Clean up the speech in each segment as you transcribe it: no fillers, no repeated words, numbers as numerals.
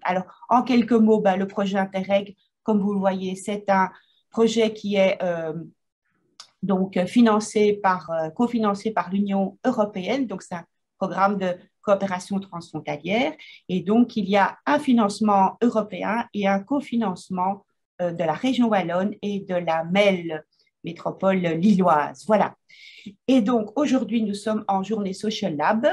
Alors, en quelques mots, ben, le projet Interreg, comme vous le voyez, c'est un projet qui est donc cofinancé par l'Union européenne. Donc, c'est un programme de coopération transfrontalière. Et donc, il y a un financement européen et un cofinancement de la région wallonne et de la MEL, métropole lilloise. Voilà. Et donc, aujourd'hui, nous sommes en journée Social Lab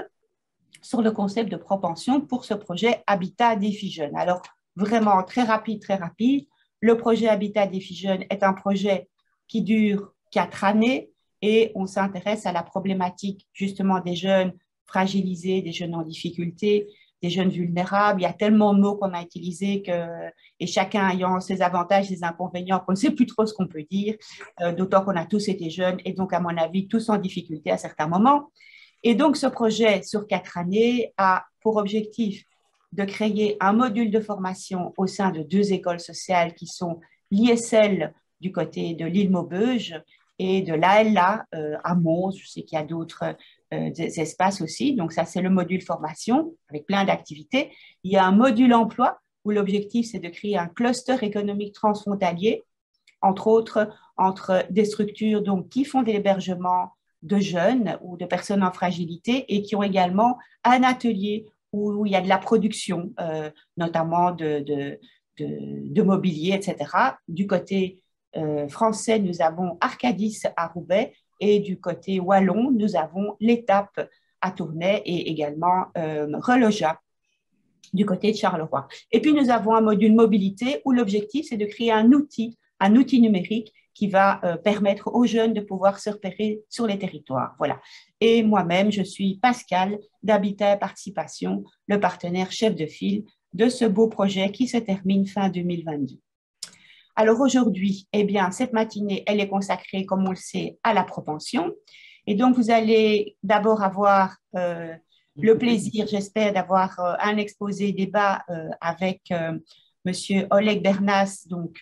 sur le concept de propension pour ce projet Habitat Défi Jeunes. Alors, vraiment très rapide, très rapide. Le projet Habitat Défi Jeunes est un projet qui dure 4 années et on s'intéresse à la problématique justement des jeunes fragilisés, des jeunes en difficulté, des jeunes vulnérables. Il y a tellement de mots qu'on a utilisés et chacun ayant ses avantages, ses inconvénients, qu'on ne sait plus trop ce qu'on peut dire, d'autant qu'on a tous été jeunes et donc, à mon avis, tous en difficulté à certains moments. Et donc, ce projet sur 4 années a pour objectif de créer un module de formation au sein de 2 écoles sociales qui sont l'ISL du côté de l'île Maubeuge et de l'ALA à Mons. Je sais qu'il y a d'autres espaces aussi. Donc, ça, c'est le module formation avec plein d'activités. Il y a un module emploi où l'objectif, c'est de créer un cluster économique transfrontalier, entre autres, entre des structures donc, qui font de l'hébergement de jeunes ou de personnes en fragilité et qui ont également un atelier où il y a de la production, notamment de mobilier, etc. Du côté français, nous avons Arcadis à Roubaix et du côté wallon, nous avons l'Étape à Tournai et également Reloja du côté de Charleroi. Et puis, nous avons un module mobilité où l'objectif, c'est de créer un outil numérique qui va permettre aux jeunes de pouvoir se repérer sur les territoires. Voilà. Et moi-même, je suis Pascal d'Habitat et Participation, le partenaire chef de file de ce beau projet qui se termine fin 2022. Alors aujourd'hui, eh bien, cette matinée, elle est consacrée, comme on le sait, à la propension. Et donc, vous allez d'abord avoir le plaisir, j'espère, d'avoir un exposé débat avec Monsieur Oleg Bernas, donc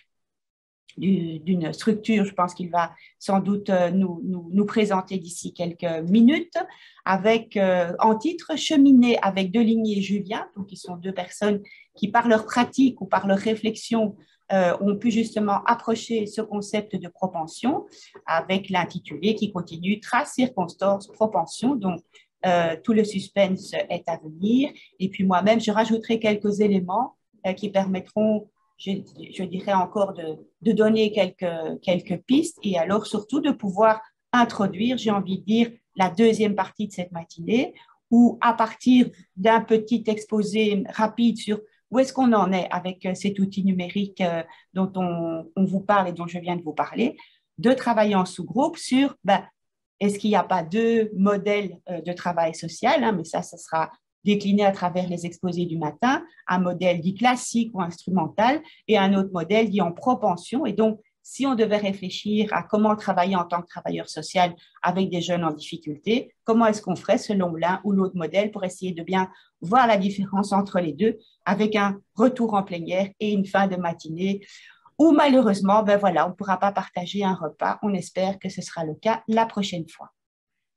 d'une structure, je pense qu'il va sans doute nous présenter d'ici quelques minutes, avec en titre Cheminer avec Deligny et Julien, donc ils sont 2 personnes qui, par leur pratique ou par leur réflexion, ont pu justement approcher ce concept de propension avec l'intitulé qui continue Traces, circonstances, propension. Donc, tout le suspense est à venir. Et puis moi-même, je rajouterai quelques éléments qui permettront, je dirais encore, de donner quelques pistes et alors surtout de pouvoir introduire, j'ai envie de dire, la deuxième partie de cette matinée où, à partir d'un petit exposé rapide sur où est-ce qu'on en est avec cet outil numérique dont on vous parle et dont je viens de vous parler, de travailler en sous-groupe sur est-ce qu'il n'y a pas 2 modèles de travail social, hein, mais ça sera décliné à travers les exposés du matin, un modèle dit classique ou instrumental et un autre modèle dit en propension. Et donc, si on devait réfléchir à comment travailler en tant que travailleur social avec des jeunes en difficulté, comment est-ce qu'on ferait selon l'un ou l'autre modèle pour essayer de bien voir la différence entre les deux avec un retour en plénière et une fin de matinée où malheureusement, voilà, on ne pourra pas partager un repas. On espère que ce sera le cas la prochaine fois.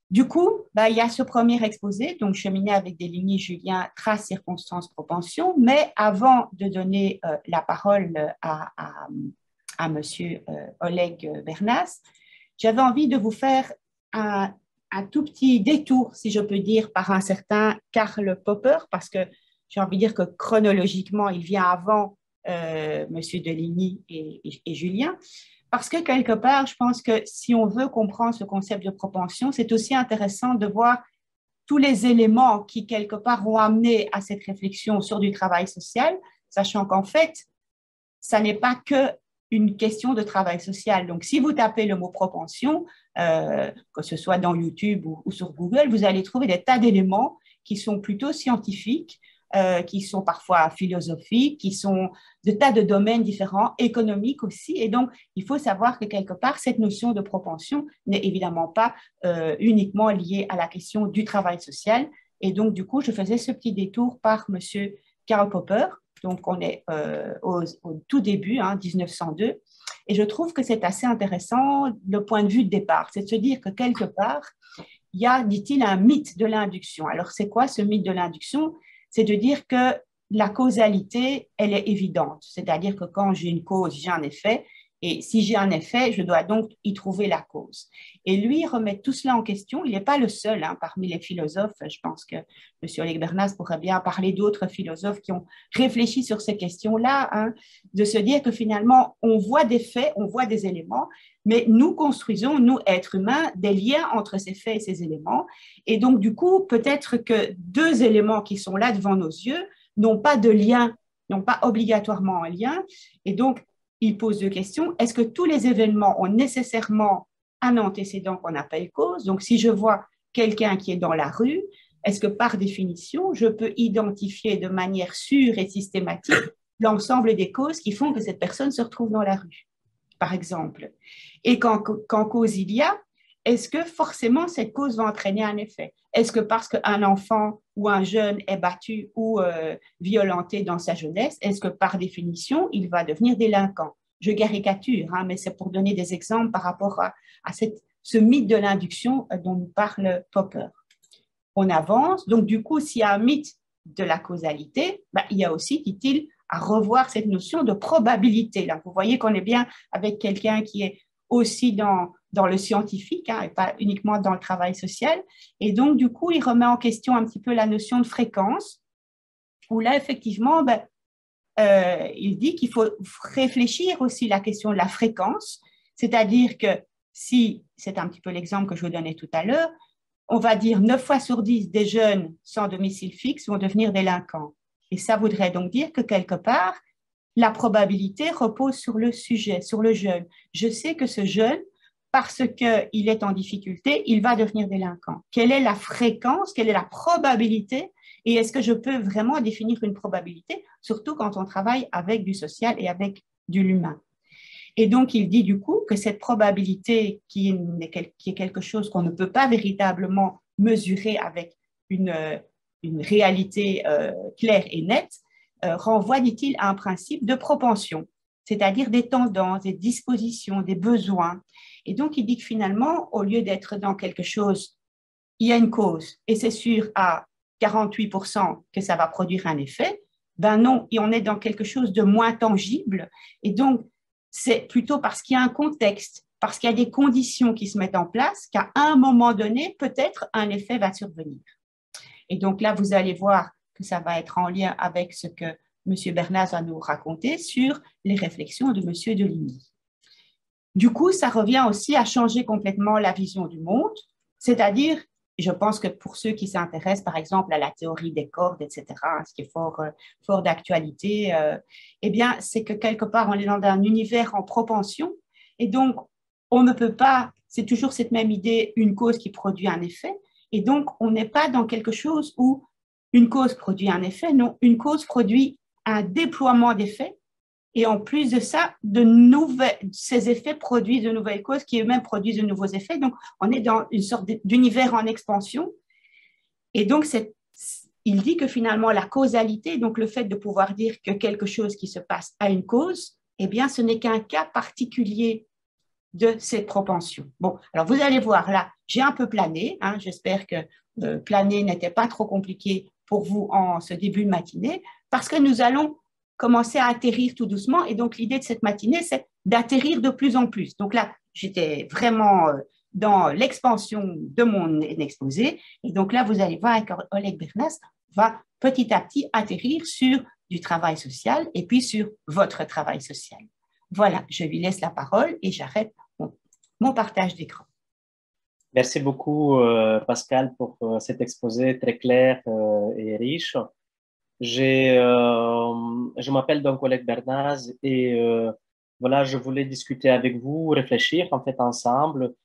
Du coup, il y a ce premier exposé, donc Cheminer avec Deligny, Julien, Traces, circonstances, propension. Mais avant de donner la parole à Monsieur Oleg Bernas, j'avais envie de vous faire un tout petit détour, si je peux dire, par un certain Karl Popper, parce que j'ai envie de dire que chronologiquement, il vient avant Monsieur Deligny et Julien. Parce que quelque part, je pense que si on veut comprendre ce concept de propension, c'est aussi intéressant de voir tous les éléments qui, quelque part, ont amené à cette réflexion sur du travail social, sachant qu'en fait, ça n'est pas que une question de travail social. Donc, si vous tapez le mot propension, que ce soit dans YouTube ou sur Google, vous allez trouver des tas d'éléments qui sont plutôt scientifiques, qui sont parfois philosophiques, qui sont de tas de domaines différents, économiques aussi. Et donc, il faut savoir que quelque part, cette notion de propension n'est évidemment pas uniquement liée à la question du travail social. Et donc, du coup, je faisais ce petit détour par Monsieur Karl Popper. Donc, on est au tout début, 1902. Et je trouve que c'est assez intéressant le point de vue de départ. C'est de se dire que quelque part, il y a, dit-il, un mythe de l'induction. Alors, c'est quoi ce mythe de l'induction? C'est de dire que la causalité, elle est évidente. C'est-à-dire que quand j'ai une cause, j'ai un effet. Et si j'ai un effet, je dois donc y trouver la cause. Et lui, il remet tout cela en question. Il n'est pas le seul parmi les philosophes. Je pense que M. Oleg Bernas pourrait bien parler d'autres philosophes qui ont réfléchi sur ces questions-là, de se dire que finalement, on voit des faits, on voit des éléments, mais nous construisons, nous, êtres humains, des liens entre ces faits et ces éléments. Et donc, du coup, peut-être que deux éléments qui sont là devant nos yeux n'ont pas de lien, n'ont pas obligatoirement un lien. Et donc, il pose deux questions. Est-ce que tous les événements ont nécessairement un antécédent qu'on appelle cause? Donc, si je vois quelqu'un qui est dans la rue, est-ce que par définition, je peux identifier de manière sûre et systématique l'ensemble des causes qui font que cette personne se retrouve dans la rue, par exemple? Et quand cause il y a, est-ce que forcément cette cause va entraîner un effet? Est-ce que parce qu'un enfant ou un jeune est battu ou violenté dans sa jeunesse, est-ce que par définition, il va devenir délinquant? Je caricature, mais c'est pour donner des exemples par rapport à ce mythe de l'induction dont nous parle Popper. On avance, donc du coup, s'il y a un mythe de la causalité, il y a aussi, dit-il, à revoir cette notion de probabilité. Là, vous voyez qu'on est bien avec quelqu'un qui est aussi dans le scientifique et pas uniquement dans le travail social. Et donc, du coup, il remet en question un petit peu la notion de fréquence, où là, effectivement, il dit qu'il faut réfléchir aussi à la question de la fréquence, c'est-à-dire que si, c'est un petit peu l'exemple que je vous donnais tout à l'heure, on va dire 9 fois sur 10 des jeunes sans domicile fixe vont devenir délinquants. Et ça voudrait donc dire que quelque part, la probabilité repose sur le sujet, sur le jeune. Je sais que ce jeune, parce qu'il est en difficulté, il va devenir délinquant. Quelle est la fréquence, quelle est la probabilité et est-ce que je peux vraiment définir une probabilité, surtout quand on travaille avec du social et avec de l'humain? Et donc, il dit du coup que cette probabilité qui est quelque chose qu'on ne peut pas véritablement mesurer avec une réalité claire et nette, renvoie, dit-il, à un principe de propension, c'est-à-dire des tendances, des dispositions, des besoins. Et donc, il dit que finalement, au lieu d'être dans quelque chose, il y a une cause, et c'est sûr à 48% que ça va produire un effet, ben non, et on est dans quelque chose de moins tangible. Et donc, c'est plutôt parce qu'il y a un contexte, parce qu'il y a des conditions qui se mettent en place, qu'à un moment donné, peut-être un effet va survenir. Et donc là, vous allez voir que ça va être en lien avec ce que M. Bernas va nous raconter sur les réflexions de M. Deligny. Du coup, ça revient aussi à changer complètement la vision du monde, c'est-à-dire, je pense que pour ceux qui s'intéressent, par exemple, à la théorie des cordes, etc., ce qui est fort d'actualité, eh bien, c'est que quelque part, on est dans un univers en propension, et donc, on ne peut pas, c'est toujours cette même idée, une cause qui produit un effet, et donc, on n'est pas dans quelque chose où une cause produit un effet, non, une cause produit un déploiement d'effets, et en plus de ça, ces effets produisent de nouvelles causes qui eux-mêmes produisent de nouveaux effets. Donc, on est dans une sorte d'univers en expansion. Et donc, il dit que finalement, la causalité, donc le fait de pouvoir dire que quelque chose qui se passe a une cause, eh bien, ce n'est qu'un cas particulier de cette propension. Bon, alors vous allez voir, là, j'ai un peu plané. J'espère que planer n'était pas trop compliqué pour vous en ce début de matinée, parce que nous allons commencer à atterrir tout doucement. Et donc, l'idée de cette matinée, c'est d'atterrir de plus en plus. Donc là, j'étais vraiment dans l'expansion de mon exposé. Et donc là, vous allez voir qu'Oleg Bernas va petit à petit atterrir sur du travail social et puis sur votre travail social. Voilà, je lui laisse la parole et j'arrête mon partage d'écran. Merci beaucoup, Pascal, pour cet exposé très clair et riche. Je m'appelle donc Oleg Bernaz et voilà, je voulais discuter avec vous, réfléchir en fait ensemble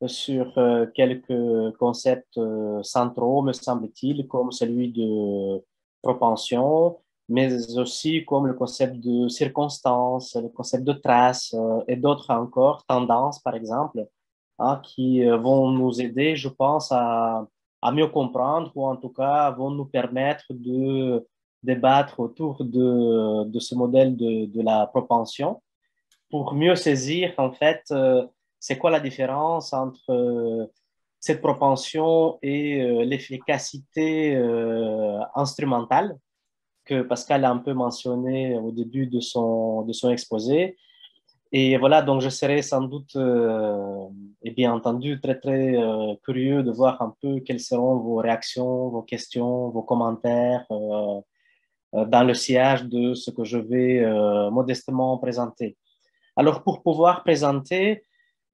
sur quelques concepts centraux, me semble-t-il, comme celui de propension, mais aussi comme le concept de circonstance, le concept de trace et d'autres encore, tendance par exemple, qui vont nous aider, je pense, à mieux comprendre ou en tout cas vont nous permettre de débattre autour de ce modèle de la propension pour mieux saisir en fait c'est quoi la différence entre cette propension et l'efficacité instrumentale que Pascal a un peu mentionné au début de son exposé. Et voilà, donc je serais sans doute, et bien entendu, très, très curieux de voir un peu quelles seront vos réactions, vos questions, vos commentaires dans le sillage de ce que je vais modestement présenter. Alors, pour pouvoir présenter,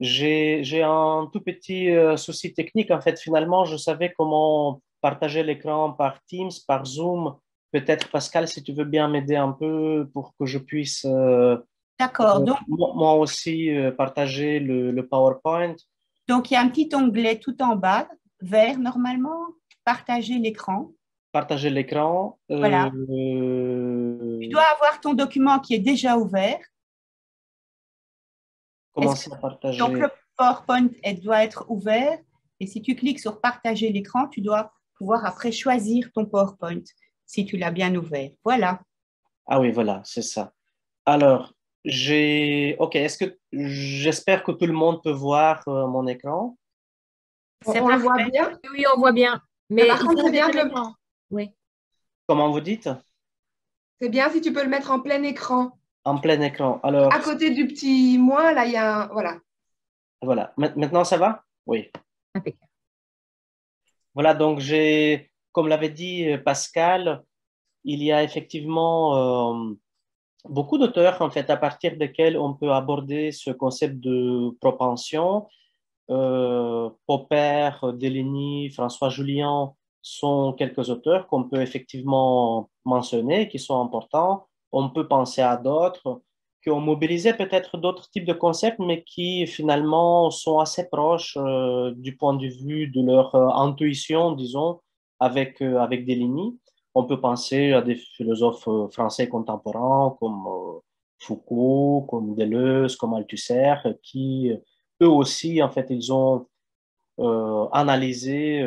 j'ai un tout petit souci technique. En fait, finalement, je savais comment partager l'écran par Teams, par Zoom. Peut-être, Pascal, si tu veux bien m'aider un peu pour que je puisse D'accord. Donc, moi aussi partager le PowerPoint. il y a un petit onglet tout en bas, vert normalement, partager l'écran. Partager l'écran. Voilà. Tu dois avoir ton document qui est déjà ouvert. Est-ce que... Commencer à Donc, le partager. PowerPoint doit être ouvert. Et si tu cliques sur partager l'écran, tu dois pouvoir après choisir ton PowerPoint si tu l'as bien ouvert. Voilà. Ah oui, voilà, c'est ça. Alors, OK, j'espère que tout le monde peut voir mon écran. C'est On le voit parfait. bien. Oui, on voit bien. Mais Mais par il contre, faut c'est bien mettre de le... l'écran. Oui. Comment vous dites? C'est bien si tu peux le mettre en plein écran. En plein écran. Alors, À côté du petit moins, là, il y a un... Voilà. voilà. Maintenant, ça va? Oui. Impeccable. Voilà, donc comme l'avait dit Pascal, il y a effectivement beaucoup d'auteurs, en fait, à partir desquels on peut aborder ce concept de propension. Popper, Deligny, François Julien sont quelques auteurs qu'on peut effectivement mentionner, qui sont importants. On peut penser à d'autres qui ont mobilisé peut-être d'autres types de concepts, mais qui finalement sont assez proches du point de vue de leur intuition, disons, avec Deligny. On peut penser à des philosophes français contemporains comme Foucault, comme Deleuze, comme Althusser, qui eux aussi, en fait, ils ont analysé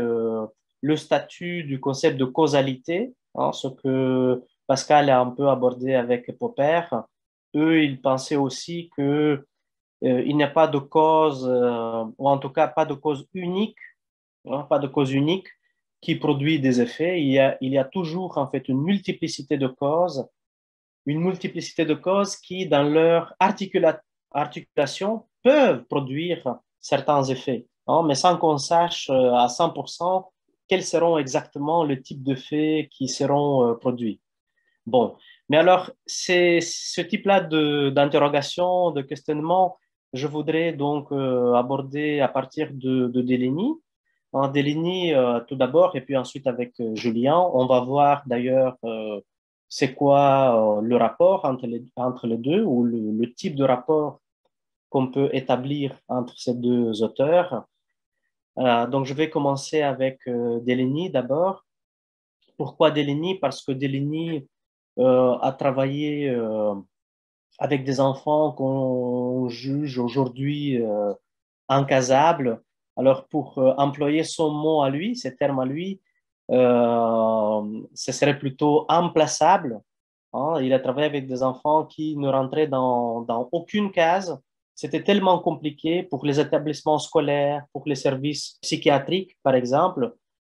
le statut du concept de causalité, hein, ce que Pascal a un peu abordé avec Popper. Eux, ils pensaient aussi que il n'y a pas de cause, ou en tout cas pas de cause unique, hein, pas de cause unique qui produit des effets. Il y a toujours en fait une multiplicité de causes qui, dans leur articulation, peuvent produire certains effets, hein, mais sans qu'on sache à 100% quels seront exactement le type d'effets qui seront produits. Bon, mais alors, c'est ce type-là d'interrogation, de questionnement, je voudrais donc aborder à partir de Deligny. En Deligny, tout d'abord, et puis ensuite avec Julien, on va voir d'ailleurs c'est quoi le rapport entre les deux ou le type de rapport qu'on peut établir entre ces deux auteurs. Donc, je vais commencer avec Deligny d'abord. Pourquoi Deligny? Parce que Deligny a travaillé avec des enfants qu'on juge aujourd'hui incasables. Alors, pour employer son mot à lui, ces termes à lui, ce serait plutôt implaçable. Hein. Il a travaillé avec des enfants qui ne rentraient dans aucune case. C'était tellement compliqué pour les établissements scolaires, pour les services psychiatriques, par exemple.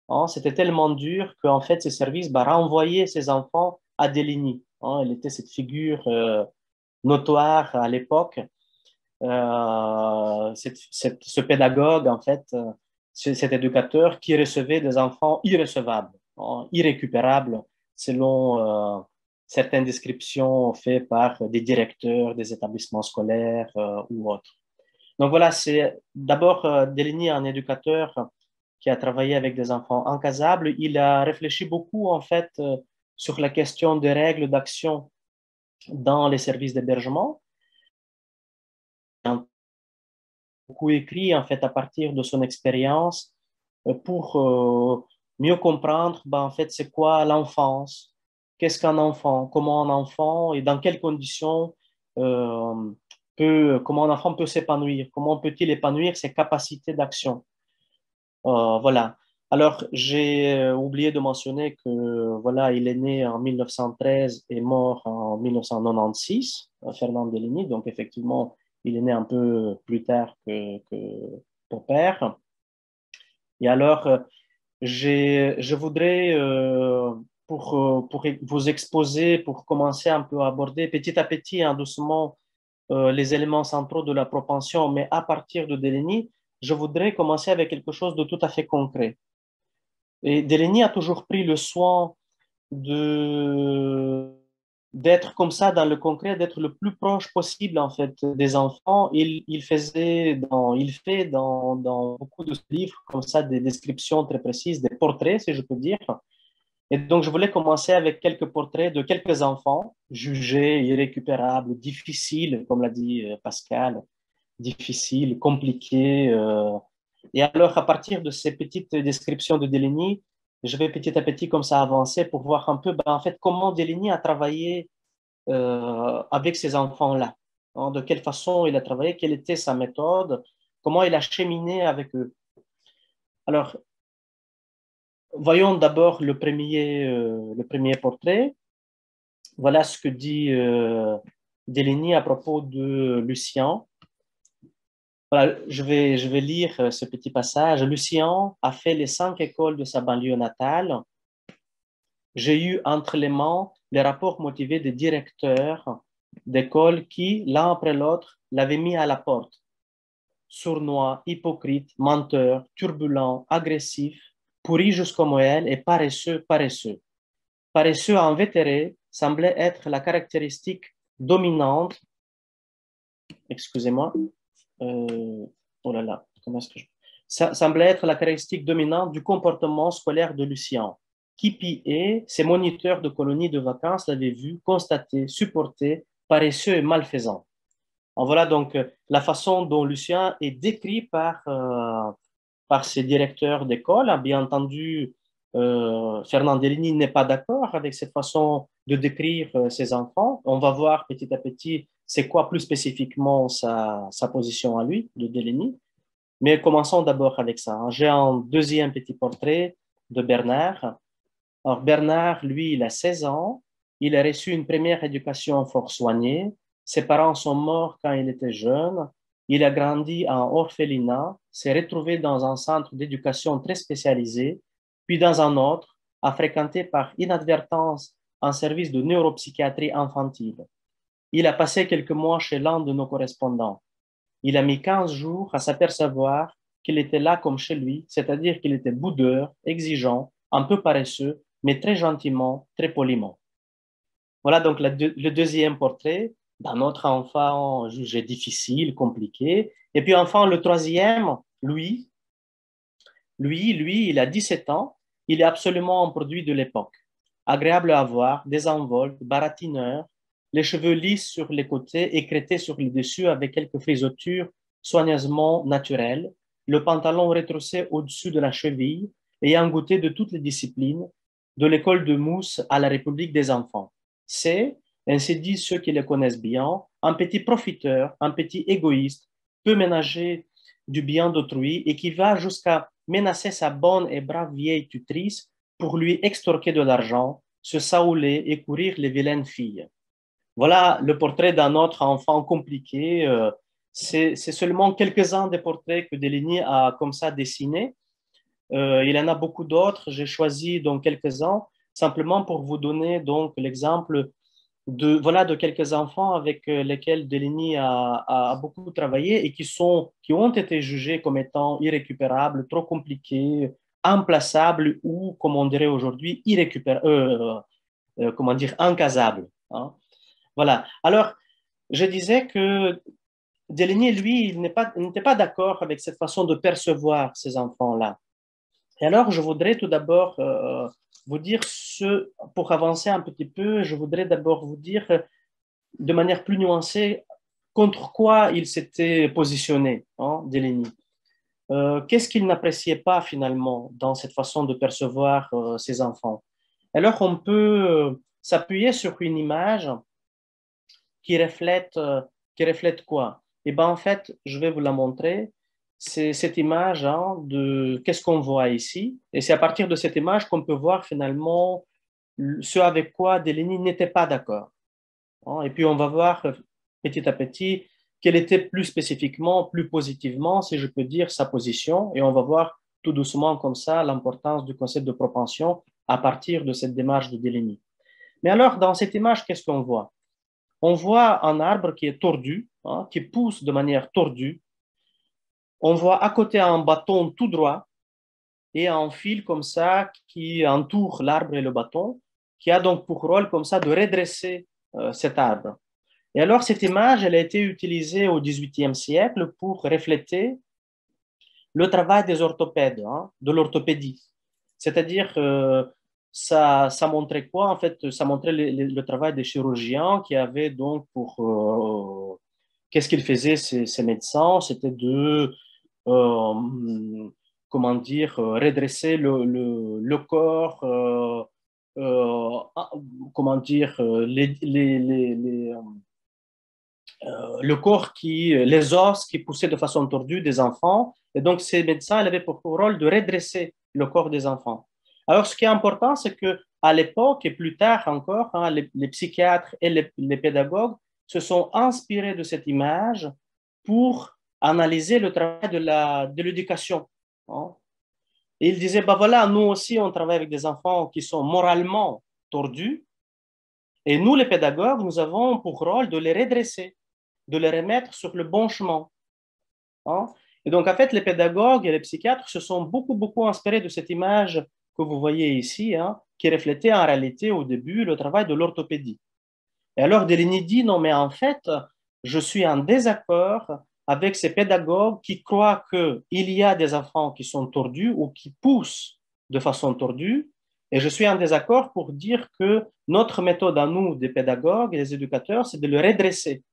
Hein. C'était tellement dur qu'en fait, ces services renvoyaient ces enfants à Deligny. Hein. Il était cette figure notoire à l'époque. Ce pédagogue, en fait, cet éducateur qui recevait des enfants irrecevables, hein, irrécupérables, selon certaines descriptions faites par des directeurs des établissements scolaires ou autres. Donc voilà, c'est d'abord Deligny, un éducateur qui a travaillé avec des enfants incasables. Il a réfléchi beaucoup, en fait, sur la question des règles d'action dans les services d'hébergement. Beaucoup écrit en fait à partir de son expérience pour mieux comprendre en fait c'est quoi l'enfance, qu'est-ce qu'un enfant, comment un enfant et dans quelles conditions comment un enfant peut s'épanouir, comment peut-il épanouir ses capacités d'action. Voilà. Alors, j'ai oublié de mentionner que voilà, il est né en 1913 et mort en 1996, Fernand Deligny. Donc, effectivement, il est né un peu plus tard que Popper. Et alors, je voudrais pour vous exposer, pour commencer un peu à aborder petit à petit, hein, doucement, les éléments centraux de la propension, mais à partir de Deligny, je voudrais commencer avec quelque chose de tout à fait concret. Et Deligny a toujours pris le soin d'être comme ça dans le concret, d'être le plus proche possible en fait des enfants. Il fait dans beaucoup de livres comme ça des descriptions très précises, des portraits, si je peux dire. Et donc, je voulais commencer avec quelques portraits de quelques enfants jugés irrécupérables, difficiles, comme l'a dit Pascal, difficiles, compliqués. Et alors, à partir de ces petites descriptions de Deligny, je vais petit à petit comme ça avancer pour voir un peu, ben, en fait, comment Deligny a travaillé avec ces enfants-là. Hein, de quelle façon il a travaillé, quelle était sa méthode, comment il a cheminé avec eux. Alors, voyons d'abord le premier portrait. Voilà ce que dit Deligny à propos de Lucien. Voilà, je vais lire ce petit passage. Lucien a fait les 5 écoles de sa banlieue natale. J'ai eu entre les mains les rapports motivés des directeurs d'école qui, l'un après l'autre, l'avaient mis à la porte. Sournois, hypocrite, menteur, turbulent, agressif, pourri jusqu'au moelle et paresseux. Paresseux invétéré semblait être la caractéristique dominante, excusez-moi, oh là là, comment est-ce que ça semblait être la caractéristique dominante du comportement scolaire de Lucien. Qui pillait, ses moniteurs de colonies de vacances l'avaient vu, constaté, supporté, paresseux et malfaisant. En voilà donc la façon dont Lucien est décrit par ses directeurs d'école. Bien entendu, Fernand Deligny n'est pas d'accord avec cette façon de décrire ses enfants. On va voir petit à petit c'est quoi plus spécifiquement sa position à lui, de Deligny. Mais commençons d'abord avec ça. J'ai un deuxième petit portrait de Bernard. Alors Bernard, lui, il a 16 ans. Il a reçu une première éducation fort soignée. Ses parents sont morts quand il était jeune. Il a grandi en orphelinat, s'est retrouvé dans un centre d'éducation très spécialisé, puis dans un autre, a fréquenté par inadvertance un service de neuropsychiatrie infantile. Il a passé quelques mois chez l'un de nos correspondants. Il a mis 15 jours à s'apercevoir qu'il était là comme chez lui, c'est-à-dire qu'il était boudeur, exigeant, un peu paresseux, mais très gentiment, très poliment. Voilà donc le deuxième portrait d'un autre enfant jugé difficile, compliqué. Et puis enfin, le troisième, lui, il a 17 ans. Il est absolument un produit de l'époque. Agréable à voir, désenvolte, baratineur, les cheveux lisses sur les côtés, écrêtés sur le dessus avec quelques frisotures soigneusement naturelles, le pantalon retroussé au-dessus de la cheville, ayant goûté de toutes les disciplines, de l'école de Mousse à la République des enfants. C'est, ainsi disent ceux qui le connaissent bien, un petit profiteur, un petit égoïste, peu ménager du bien d'autrui et qui va jusqu'à menacer sa bonne et brave vieille tutrice pour lui extorquer de l'argent, se saouler et courir les vilaines filles. Voilà le portrait d'un autre enfant compliqué. C'est seulement quelques-uns des portraits que Deligny a comme ça dessinés. Il y en a beaucoup d'autres. J'ai choisi donc quelques-uns simplement pour vous donner donc l'exemple de quelques enfants avec lesquels Deligny a beaucoup travaillé et qui ont été jugés comme étant irrécupérables, trop compliqués, implaçables ou, comme on dirait aujourd'hui, incasables. Hein. Voilà. Alors, je disais que Deligny, lui, il n'était pas d'accord avec cette façon de percevoir ces enfants-là. Et alors, je voudrais tout d'abord vous dire pour avancer un petit peu, je voudrais d'abord vous dire de manière plus nuancée contre quoi il s'était positionné, hein, Deligny. Qu'est-ce qu'il n'appréciait pas finalement dans cette façon de percevoir ses enfants? Alors, on peut s'appuyer sur une image qui reflète quoi? Eh bien, en fait, je vais vous la montrer. C'est cette image hein, de qu'est-ce qu'on voit ici. Et c'est à partir de cette image qu'on peut voir finalement ce avec quoi Deligny n'était pas d'accord. Hein. Et puis, on va voir petit à petit quelle était plus spécifiquement, plus positivement, si je peux dire, sa position. Et on va voir tout doucement comme ça l'importance du concept de propension à partir de cette démarche de Deligny. Mais alors, dans cette image, qu'est-ce qu'on voit? On voit un arbre qui est tordu, hein, qui pousse de manière tordue. On voit à côté un bâton tout droit et un fil comme ça qui entoure l'arbre et le bâton, qui a donc pour rôle comme ça de redresser cet arbre. Et alors, cette image, elle a été utilisée au XVIIIe siècle pour refléter le travail des orthopèdes, hein, de l'orthopédie. C'est-à-dire, ça montrait quoi? En fait, ça montrait le travail des chirurgiens qui avaient donc pour... qu'est-ce qu'ils faisaient, ces médecins? C'était de, comment dire, redresser le corps, comment dire, le corps les os qui poussaient de façon tordue des enfants. Et donc, ces médecins ils avaient pour rôle de redresser le corps des enfants. Alors, ce qui est important, c'est qu'à l'époque et plus tard encore, hein, les psychiatres et les pédagogues se sont inspirés de cette image pour analyser le travail de l'éducation. Hein. Et ils disaient, ben voilà, nous aussi, on travaille avec des enfants qui sont moralement tordus, et nous, les pédagogues, nous avons pour rôle de les redresser, de les remettre sur le bon chemin. Hein? Et donc, en fait, les pédagogues et les psychiatres se sont beaucoup inspirés de cette image que vous voyez ici, hein, qui reflétait en réalité au début le travail de l'orthopédie. Et alors, Deligny dit, non, mais en fait, je suis en désaccord avec ces pédagogues qui croient qu'il y a des enfants qui sont tordus ou qui poussent de façon tordue. Et je suis en désaccord pour dire que notre méthode à nous, des pédagogues et des éducateurs, c'est de le redresser.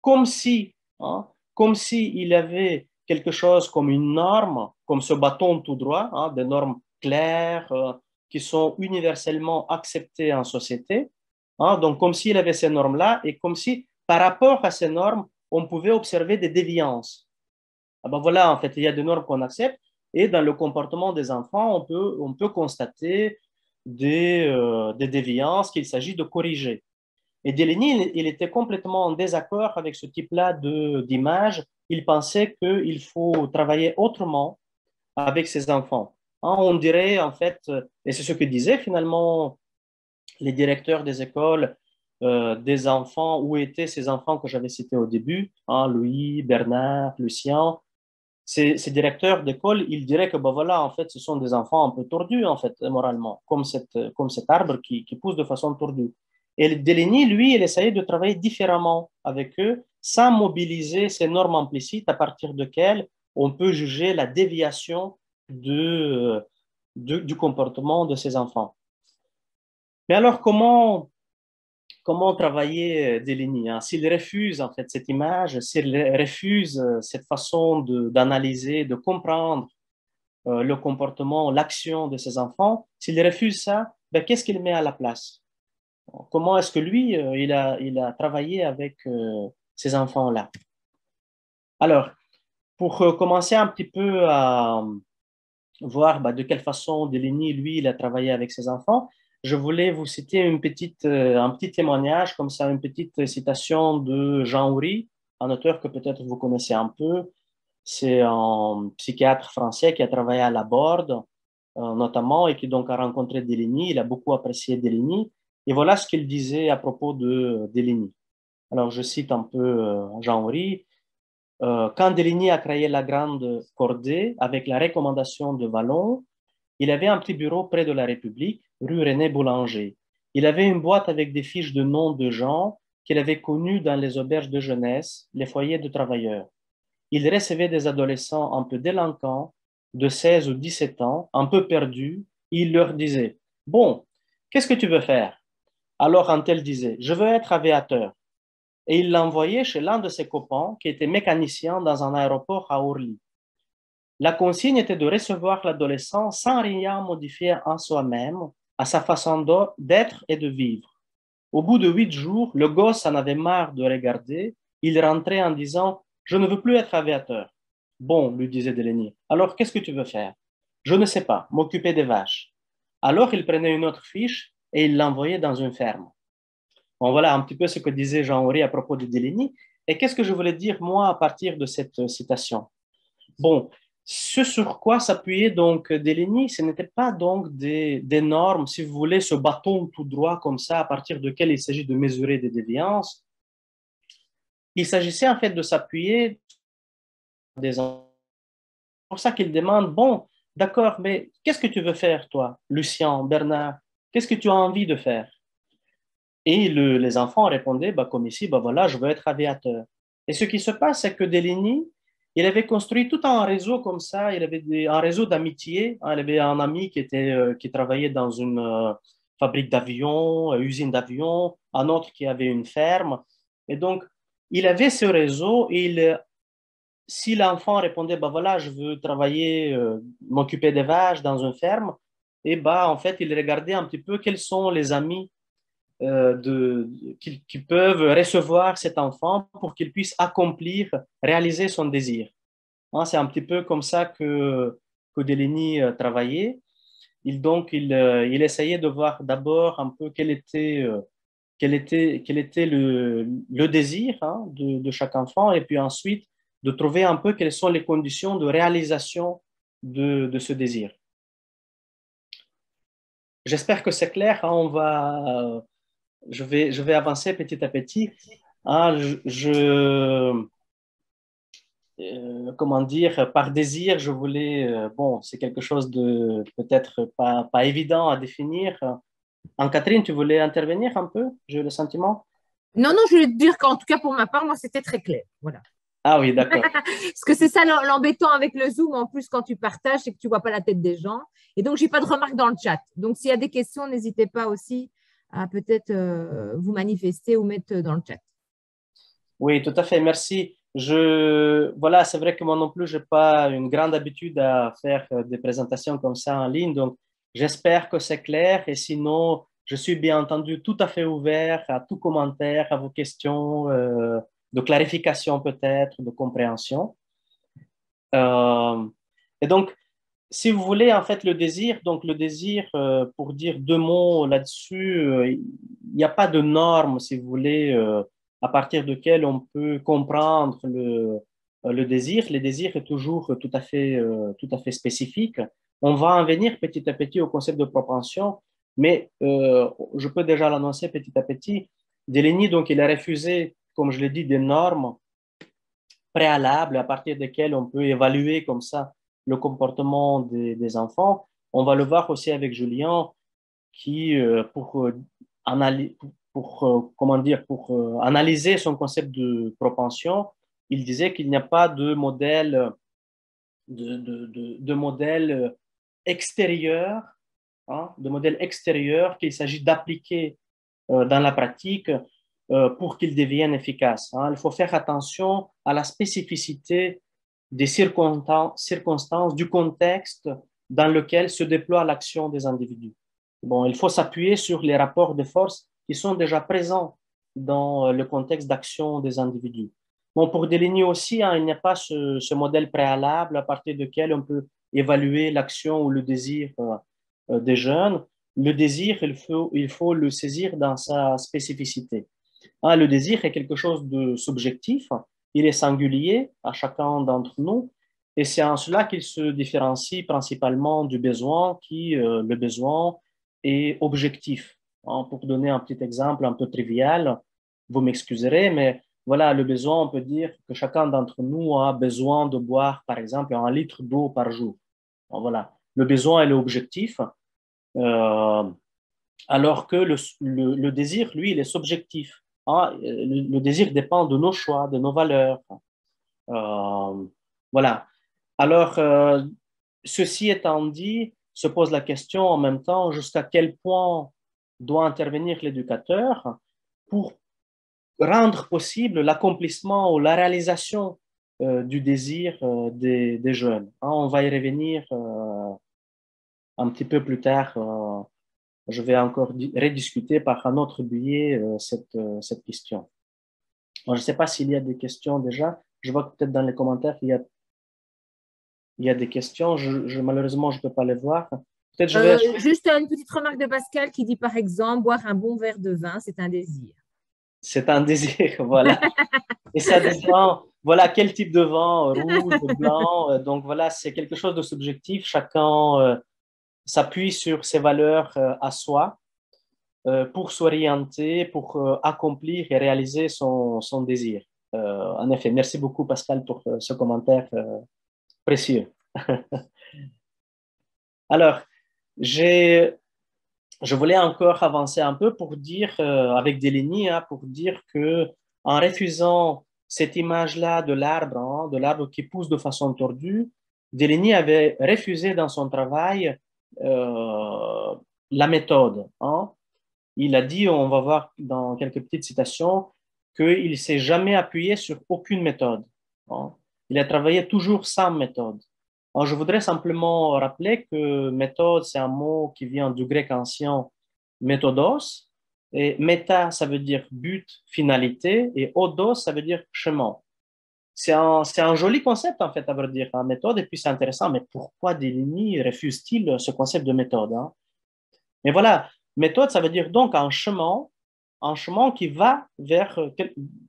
Comme si, hein, comme s'il y avait quelque chose comme une norme, comme ce bâton tout droit, hein, des normes claires qui sont universellement acceptées en société. Hein, donc, comme s'il avait ces normes-là et comme si, par rapport à ces normes, on pouvait observer des déviances. Ah ben voilà, en fait, il y a des normes qu'on accepte et dans le comportement des enfants, on peut constater des déviances qu'il s'agit de corriger. Et Deligny, il était complètement en désaccord avec ce type-là d'image. Il pensait qu'il faut travailler autrement avec ses enfants. Hein, on dirait, en fait, et c'est ce que disaient finalement les directeurs des écoles, des enfants, où étaient ces enfants que j'avais cités au début, hein, Louis, Bernard, Lucien. Ces directeurs d'école, ils diraient que ben voilà, en fait, ce sont des enfants un peu tordus, en fait, moralement, comme cet arbre qui pousse de façon tordue. Et Deligny, lui, il essayait de travailler différemment avec eux, sans mobiliser ces normes implicites à partir desquelles on peut juger la déviation du comportement de ces enfants. Mais alors, comment travailler Deligny, hein? S'il refuse en fait cette image, s'il refuse cette façon d'analyser, de comprendre le comportement, l'action de ses enfants, s'il refuse ça, ben, qu'est-ce qu'il met à la place? Comment est-ce que lui, il a travaillé avec ces enfants-là? Alors, pour commencer un petit peu à voir ben, de quelle façon Deligny, lui, il a travaillé avec ses enfants, je voulais vous citer un petit témoignage, comme ça, une petite citation de Jean Houry, un auteur que peut-être vous connaissez un peu. C'est un psychiatre français qui a travaillé à la Borde, notamment, et qui donc a rencontré Deligny. Il a beaucoup apprécié Deligny. Et voilà ce qu'il disait à propos de Deligny. Alors, je cite un peu Jean Houry. Quand Deligny a créé la Grande Cordée avec la recommandation de Vallon, il avait un petit bureau près de la République, rue René Boulanger. Il avait une boîte avec des fiches de noms de gens qu'il avait connus dans les auberges de jeunesse, les foyers de travailleurs. Il recevait des adolescents un peu délinquants, de 16 ou 17 ans, un peu perdus, et il leur disait « Bon, qu'est-ce que tu veux faire ?» Alors un tel disait « Je veux être aviateur. » Et il l'envoyait chez l'un de ses copains qui était mécanicien dans un aéroport à Orly. La consigne était de recevoir l'adolescent sans rien modifier en soi-même, à sa façon d'être et de vivre. Au bout de 8 jours, le gosse en avait marre de regarder. Il rentrait en disant « Je ne veux plus être aviateur. » « Bon, lui disait Deligny, alors qu'est-ce que tu veux faire? Je ne sais pas, m'occuper des vaches. Alors il prenait une autre fiche et il l'envoyait dans une ferme. Bon, voilà un petit peu ce que disait Jean Houry à propos de Deligny. Et qu'est-ce que je voulais dire, moi, à partir de cette citation? Bon, Ce sur quoi s'appuyait donc Deligny, ce n'était pas donc des normes, si vous voulez, ce bâton tout droit comme ça, à partir duquel il s'agit de mesurer des déviances. Il s'agissait en fait de s'appuyer des enfants. C'est pour ça qu'il demande, bon, d'accord, mais qu'est-ce que tu veux faire, toi, Lucien, Bernard? Qu'est-ce que tu as envie de faire? Et les enfants répondaient, bah, comme ici, bah, voilà, je veux être aviateur. Et ce qui se passe, c'est que Deligny, il avait construit tout un réseau comme ça, il avait un réseau d'amitié. Hein, il avait un ami qui travaillait dans une fabrique d'avions, usine d'avions, un autre qui avait une ferme. Et donc, il avait ce réseau et si l'enfant répondait, bah voilà, je veux travailler, m'occuper des vaches dans une ferme, et bah en fait, il regardait un petit peu quels sont les amis qui peuvent recevoir cet enfant pour qu'il puisse accomplir, réaliser son désir. Hein, c'est un petit peu comme ça que Deligny travaillait. Il essayait de voir d'abord un peu quel était le désir hein, de chaque enfant, et puis ensuite de trouver un peu quelles sont les conditions de réalisation de ce désir. J'espère que c'est clair. Hein, je vais avancer petit à petit. Hein, comment dire, par désir, je voulais, bon, c'est quelque chose de peut-être pas évident à définir. Anne-Catherine, tu voulais intervenir un peu? J'ai le sentiment. Non, non, je voulais te dire qu'en tout cas, pour ma part, moi, c'était très clair. Voilà. Ah oui, d'accord. Parce que c'est ça l'embêtant avec le Zoom, en plus, quand tu partages, c'est que tu ne vois pas la tête des gens. Et donc, je n'ai pas de remarques dans le chat. Donc, s'il y a des questions, n'hésitez pas aussi à peut-être vous manifester ou mettre dans le chat. Oui, tout à fait, merci. Voilà, c'est vrai que moi non plus, je n'ai pas une grande habitude à faire des présentations comme ça en ligne, donc j'espère que c'est clair et sinon, je suis bien entendu tout à fait ouvert à tout commentaire, à vos questions de clarification peut-être, de compréhension. Et donc, si vous voulez, en fait, le désir, pour dire deux mots là-dessus, il n'y a pas de normes, si vous voulez, à partir duquel on peut comprendre le désir. Le désir est toujours tout à fait spécifique. On va en venir petit à petit au concept de propension, mais je peux déjà l'annoncer petit à petit. Deligny, donc, il a refusé, comme je l'ai dit, des normes préalables à partir desquelles on peut évaluer comme ça le comportement des enfants. On va le voir aussi avec Julien, qui, pour analyser son concept de propension, il disait qu'il n'y a pas de modèle, de modèle extérieur, hein, de modèle extérieur qu'il s'agit d'appliquer dans la pratique pour qu'il devienne efficace. Hein. Il faut faire attention à la spécificité des circonstances, du contexte dans lequel se déploie l'action des individus. Bon, il faut s'appuyer sur les rapports de force qui sont déjà présents dans le contexte d'action des individus. Bon, pour Deligny aussi, hein, il n'y a pas ce modèle préalable à partir duquel on peut évaluer l'action ou le désir des jeunes. Le désir, il faut le saisir dans sa spécificité. Hein, le désir est quelque chose de subjectif, il est singulier à chacun d'entre nous, et c'est en cela qu'il se différencie principalement du besoin, le besoin est objectif. Hein, pour donner un petit exemple un peu trivial, vous m'excuserez, mais voilà, le besoin, on peut dire que chacun d'entre nous a besoin de boire, par exemple, 1 litre d'eau par jour. Donc, voilà, le besoin est l'objectif, alors que le désir, lui, il est subjectif. Hein, le désir dépend de nos choix, de nos valeurs. Voilà. Alors, ceci étant dit, se pose la question en même temps jusqu'à quel point doit intervenir l'éducateur pour rendre possible l'accomplissement ou la réalisation du désir des jeunes. Hein, on va y revenir un petit peu plus tard. Je vais encore rediscuter par un autre biais cette question. Alors, je ne sais pas s'il y a des questions déjà. Je vois que peut-être dans les commentaires, il y a des questions. Malheureusement, je ne peux pas les voir. Juste une petite remarque de Pascal qui dit par exemple, boire un bon verre de vin, c'est un désir. C'est un désir, voilà. Et ça dépend voilà, quel type de vent, rouge, blanc. Donc voilà, c'est quelque chose de subjectif. Chacun s'appuie sur ses valeurs à soi pour s'orienter, pour accomplir et réaliser son désir. En effet, merci beaucoup Pascal pour ce commentaire précieux. Alors, je voulais encore avancer un peu pour dire, avec Deligny, hein, pour dire que en refusant cette image-là de l'arbre qui pousse de façon tordue, Deligny avait refusé dans son travail la méthode. Hein. Il a dit, on va voir dans quelques petites citations, qu'il ne s'est jamais appuyé sur aucune méthode. Hein. Il a travaillé toujours sans méthode. Alors, je voudrais simplement rappeler que méthode, c'est un mot qui vient du grec ancien méthodos, et méta, ça veut dire but, finalité, et odos, ça veut dire chemin. C'est un joli concept, en fait, à vrai dire, hein, méthode, et puis c'est intéressant, mais pourquoi Deligny refuse-t-il ce concept de méthode? Hein? Mais voilà, méthode, ça veut dire donc un chemin qui va vers,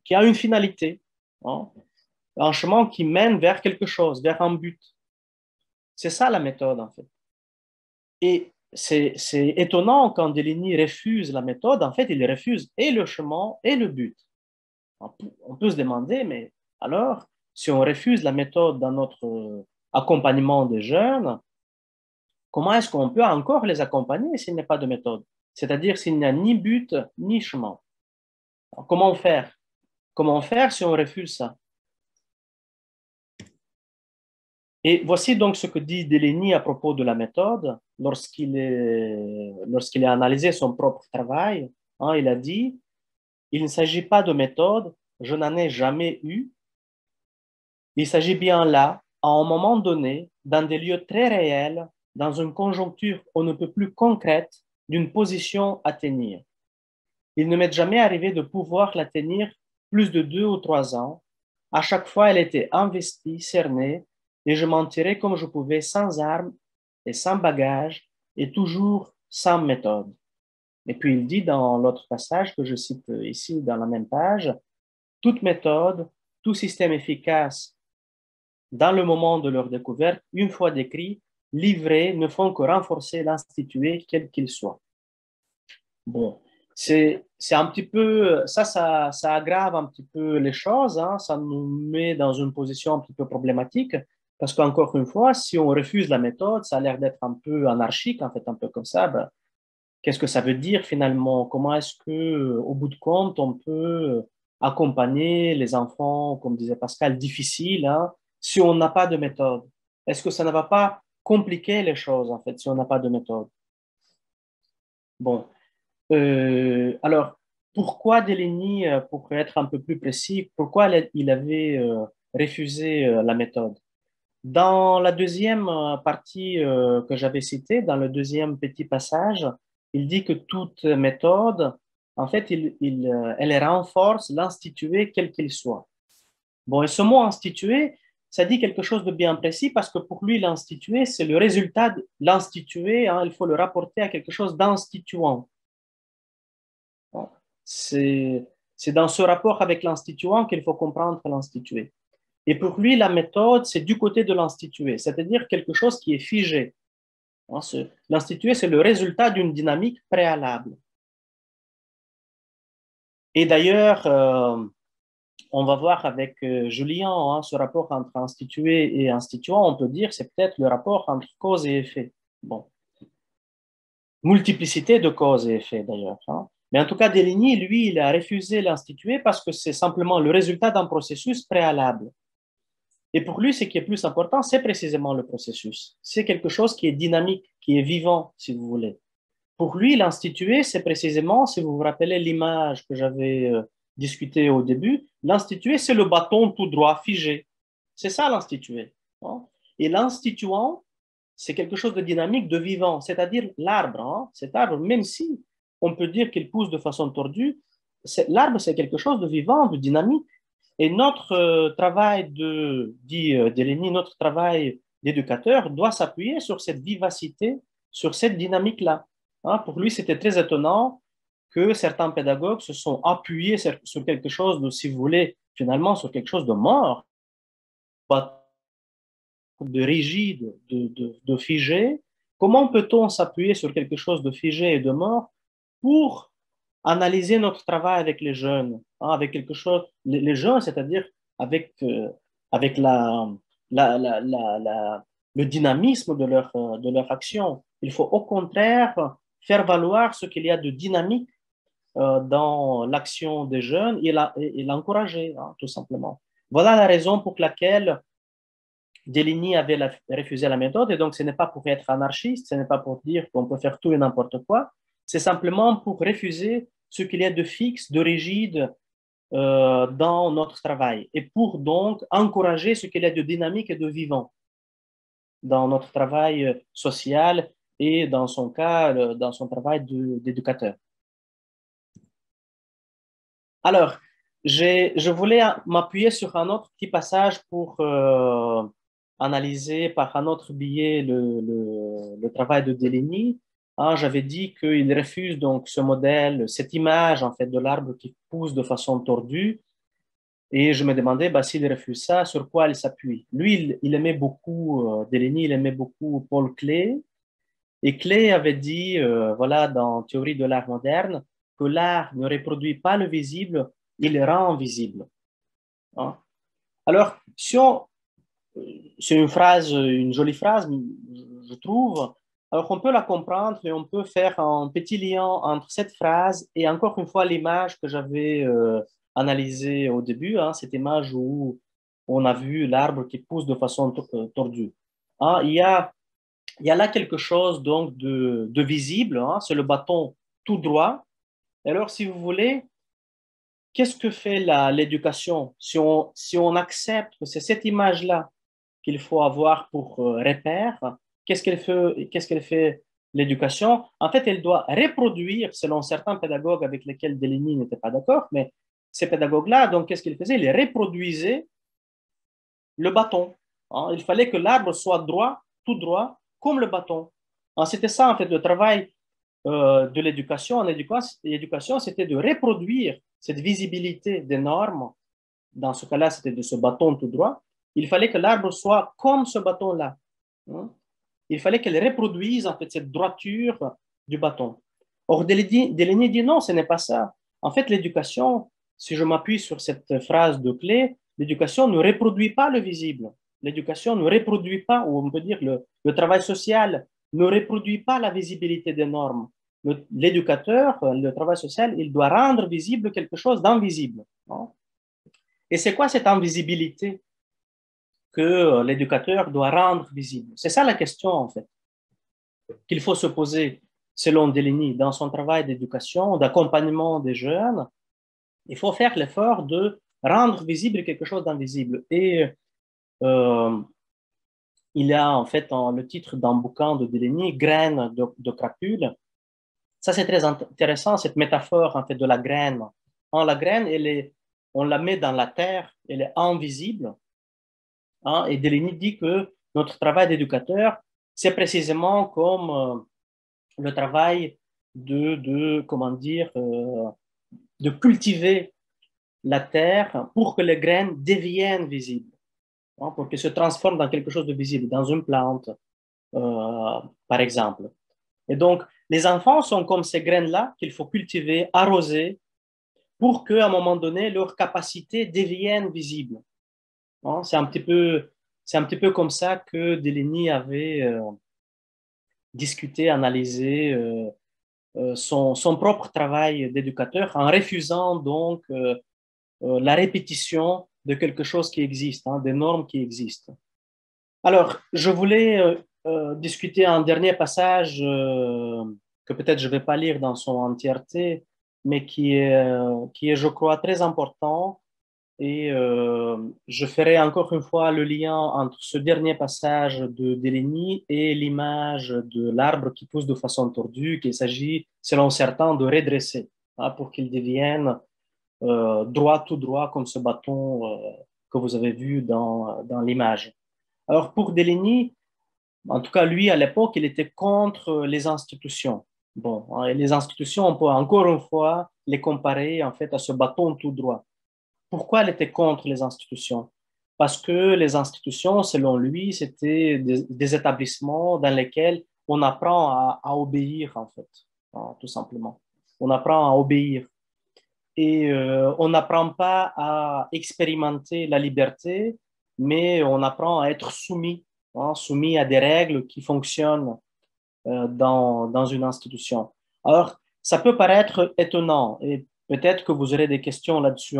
qui a une finalité, hein? Un chemin qui mène vers quelque chose, vers un but. C'est ça la méthode, en fait. Et c'est étonnant quand Deligny refuse la méthode, en fait, il refuse et le chemin et le but. On peut se demander, mais alors, si on refuse la méthode dans notre accompagnement des jeunes, comment est-ce qu'on peut encore les accompagner s'il n'y a pas de méthode? C'est-à-dire s'il n'y a ni but ni chemin. Alors, comment faire? Comment faire si on refuse ça? Et voici donc ce que dit Deligny à propos de la méthode lorsqu'il a analysé son propre travail. Hein, il a dit, il ne s'agit pas de méthode, je n'en ai jamais eu. Il s'agit bien là, à un moment donné, dans des lieux très réels, dans une conjoncture on ne peut plus concrète, d'une position à tenir. Il ne m'est jamais arrivé de pouvoir la tenir plus de 2 ou 3 ans. À chaque fois, elle était investie, cernée, et je m'en tirais comme je pouvais, sans armes et sans bagages, et toujours sans méthode. Et puis il dit dans l'autre passage que je cite ici dans la même page, toute méthode, tout système efficace dans le moment de leur découverte, une fois décrits, livrés, ne font que renforcer l'institué, quel qu'il soit. Bon, c'est un petit peu, ça aggrave un petit peu les choses, hein, ça nous met dans une position un petit peu problématique, parce qu'encore une fois, si on refuse la méthode, ça a l'air d'être un peu anarchique, en fait, un peu comme ça. Ben, qu'est-ce que ça veut dire finalement? Comment est-ce que, au bout de compte, on peut accompagner les enfants, comme disait Pascal, difficiles, hein, si on n'a pas de méthode? Est-ce que ça ne va pas compliquer les choses, en fait, si on n'a pas de méthode? Bon. Alors, pourquoi Deligny, pour être un peu plus précis, pourquoi il avait refusé la méthode? Dans la deuxième partie que j'avais citée, dans le deuxième petit passage, il dit que toute méthode, en fait, elle renforce l'institué quel qu'il soit. Bon, et ce mot institué, ça dit quelque chose de bien précis parce que pour lui, l'institué, c'est le résultat de l'institué, hein, il faut le rapporter à quelque chose d'instituant. C'est dans ce rapport avec l'instituant qu'il faut comprendre l'institué. Et pour lui, la méthode, c'est du côté de l'institué, c'est-à-dire quelque chose qui est figé. L'institué, c'est le résultat d'une dynamique préalable. Et d'ailleurs, on va voir avec Julien, hein, ce rapport entre institué et instituant, on peut dire c'est peut-être le rapport entre cause et effet. Bon. Multiplicité de causes et effets d'ailleurs. Hein. Mais en tout cas, Deligny, lui, il a refusé l'institué parce que c'est simplement le résultat d'un processus préalable. Et pour lui, ce qui est plus important, c'est précisément le processus. C'est quelque chose qui est dynamique, qui est vivant, si vous voulez. Pour lui, l'institué, c'est précisément, si vous vous rappelez l'image que j'avais discutée au début, l'institué, c'est le bâton tout droit, figé. C'est ça l'institué. Hein. Et l'instituant, c'est quelque chose de dynamique, de vivant, c'est-à-dire l'arbre. Hein. Cet arbre, même si on peut dire qu'il pousse de façon tordue, l'arbre, c'est quelque chose de vivant, de dynamique. Et notre travail dit Deligny, notre travail d'éducateur doit s'appuyer sur cette vivacité, sur cette dynamique-là. Hein, pour lui, c'était très étonnant que certains pédagogues se sont appuyés sur quelque chose de, si vous voulez, finalement sur quelque chose de mort, de rigide, de figé. Comment peut-on s'appuyer sur quelque chose de figé et de mort pour analyser notre travail avec les jeunes, hein, avec quelque chose, les jeunes, c'est-à-dire avec le dynamisme de leur action. Il faut au contraire faire valoir ce qu'il y a de dynamique dans l'action des jeunes et l'encourager, hein, tout simplement. Voilà la raison pour laquelle Deligny avait refusé la méthode, et donc ce n'est pas pour être anarchiste, ce n'est pas pour dire qu'on peut faire tout et n'importe quoi, c'est simplement pour refuser ce qu'il y a de fixe, de rigide dans notre travail, et pour donc encourager ce qu'il y a de dynamique et de vivant dans notre travail social et dans son cas, dans son travail d'éducateur. Alors, je voulais m'appuyer sur un autre petit passage pour analyser par un autre biais le travail de Deligny. Hein, j'avais dit qu'il refuse donc ce modèle, cette image en fait de l'arbre qui pousse de façon tordue. Et je me demandais s'il refuse ça, sur quoi il s'appuie. Lui, il aimait beaucoup, Deligny, il aimait beaucoup Paul Klee. Et Klee avait dit, voilà, dans Théorie de l'art moderne, que l'art ne reproduit pas le visible, il le rend visible. Hein? Alors, c'est une jolie phrase, je trouve. Alors, on peut la comprendre et on peut faire un petit lien entre cette phrase et encore une fois l'image que j'avais analysée au début, hein, cette image où on a vu l'arbre qui pousse de façon tordue. Hein, il y a là quelque chose donc de visible, hein, c'est le bâton tout droit. Alors, si vous voulez, qu'est-ce que fait l'éducation? Si on accepte que c'est cette image-là qu'il faut avoir pour repère, qu'est-ce qu'elle fait l'éducation? En fait, elle doit reproduire, selon certains pédagogues avec lesquels Deligny n'était pas d'accord, mais ces pédagogues-là, donc qu'est-ce qu'ils faisaient? Ils reproduisaient le bâton. Hein. Il fallait que l'arbre soit droit, tout droit, comme le bâton. Hein, c'était ça, en fait, le travail de l'éducation. En éducation, c'était de reproduire cette visibilité des normes. Dans ce cas-là, c'était de ce bâton tout droit. Il fallait que l'arbre soit comme ce bâton-là. Hein. Il fallait qu'elle reproduise, en fait, cette droiture du bâton. Or, Deligny dit non, ce n'est pas ça. En fait, l'éducation, si je m'appuie sur cette phrase de Klee, l'éducation ne reproduit pas le visible. L'éducation ne reproduit pas, ou on peut dire le travail social ne reproduit pas la visibilité des normes. L'éducateur, le travail social, il doit rendre visible quelque chose d'invisible. Hein. Et c'est quoi cette invisibilité que l'éducateur doit rendre visible? C'est ça la question, en fait, qu'il faut se poser, selon Deligny, dans son travail d'éducation, d'accompagnement des jeunes. Il faut faire l'effort de rendre visible quelque chose d'invisible. Et il y a en fait le titre d'un bouquin de Deligny, Graines de crapule. Ça, c'est très intéressant, cette métaphore en fait, de la graine. La graine, on la met dans la terre, elle est invisible. Hein, et Deligny dit que notre travail d'éducateur, c'est précisément comme le travail comment dire, de cultiver la terre pour que les graines deviennent visibles, hein, pour qu'elles se transforment dans quelque chose de visible, dans une plante, par exemple. Et donc, les enfants sont comme ces graines-là qu'il faut cultiver, arroser, pour qu'à un moment donné, leurs capacités deviennent visibles. Hein, c'est un petit peu comme ça que Deligny avait discuté, analysé son propre travail d'éducateur en refusant donc la répétition de quelque chose qui existe, hein, des normes qui existent. Alors, je voulais discuter un dernier passage que peut-être je ne vais pas lire dans son entièreté, mais qui est, je crois, très important. Et je ferai encore une fois le lien entre ce dernier passage de Deligny et l'image de l'arbre qui pousse de façon tordue, qu'il s'agit, selon certains, de redresser, hein, pour qu'il devienne droit, tout droit, comme ce bâton que vous avez vu dans l'image. Alors, pour Deligny, en tout cas, lui, à l'époque, il était contre les institutions. Bon, hein, et les institutions, on peut encore une fois les comparer, en fait, à ce bâton tout droit. pourquoi elle était contre les institutions? Parce que les institutions, selon lui, c'était des établissements dans lesquels on apprend à obéir, en fait, tout simplement. On apprend à obéir. Et on n'apprend pas à expérimenter la liberté, mais on apprend à être soumis, soumis à des règles qui fonctionnent dans une institution. Alors, ça peut paraître étonnant et peut-être que vous aurez des questions là-dessus.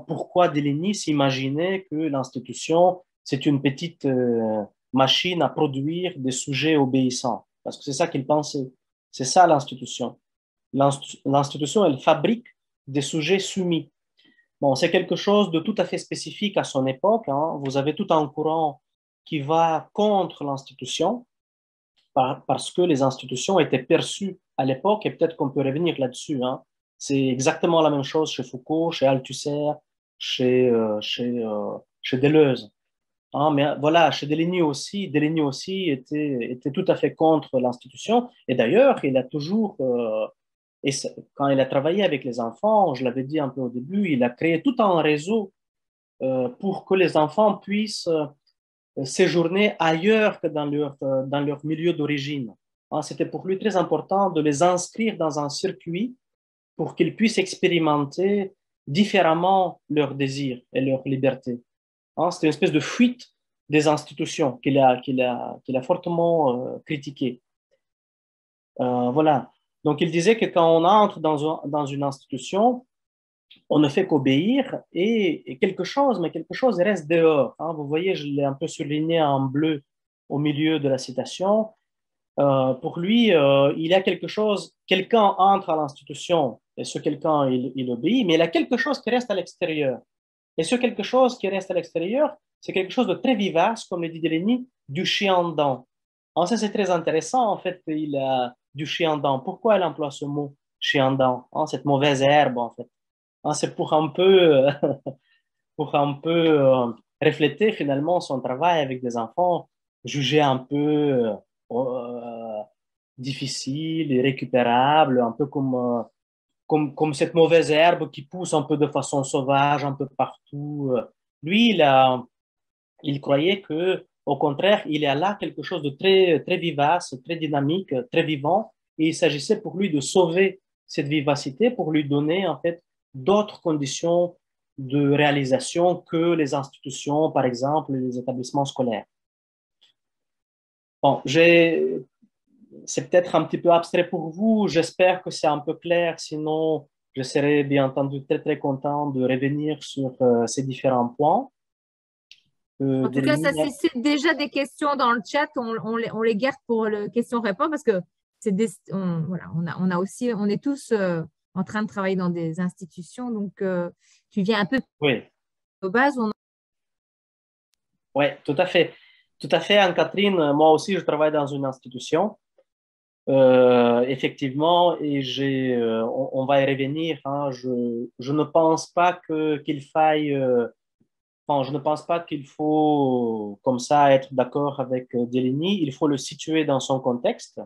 Pourquoi Deligny s'imaginait que l'institution, c'est une petite machine à produire des sujets obéissants? Parce que c'est ça qu'il pensait. C'est ça l'institution. L'institution, elle fabrique des sujets soumis. Bon, c'est quelque chose de tout à fait spécifique à son époque. Vous avez tout un courant qui va contre l'institution parce que les institutions étaient perçues à l'époque, et peut-être qu'on peut revenir là-dessus. C'est exactement la même chose chez Foucault, chez Althusser, chez Deleuze. Mais voilà, chez Deligny aussi était tout à fait contre l'institution. Et d'ailleurs, il a toujours, quand il a travaillé avec les enfants, je l'avais dit un peu au début, il a créé tout un réseau pour que les enfants puissent séjourner ailleurs que dans leur milieu d'origine. C'était pour lui très important de les inscrire dans un circuit pour qu'ils puissent expérimenter différemment leurs désirs et leur liberté. C'était une espèce de fuite des institutions qu'il a fortement critiqué. Voilà. Donc, il disait que quand on entre dans une institution, on ne fait qu'obéir et quelque chose reste dehors. Vous voyez, je l'ai un peu surligné en bleu au milieu de la citation. Pour lui, il y a quelque chose, quelqu'un entre à l'institution et ce quelqu'un, il obéit, mais il y a quelque chose qui reste à l'extérieur. Et ce quelque chose qui reste à l'extérieur, c'est quelque chose de très vivace, comme le dit Deligny, du chien-dent. Ça, c'est très intéressant, en fait, qu'il a du chien-dent. Pourquoi elle emploie ce mot chien-dent, cette mauvaise herbe, en fait? C'est pour un peu, refléter finalement son travail avec des enfants jugés un peu difficiles, irrécupérables, un peu comme cette mauvaise herbe qui pousse un peu de façon sauvage, un peu partout. Lui, il croyait que, au contraire, il y a là quelque chose de très, très vivace, très dynamique, très vivant, et il s'agissait pour lui de sauver cette vivacité pour lui donner en fait d'autres conditions de réalisation que les institutions, par exemple, les établissements scolaires. Bon, c'est peut-être un petit peu abstrait pour vous, j'espère que c'est un peu clair, sinon je serais bien entendu très très content de revenir sur ces différents points. En tout cas, ça suscite déjà des questions dans le chat, on les garde pour le question-réponse parce que on est tous en train de travailler dans des institutions, donc tu viens un peu aux bases. Oui, tout à fait. Tout à fait, Anne-Catherine. Moi aussi, je travaille dans une institution. Effectivement, et on va y revenir. Je ne pense pas qu'il faille. Je ne pense pas qu'il faut, comme ça, être d'accord avec Deligny. Il faut le situer dans son contexte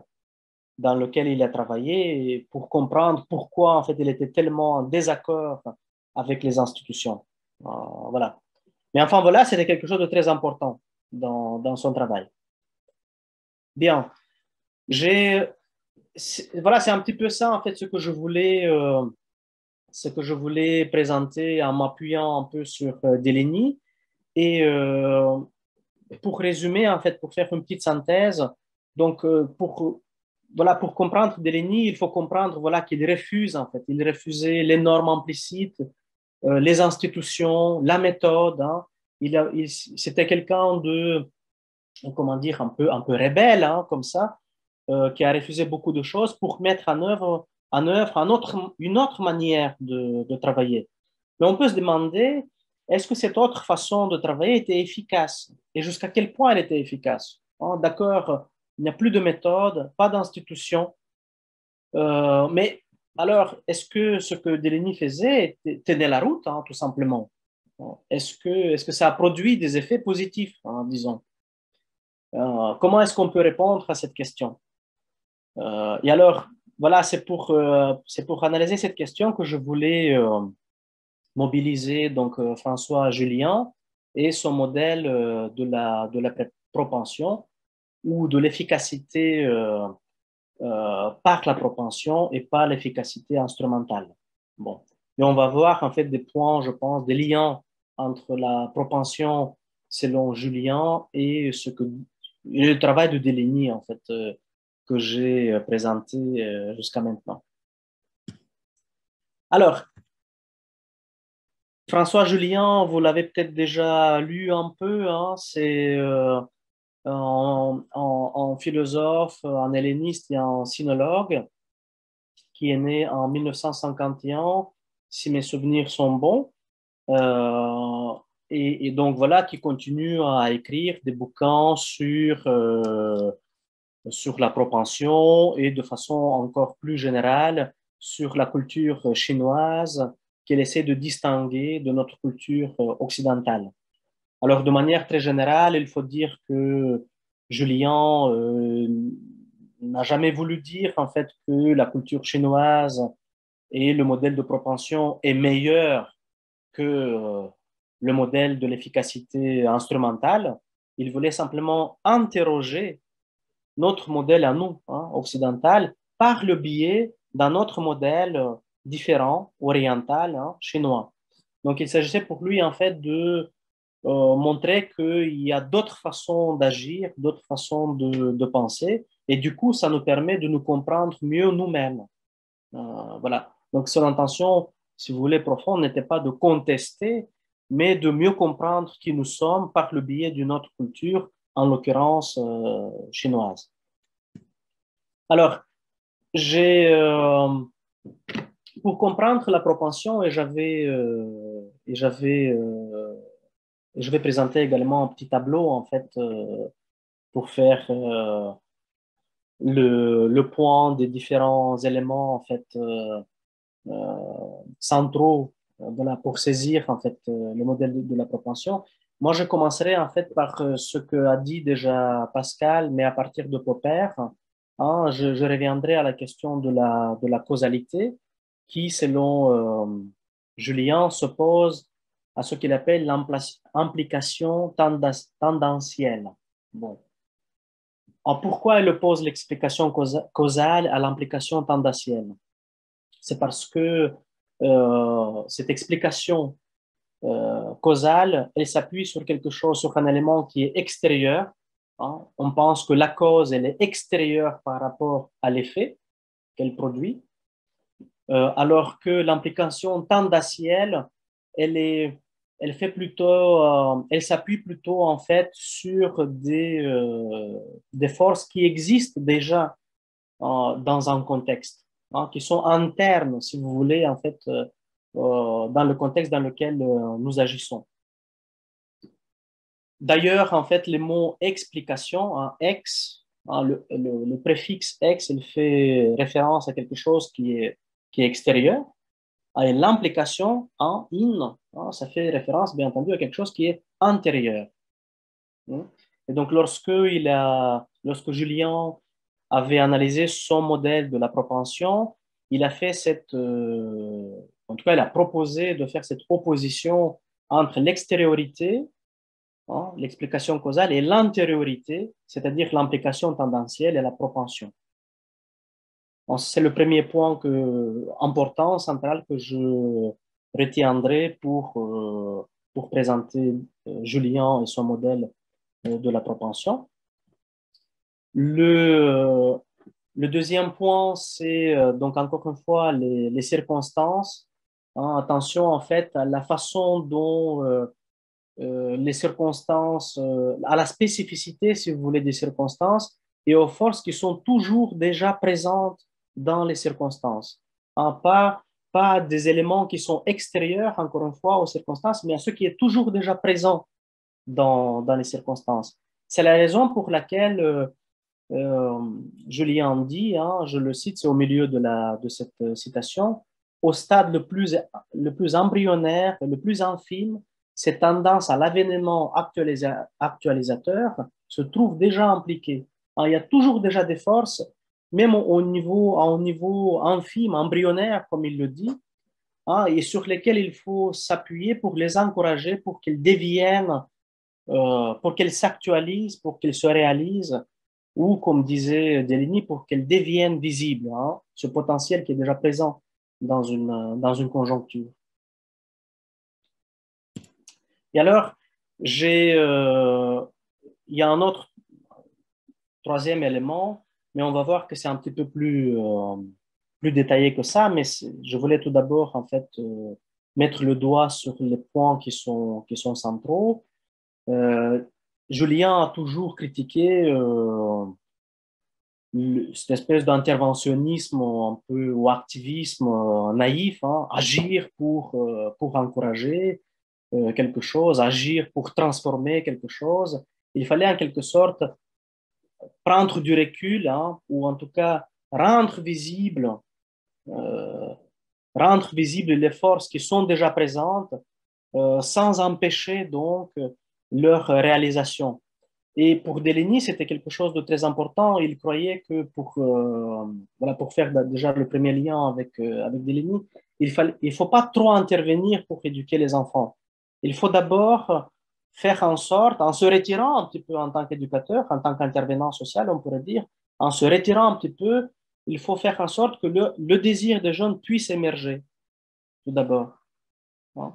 dans lequel il a travaillé pour comprendre pourquoi, en fait, il était tellement en désaccord avec les institutions. Voilà. Mais enfin, voilà, c'était quelque chose de très important dans son travail. Bien. Voilà, c'est un petit peu ça, en fait, ce que je voulais présenter en m'appuyant un peu sur Deligny. Et pour résumer, en fait, pour faire une petite synthèse, donc pour comprendre Deligny, il faut comprendre qu'il refuse, en fait, il refusait les normes implicites, les institutions, la méthode. C'était quelqu'un de, comment dire, un peu rebelle, comme ça, qui a refusé beaucoup de choses pour mettre en œuvre une autre manière de travailler. Mais on peut se demander, est-ce que cette autre façon de travailler était efficace? Et jusqu'à quel point elle était efficace? D'accord, il n'y a plus de méthode, pas d'institution. Mais alors, est-ce que ce que Deligny faisait tenait la route, tout simplement? Est-ce que ça a produit des effets positifs, disons? Comment est-ce qu'on peut répondre à cette question? Et alors, voilà, c'est pour analyser cette question que je voulais mobiliser donc François Julien et son modèle de la propension ou de l'efficacité par la propension et par l'efficacité instrumentale. Bon. Et on va voir en fait des points, je pense, des liens entre la propension selon Julien et le travail de Deligny en fait que j'ai présenté jusqu'à maintenant. Alors, François Julien, vous l'avez peut-être déjà lu un peu, hein, c'est un philosophe, un helléniste et un sinologue qui est né en 1951, si mes souvenirs sont bons. Et donc voilà, qui continue à écrire des bouquins sur la propension et de façon encore plus générale sur la culture chinoise qu'elle essaie de distinguer de notre culture occidentale. Alors, de manière très générale, il faut dire que Julien n'a jamais voulu dire en fait que la culture chinoise et le modèle de propension est meilleur que le modèle de l'efficacité instrumentale. Il voulait simplement interroger notre modèle à nous, hein, occidental, par le biais d'un autre modèle différent, oriental, hein, chinois. Donc, il s'agissait pour lui, en fait, de montrer qu'il y a d'autres façons d'agir, d'autres façons de penser, et du coup, ça nous permet de nous comprendre mieux nous-mêmes. Voilà. Donc, son intention, si vous voulez, profonde, n'était pas de contester, mais de mieux comprendre qui nous sommes par le biais d'une autre culture, en l'occurrence chinoise. Alors, pour comprendre la propension, je vais présenter également un petit tableau, en fait, pour faire le point des différents éléments, en fait, centraux pour saisir, en fait, le modèle de la propension. Moi, je commencerai, en fait, par ce que a dit déjà Pascal, mais à partir de Popper. Hein, je reviendrai à la question de la causalité qui, selon Julien, s'oppose à ce qu'il appelle l'implication tendancielle. Bon. Alors, pourquoi elle oppose l'explication causale à l'implication tendancielle? C'est parce que cette explication causale, elle s'appuie sur quelque chose, sur un élément qui est extérieur. Hein. On pense que la cause, elle est extérieure par rapport à l'effet qu'elle produit, alors que l'implication tendancielle, elle s'appuie plutôt en fait sur des forces qui existent déjà dans un contexte, hein, qui sont internes, si vous voulez, en fait, dans le contexte dans lequel nous agissons. D'ailleurs, en fait, le mot explication, hein, ex, hein, le préfixe ex, il fait référence à quelque chose qui est extérieur. Et l'implication en in, hein, ça fait référence, bien entendu, à quelque chose qui est antérieur. Et donc, lorsque Julien avait analysé son modèle de la propension, il a fait en tout cas, il a proposé de faire cette opposition entre l'extériorité, hein, l'explication causale, et l'antériorité, c'est-à-dire l'implication tendancielle et la propension. C'est le premier point important, central, que je retiendrai pour présenter Julien et son modèle de la propension. Le deuxième point, c'est donc encore une fois les circonstances. Hein, attention en fait à la façon dont les circonstances, à la spécificité, si vous voulez, des circonstances et aux forces qui sont toujours déjà présentes dans les circonstances. Hein, pas des éléments qui sont extérieurs, encore une fois, aux circonstances, mais à ce qui est toujours déjà présent dans les circonstances. C'est la raison pour laquelle Julien dit, hein, je le cite, c'est au milieu de cette citation, au stade le plus embryonnaire, le plus infime, ces tendances à l'avènement actualisateur se trouvent déjà impliquées. Il y a toujours déjà des forces, même à un niveau infime, embryonnaire, comme il le dit, hein, et sur lesquels il faut s'appuyer pour les encourager, pour qu'ils deviennent, pour qu'ils s'actualisent, pour qu'ils se réalisent, ou comme disait Deligny, pour qu'elles deviennent visibles, hein, ce potentiel qui est déjà présent dans une conjoncture. Et alors, il y a un autre troisième élément, mais on va voir que c'est un petit peu plus détaillé que ça, mais je voulais tout d'abord, en fait, mettre le doigt sur les points qui sont centraux. Julien a toujours critiqué cette espèce d'interventionnisme un peu ou activisme naïf, hein, agir pour encourager quelque chose, agir pour transformer quelque chose. Il fallait en quelque sorte prendre du recul, hein, ou en tout cas euh, rendre visible les forces qui sont déjà présentes sans empêcher donc leur réalisation. Et pour Deligny, c'était quelque chose de très important. Il croyait que voilà, pour faire déjà le premier lien avec Deligny, il faut pas trop intervenir pour éduquer les enfants. Il faut d'abord faire en sorte, en se retirant un petit peu en tant qu'éducateur, en tant qu'intervenant social, on pourrait dire, en se retirant un petit peu, il faut faire en sorte que le désir des jeunes puisse émerger, tout d'abord. Hein.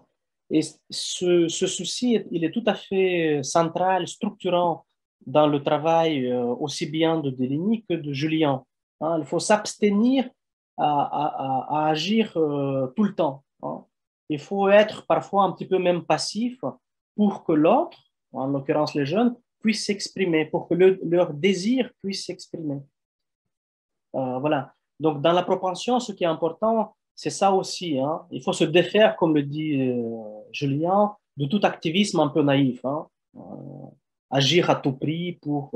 Et ce souci, il est tout à fait central, structurant dans le travail aussi bien de Deligny que de Julien. Hein. Il faut s'abstenir à agir tout le temps. Hein. Il faut être parfois un petit peu même passif pour que l'autre, en l'occurrence les jeunes, puisse s'exprimer, pour que leur désir puisse s'exprimer. Voilà. Donc, dans la propension, ce qui est important, c'est ça aussi. Hein. Il faut se défaire, comme le dit Julien, de tout activisme un peu naïf. Hein. Agir à tout prix pour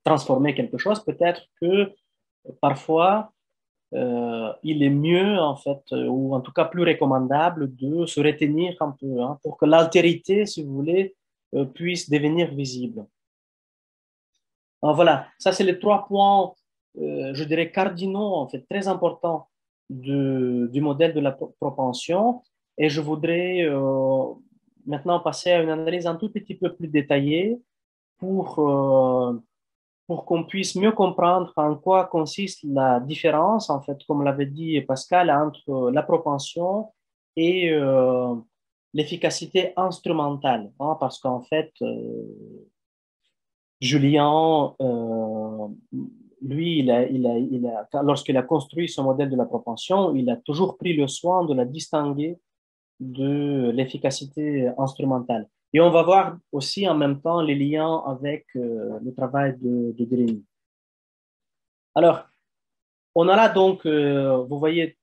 transformer quelque chose. Peut-être que parfois, il est mieux, en fait, ou en tout cas plus recommandable de se retenir un peu, hein, pour que l'altérité, si vous voulez, puisse devenir visible. Alors, voilà, ça c'est les 3 points, je dirais, cardinaux, en fait, très importants du modèle de la propension. Et je voudrais maintenant passer à une analyse un tout petit peu plus détaillée pour qu'on puisse mieux comprendre en quoi consiste la différence, en fait, comme l'avait dit Pascal, entre la propension et l'efficacité instrumentale. Hein, parce qu'en fait, Julien, lui, lorsqu'il a construit ce modèle de la propension, il a toujours pris le soin de la distinguer de l'efficacité instrumentale. Et on va voir aussi en même temps les liens avec le travail de Deligny. Alors, on a là donc, vous voyez,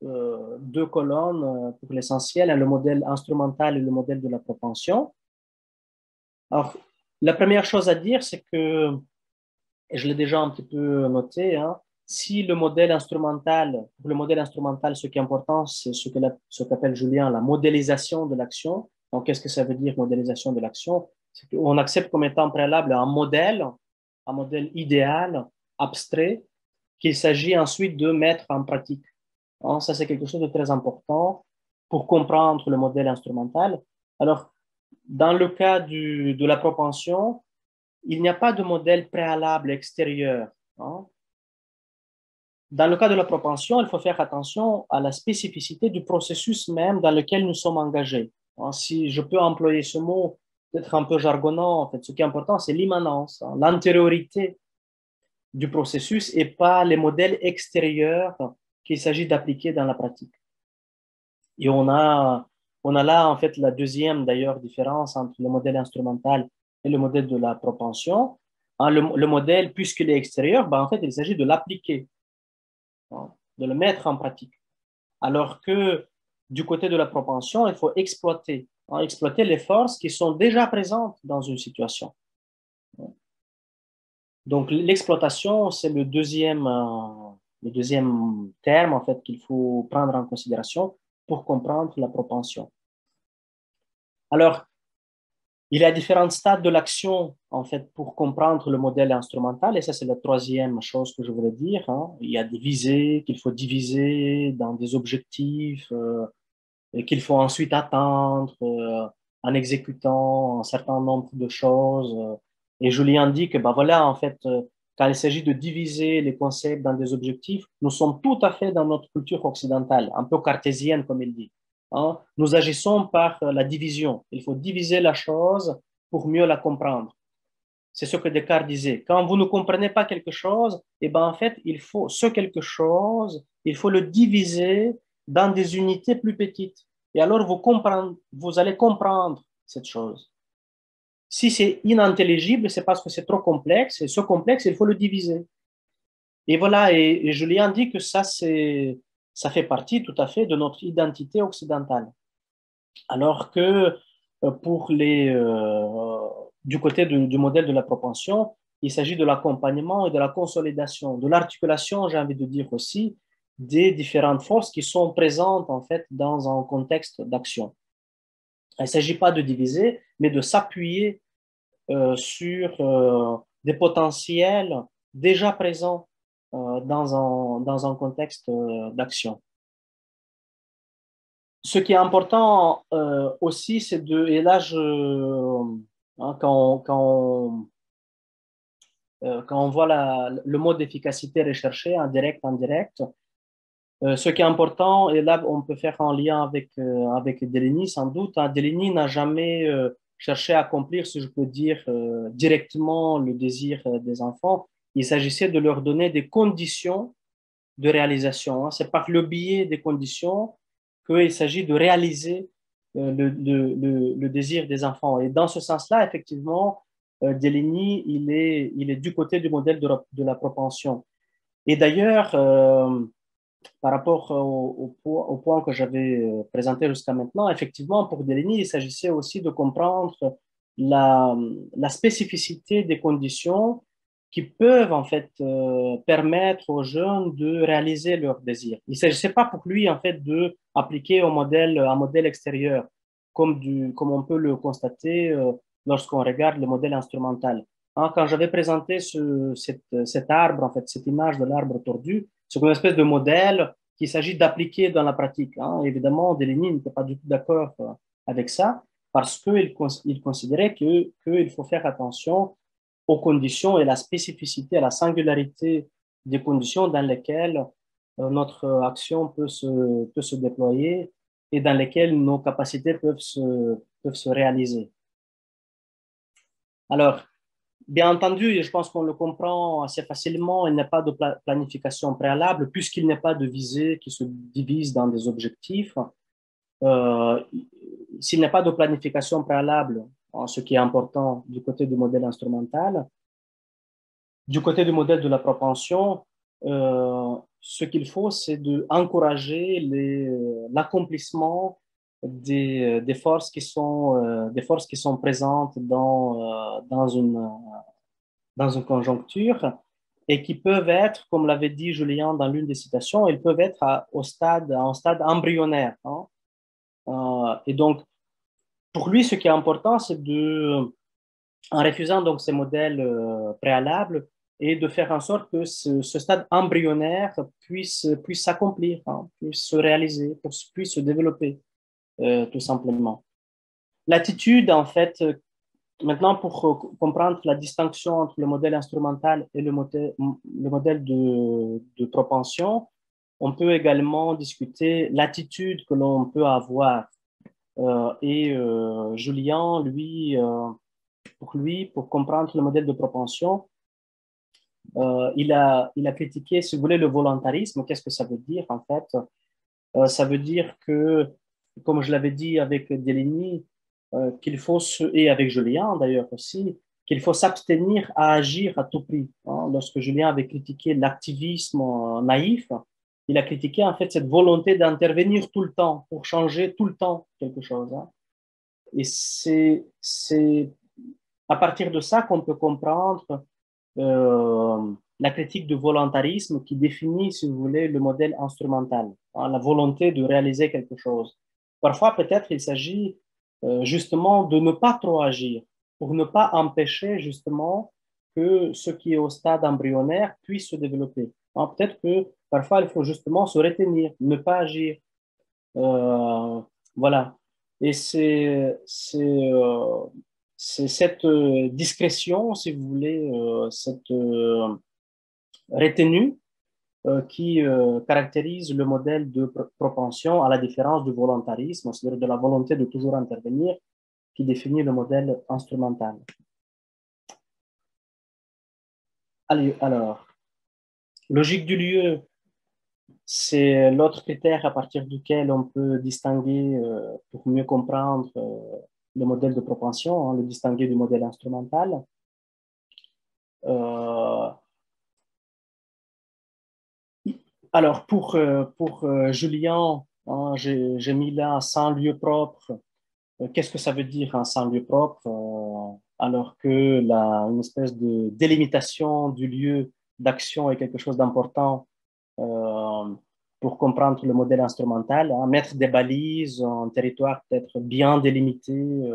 2 colonnes pour l'essentiel, hein, le modèle instrumental et le modèle de la propension. Alors, la première chose à dire, c'est que, et je l'ai déjà un petit peu noté, hein, si le modèle instrumental, pour le modèle instrumental, ce qui est important, c'est ce qu'appelle Julien la modélisation de l'action. Donc, qu'est-ce que ça veut dire, modélisation de l'action? C'est qu'on accepte comme étant préalable un modèle idéal, abstrait, qu'il s'agit ensuite de mettre en pratique. Hein, ça, c'est quelque chose de très important pour comprendre le modèle instrumental. Alors, dans le cas de la propension, il n'y a pas de modèle préalable extérieur. Hein. Dans le cas de la propension, il faut faire attention à la spécificité du processus même dans lequel nous sommes engagés. Hein, si je peux employer ce mot, peut-être un peu jargonnant, en fait, ce qui est important, c'est l'immanence, hein, l'antériorité du processus et pas les modèles extérieurs qu'il s'agit d'appliquer dans la pratique. Et on a là, en fait, la deuxième, d'ailleurs, différence entre le modèle instrumental et le modèle de la propension. Hein, le modèle, puisqu'il est extérieur, ben, en fait, il s'agit de l'appliquer, hein, de le mettre en pratique. Alors que du côté de la propension, il faut exploiter, hein, exploiter les forces qui sont déjà présentes dans une situation. Donc, l'exploitation, c'est le deuxième terme, en fait, qu'il faut prendre en considération pour comprendre la propension. Alors, Il y a différents stades de l'action, en fait, pour comprendre le modèle instrumental. Et ça, c'est la troisième chose que je voulais dire, hein. Il y a des visées qu'il faut diviser dans des objectifs et qu'il faut ensuite atteindre en exécutant un certain nombre de choses. Et Julien dit que, bah voilà, en fait, quand il s'agit de diviser les concepts dans des objectifs, nous sommes tout à fait dans notre culture occidentale, un peu cartésienne, comme il dit, hein. Nous agissons par la division. Il faut diviser la chose pour mieux la comprendre. C'est ce que Descartes disait. Quand vous ne comprenez pas quelque chose, eh ben, en fait, il faut ce quelque chose, il faut le diviser dans des unités plus petites. Et alors, vous allez comprendre cette chose. Si c'est inintelligible, c'est parce que c'est trop complexe. Et ce complexe, il faut le diviser. Et voilà, et Julien dit que ça fait partie tout à fait de notre identité occidentale. Alors que pour du côté du modèle de la propension, il s'agit de l'accompagnement et de la consolidation, de l'articulation, j'ai envie de dire aussi, des différentes forces qui sont présentes en fait dans un contexte d'action. Il ne s'agit pas de diviser, mais de s'appuyer sur des potentiels déjà présents dans un contexte d'action. Ce qui est important aussi, c'est et là, quand on voit le mode d'efficacité recherché, indirect, indirect, ce qui est important, et là, on peut faire un lien avec Deligny, sans doute, hein. Deligny n'a jamais cherché à accomplir, si je peux dire, directement le désir des enfants. Il s'agissait de leur donner des conditions de réalisation, hein. C'est par le biais des conditions qu'il s'agit de réaliser le désir des enfants. Et dans ce sens-là, effectivement, Deligny, il est du côté du modèle de la propension. Et d'ailleurs, par rapport au point que j'avais présenté jusqu'à maintenant, effectivement, pour Deligny, il s'agissait aussi de comprendre la spécificité des conditions qui peuvent en fait permettre aux jeunes de réaliser leurs désirs. Il ne s'agissait pas pour lui en fait de appliquer un modèle extérieur, comme on peut le constater lorsqu'on regarde le modèle instrumental. Hein, quand j'avais présenté cet arbre, en fait, cette image de l'arbre tordu, c'est une espèce de modèle qu'il s'agit d'appliquer dans la pratique, hein. Évidemment, Deligny n'était pas du tout d'accord avec ça, parce qu'il considérait qu'il faut faire attention aux conditions et la spécificité, à la singularité des conditions dans lesquelles notre action peut se déployer et dans lesquelles nos capacités peuvent se réaliser. Alors, bien entendu, et je pense qu'on le comprend assez facilement, il n'y a pas de planification préalable, puisqu'il n'y a pas de visée qui se divise dans des objectifs. S'il n'y a pas de planification préalable, ce qui est important du côté du modèle instrumental, du côté du modèle de la propension, ce qu'il faut, c'est d'encourager l'accomplissement des forces qui sont présentes dans une conjoncture et qui peuvent être, comme l'avait dit Julien dans l'une des citations, elles peuvent être à un stade embryonnaire, hein. Et donc, pour lui, ce qui est important, c'est en refusant donc ces modèles préalables, et de faire en sorte que ce stade embryonnaire puisse s'accomplir, hein, puisse se réaliser, puisse se développer, tout simplement. L'attitude, en fait, maintenant, pour comprendre la distinction entre le modèle instrumental et le modèle de propension, on peut également discuter l'attitude que l'on peut avoir. Julien, lui, pour comprendre le modèle de propension, il a critiqué, si vous voulez, le volontarisme. Qu'est-ce que ça veut dire, en fait? Ça veut dire que, comme je l'avais dit avec Deligny, qu'il faut, et avec Julien d'ailleurs aussi, qu'il faut s'abstenir à agir à tout prix, hein. Lorsque Julien avait critiqué l'activisme naïf, il a critiqué en fait cette volonté d'intervenir tout le temps, pour changer tout le temps quelque chose, hein. Et c'est à partir de ça qu'on peut comprendre la critique du volontarisme qui définit, si vous voulez, le modèle instrumental, hein, la volonté de réaliser quelque chose. Parfois, peut-être, il s'agit justement de ne pas trop agir, pour ne pas empêcher justement que ce qui est au stade embryonnaire puisse se développer. Hein, peut-être que parfois, il faut justement se retenir, ne pas agir. Voilà. Et c'est cette discrétion, si vous voulez, cette retenue qui caractérise le modèle de propension à la différence du volontarisme, c'est-à-dire de la volonté de toujours intervenir, qui définit le modèle instrumental. Allez, alors, logique du lieu, c'est l'autre critère à partir duquel on peut distinguer, pour mieux comprendre le modèle de propension, hein, le distinguer du modèle instrumental. Alors, pour Julien, hein, j'ai mis là sans lieu propre. Qu'est-ce que ça veut dire un sans lieu propre alors que une espèce de délimitation du lieu d'action est quelque chose d'important pour comprendre le modèle instrumental, hein, mettre des balises, un territoire peut-être bien délimité,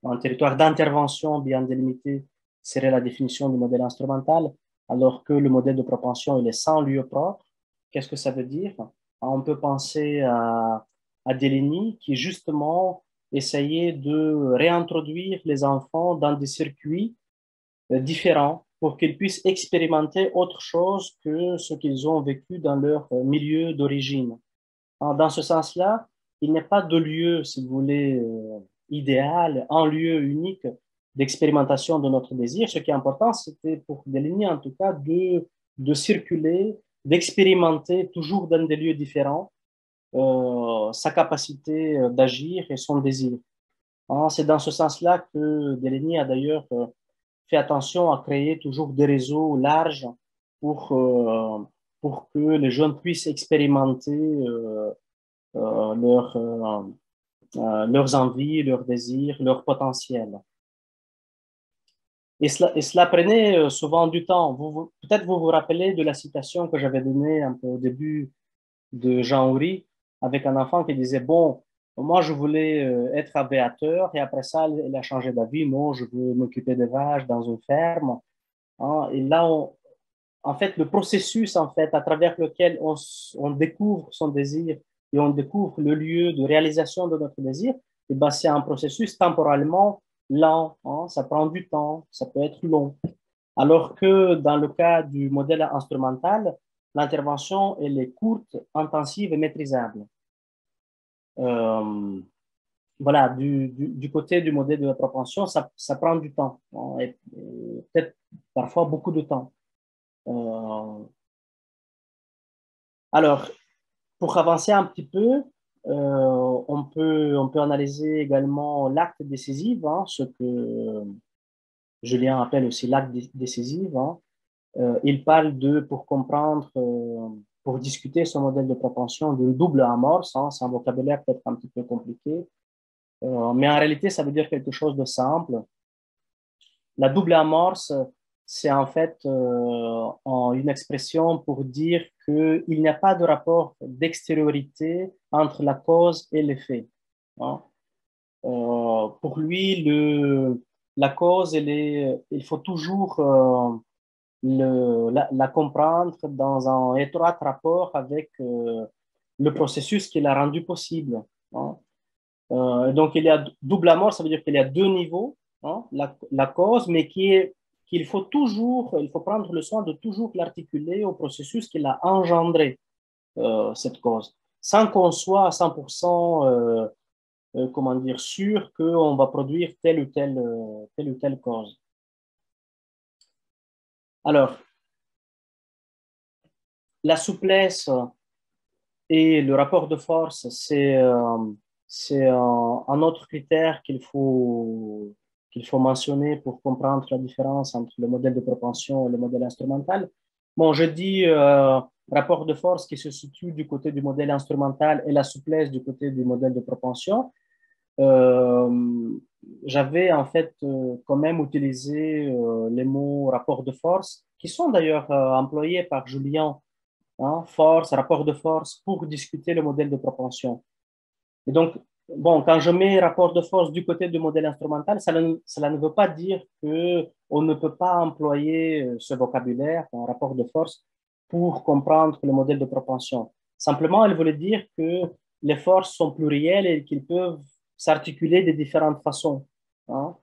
un territoire d'intervention bien délimité serait la définition du modèle instrumental, alors que le modèle de propension, il est sans lieu propre. Qu'est-ce que ça veut dire? On peut penser à Deligny qui justement essayait de réintroduire les enfants dans des circuits différents pour qu'ils puissent expérimenter autre chose que ce qu'ils ont vécu dans leur milieu d'origine. Dans ce sens-là, il n'y a pas de lieu, si vous voulez, idéal, un lieu unique d'expérimentation de notre désir. Ce qui est important, c'était pour Deligny, en tout cas, de circuler, d'expérimenter toujours dans des lieux différents sa capacité d'agir et son désir. C'est dans ce sens-là que Deligny a d'ailleurs fait attention à créer toujours des réseaux larges pour que les jeunes puissent expérimenter leurs envies, leurs désirs, leur potentiel. Et cela prenait souvent du temps. Peut-être vous vous rappelez de la citation que j'avais donnée un peu au début de Jean Houry, avec un enfant qui disait, bon, moi je voulais être aviateur et après ça, il a changé d'avis, non, je veux m'occuper des vaches dans une ferme. Hein, et là, en fait, le processus en fait, à travers lequel on découvre son désir et on découvre le lieu de réalisation de notre désir, et ben, c'est un processus temporellement lent, hein, ça prend du temps, ça peut être long. Alors que dans le cas du modèle instrumental, l'intervention, elle est courte, intensive et maîtrisable. Voilà, du côté du modèle de la propension, ça prend du temps, hein, et peut-être parfois beaucoup de temps. Alors, pour avancer un petit peu, on peut analyser également l'acte décisif, hein, ce que Julien appelle aussi l'acte décisif. Hein. Il parle pour comprendre, pour discuter ce modèle de propension, d'une double amorce. Hein, c'est un vocabulaire peut-être un petit peu compliqué, mais en réalité, ça veut dire quelque chose de simple. La double amorce, c'est en fait une expression pour dire qu'il n'y a pas de rapport d'extériorité entre la cause et l'effet. Hein. Pour lui, la cause, il faut toujours la comprendre dans un étroit rapport avec le processus qui l'a rendu possible. Hein. Donc, il y a double amorce, ça veut dire qu'il y a deux niveaux, hein, la cause, mais qu'il faut il faut prendre le soin de toujours l'articuler au processus qui l'a engendré, cette cause, sans qu'on soit à 100% comment dire, sûr qu'on va produire telle ou telle cause. Alors, la souplesse et le rapport de force, c'est un autre critère qu'il faut mentionner pour comprendre la différence entre le modèle de propension et le modèle instrumental. Bon, je dis rapport de force qui se situe du côté du modèle instrumental et la souplesse du côté du modèle de propension. J'avais en fait quand même utilisé les mots rapport de force, qui sont d'ailleurs employés par Julien, hein, force, rapport de force, pour discuter le modèle de propension. Et donc, bon, quand je mets rapport de force du côté du modèle instrumental, cela ne veut pas dire qu'on ne peut pas employer ce vocabulaire, un rapport de force, pour comprendre le modèle de propension. Simplement, elle voulait dire que les forces sont plurielles et qu'ils peuvent s'articuler de différentes façons. Hein,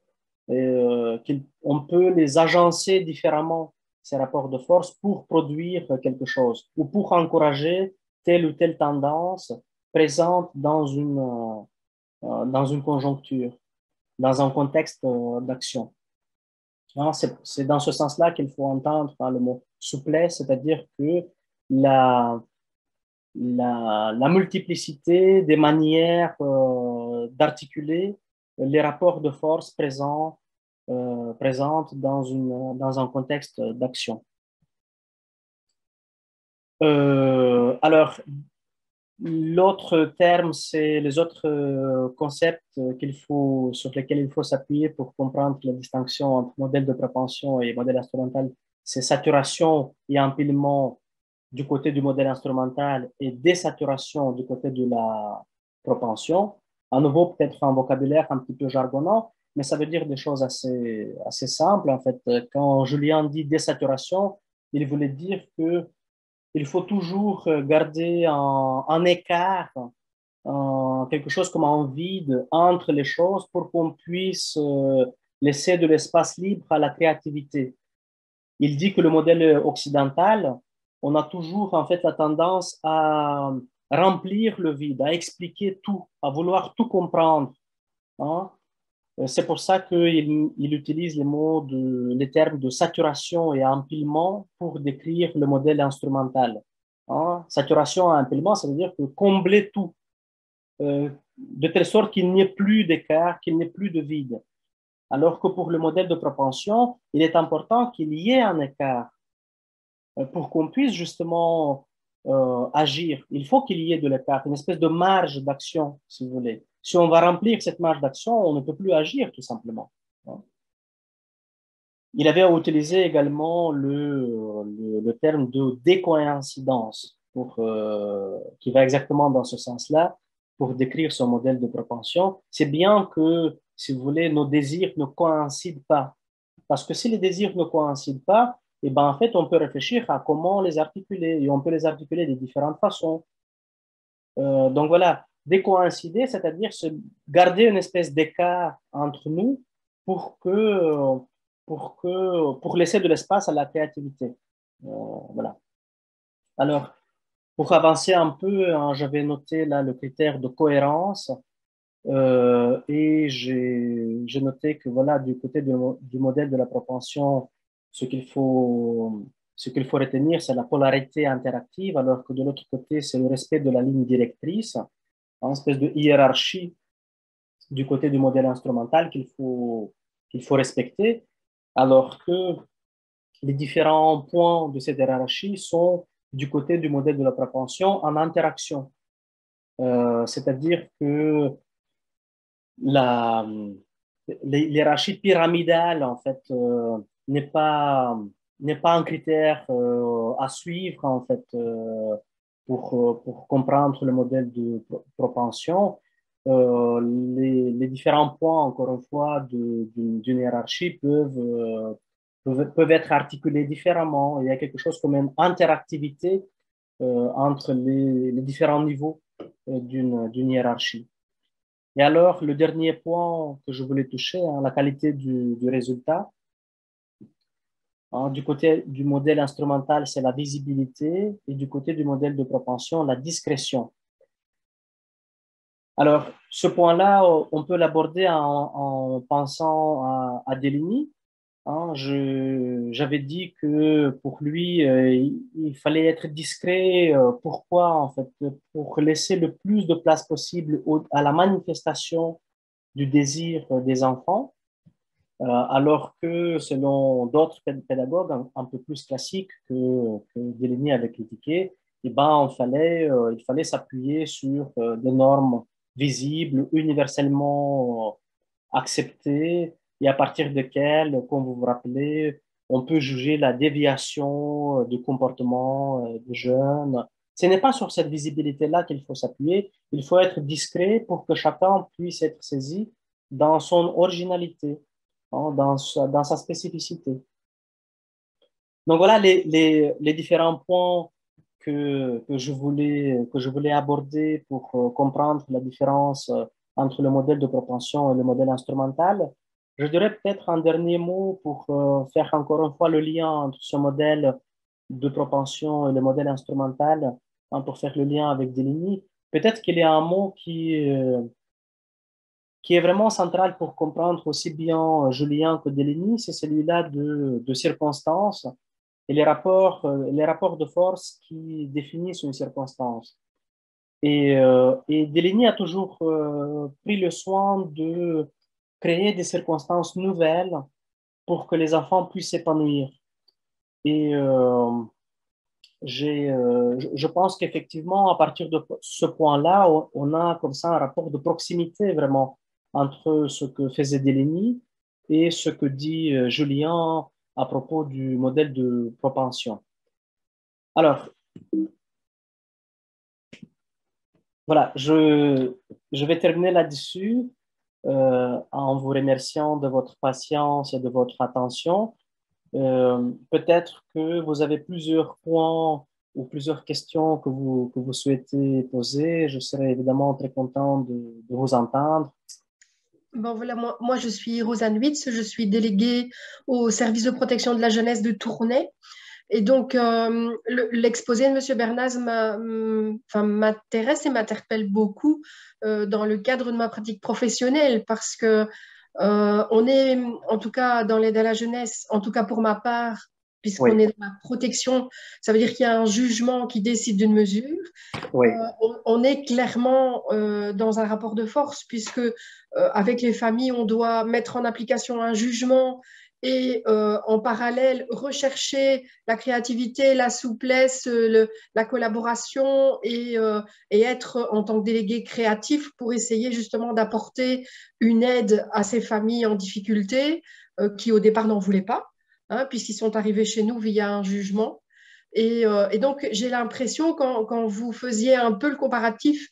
qu'on peut les agencer différemment, ces rapports de force, pour produire quelque chose ou pour encourager telle ou telle tendance présente dans une conjoncture, dans un contexte d'action. C'est dans ce sens-là qu'il faut entendre le mot souplesse, c'est-à-dire que la, la multiplicité des manières d'articuler les rapports de force présentes dans un contexte d'action. Alors, l'autre terme, c'est les autres concepts sur lesquels il faut s'appuyer pour comprendre la distinction entre modèle de propension et modèle instrumental. C'est saturation et empilement du côté du modèle instrumental et désaturation du côté de la propension. À nouveau, peut-être un vocabulaire un petit peu jargonnant, mais ça veut dire des choses assez simples. En fait, quand Julien dit désaturation, il voulait dire que il faut toujours garder un écart, quelque chose comme un vide entre les choses pour qu'on puisse laisser de l'espace libre à la créativité. Il dit que le modèle occidental, on a toujours en fait la tendance à remplir le vide, à expliquer tout, à vouloir tout comprendre. Hein. C'est pour ça qu'il utilise les termes de saturation et empilement pour décrire le modèle instrumental. Hein. Saturation et empilement, ça veut dire que combler tout, de telle sorte qu'il n'y ait plus d'écart, qu'il n'y ait plus de vide. Alors que pour le modèle de propension, il est important qu'il y ait un écart pour qu'on puisse justement agir. Il faut qu'il y ait de l'écart, une espèce de marge d'action, si vous voulez. Si on va remplir cette marge d'action, on ne peut plus agir, tout simplement. Il avait utilisé également le terme de décoïncidence, qui va exactement dans ce sens-là, pour décrire son modèle de propension. C'est bien que, si vous voulez, nos désirs ne coïncident pas. Parce que si les désirs ne coïncident pas, eh ben, en fait, on peut réfléchir à comment les articuler, et on peut les articuler de différentes façons. Donc voilà, décoïncider, c'est-à-dire garder une espèce d'écart entre nous pour laisser de l'espace à la créativité. Voilà. Alors, pour avancer un peu, hein, j'avais noté là le critère de cohérence et j'ai noté que voilà, du côté du modèle de la propension, ce qu'il faut retenir, c'est la polarité interactive, alors que de l'autre côté, c'est le respect de la ligne directrice, une espèce de hiérarchie du côté du modèle instrumental qu'il faut respecter, alors que les différents points de cette hiérarchie sont du côté du modèle de la propension en interaction. C'est-à-dire que l'hiérarchie pyramidale, en fait, n'est pas un critère à suivre, en fait, pour comprendre le modèle de propension. Les différents points, encore une fois, d'une hiérarchie peuvent être articulés différemment. Il y a quelque chose comme une interactivité entre les différents niveaux d'une hiérarchie. Et alors, le dernier point que je voulais toucher, hein, la qualité du résultat. Hein, du côté du modèle instrumental, c'est la visibilité, et du côté du modèle de propension, la discrétion. Alors, ce point-là, on peut l'aborder en pensant à Deligny. Hein, j'avais dit que pour lui, il fallait être discret. Pourquoi, en fait? Pour laisser le plus de place possible à la manifestation du désir des enfants, alors que selon d'autres pédagogues un peu plus classiques que Deligny avait critiqué, eh ben, il fallait s'appuyer sur des normes visibles, universellement acceptées, et à partir desquelles, comme vous vous rappelez, on peut juger la déviation du comportement des jeunes. Ce n'est pas sur cette visibilité-là qu'il faut s'appuyer. Il faut être discret pour que chacun puisse être saisi dans son originalité, hein, dans sa spécificité. Donc voilà les différents points que je voulais aborder pour comprendre la différence entre le modèle de propension et le modèle instrumental. Je dirais peut-être un dernier mot pour faire encore une fois le lien entre ce modèle de propension et le modèle instrumental, hein, pour faire le lien avec Deligny. Peut-être qu'il y a un mot qui est vraiment central pour comprendre aussi bien Julien que Deligny, c'est celui-là de circonstance et les rapports de force qui définissent une circonstance. Et Deligny a toujours pris le soin de créer des circonstances nouvelles pour que les enfants puissent s'épanouir. Et je pense qu'effectivement, à partir de ce point-là, on a comme ça un rapport de proximité vraiment entre ce que faisait Deligny et ce que dit Julien à propos du modèle de propension. Alors, voilà, je vais terminer là-dessus en vous remerciant de votre patience et de votre attention. Peut-être que vous avez plusieurs points ou plusieurs questions que vous souhaitez poser. Je serai évidemment très content de vous entendre. Bon, voilà, moi, je suis Rosanne Witz, je suis déléguée au service de protection de la jeunesse de Tournai. Et donc, l'exposé de M. Bernaz m'intéresse et m'interpelle beaucoup dans le cadre de ma pratique professionnelle parce que on est, en tout cas, dans l'aide à la jeunesse, en tout cas pour ma part, puisqu'on Oui. est dans la protection, ça veut dire qu'il y a un jugement qui décide d'une mesure. Oui. On est clairement dans un rapport de force, puisque avec les familles, on doit mettre en application un jugement et en parallèle rechercher la créativité, la souplesse, la collaboration et être en tant que délégué créatif pour essayer justement d'apporter une aide à ces familles en difficulté qui au départ n'en voulaient pas, hein, puisqu'ils sont arrivés chez nous via un jugement. Et donc, j'ai l'impression, quand vous faisiez un peu le comparatif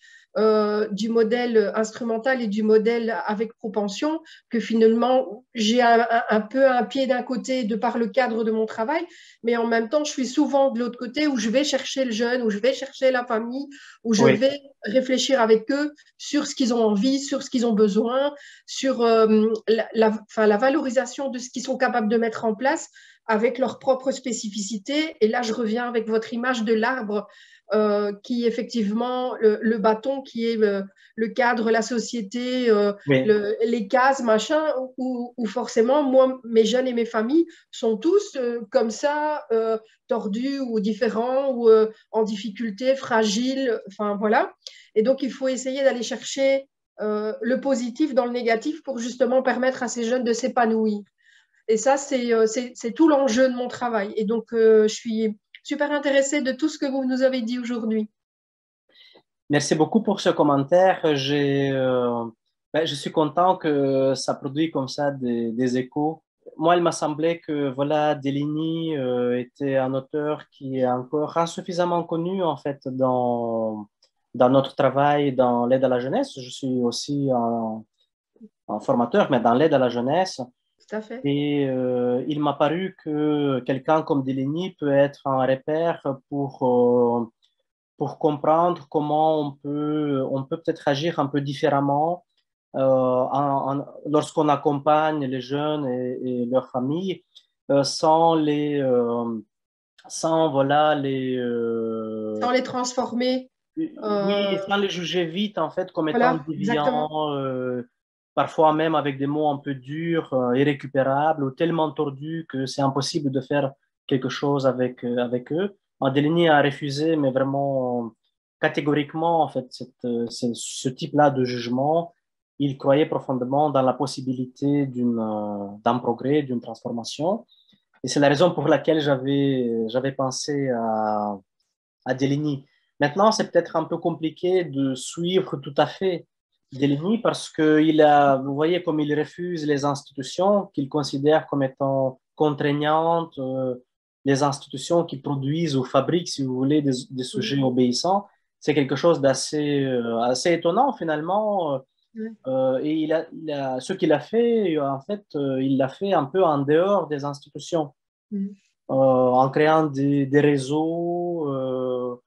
du modèle instrumental et du modèle avec propension, que finalement, j'ai un peu un pied d'un côté de par le cadre de mon travail, mais en même temps, je suis souvent de l'autre côté où je vais chercher le jeune, où je vais chercher la famille, où je vais réfléchir avec eux sur ce qu'ils ont envie, sur ce qu'ils ont besoin, sur la valorisation de ce qu'ils sont capables de mettre en place avec leurs propres spécificités. Et là, je reviens avec votre image de l'arbre qui est effectivement le bâton, qui est le cadre, la société, les cases, machin, où forcément, moi, mes jeunes et mes familles sont tous comme ça, tordus ou différents, ou en difficulté, fragiles, enfin voilà. Et donc, il faut essayer d'aller chercher le positif dans le négatif pour justement permettre à ces jeunes de s'épanouir. Et ça, c'est tout l'enjeu de mon travail. Et donc, je suis super intéressée de tout ce que vous nous avez dit aujourd'hui. Merci beaucoup pour ce commentaire. Je suis content que ça produit comme ça des échos. Moi, il m'a semblé que voilà, Deligny était un auteur qui est encore insuffisamment connu en fait dans notre travail dans l'aide à la jeunesse. Je suis aussi un formateur, mais dans l'aide à la jeunesse. Tout à fait. Et il m'a paru que quelqu'un comme Deligny peut être un repère pour comprendre comment on peut peut-être agir un peu différemment lorsqu'on accompagne les jeunes et leurs familles sans voilà sans les transformer. Oui, sans les juger vite en fait comme étant Voilà, exactement. déviants, parfois même avec des mots un peu durs, irrécupérables ou tellement tordus que c'est impossible de faire quelque chose avec eux. Deligny a refusé, mais vraiment catégoriquement en fait ce type-là de jugement. Il croyait profondément dans la possibilité d'un progrès, d'une transformation. Et c'est la raison pour laquelle j'avais pensé à Deligny. Maintenant, c'est peut-être un peu compliqué de suivre tout à fait Deligny parce que vous voyez comme il refuse les institutions qu'il considère comme étant contraignantes, les institutions qui produisent ou fabriquent, si vous voulez, des sujets obéissants, c'est quelque chose d'assez assez étonnant finalement. Et ce qu'il a fait, en fait, il l'a fait un peu en dehors des institutions, en créant des réseaux.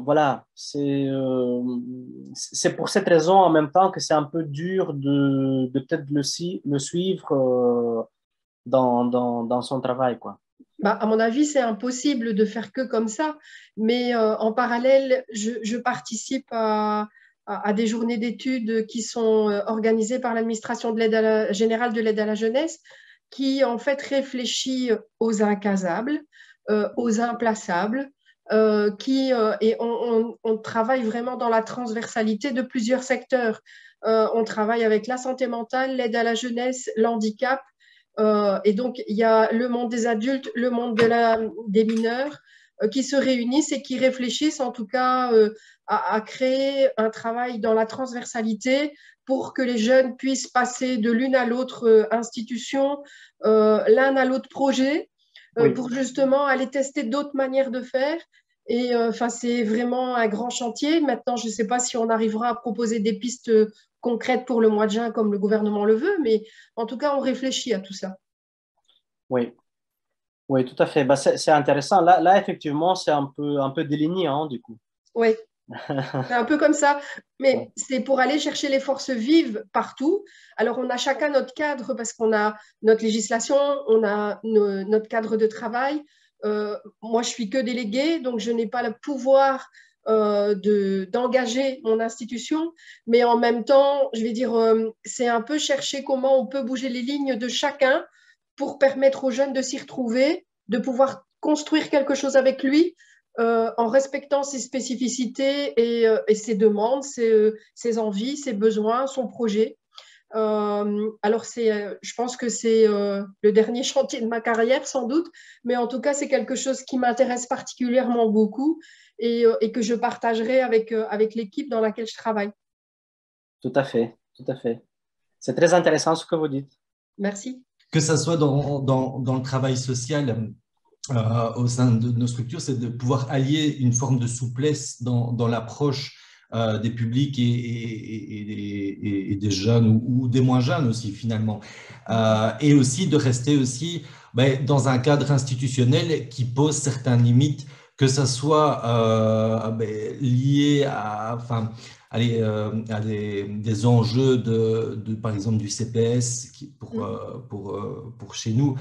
Voilà, c'est pour cette raison en même temps que c'est un peu dur de peut-être le suivre dans son travail, quoi. Bah, à mon avis, c'est impossible de faire que comme ça, mais en parallèle, je participe à des journées d'études qui sont organisées par l'administration générale de l'aide à la jeunesse, qui en fait réfléchit aux incasables, aux implaçables, et on travaille vraiment dans la transversalité de plusieurs secteurs. On travaille avec la santé mentale, l'aide à la jeunesse, l'handicap. Et donc, il y a le monde des adultes, le monde des mineurs qui se réunissent et qui réfléchissent en tout cas à créer un travail dans la transversalité pour que les jeunes puissent passer de l'une à l'autre institution, l'un à l'autre projet, pour justement aller tester d'autres manières de faire. Et c'est vraiment un grand chantier. Maintenant, je ne sais pas si on arrivera à proposer des pistes concrètes pour le mois de juin comme le gouvernement le veut, mais en tout cas, on réfléchit à tout ça. Oui, oui, tout à fait. Bah, c'est intéressant. Là, effectivement, c'est un peu délignant, du coup. Oui, c'est un peu comme ça. Mais c'est pour aller chercher les forces vives partout. Alors, on a chacun notre cadre parce qu'on a notre législation, on a notre cadre de travail. Moi, je suis que déléguée, donc je n'ai pas le pouvoir d'engager mon institution, mais en même temps, je vais dire, c'est un peu chercher comment on peut bouger les lignes de chacun pour permettre aux jeunes de s'y retrouver, de pouvoir construire quelque chose avec lui en respectant ses spécificités et ses demandes, ses envies, ses besoins, son projet. Alors, je pense que c'est le dernier chantier de ma carrière, sans doute, mais en tout cas, c'est quelque chose qui m'intéresse particulièrement beaucoup et que je partagerai avec l'équipe dans laquelle je travaille. Tout à fait, tout à fait. C'est très intéressant ce que vous dites. Merci. Que ça soit dans le travail social au sein de nos structures, c'est de pouvoir allier une forme de souplesse dans l'approche des publics et des jeunes ou des moins jeunes aussi finalement. Et aussi de rester aussi dans un cadre institutionnel qui pose certaines limites, que ça soit lié à des enjeux par exemple du CPS pour chez nous,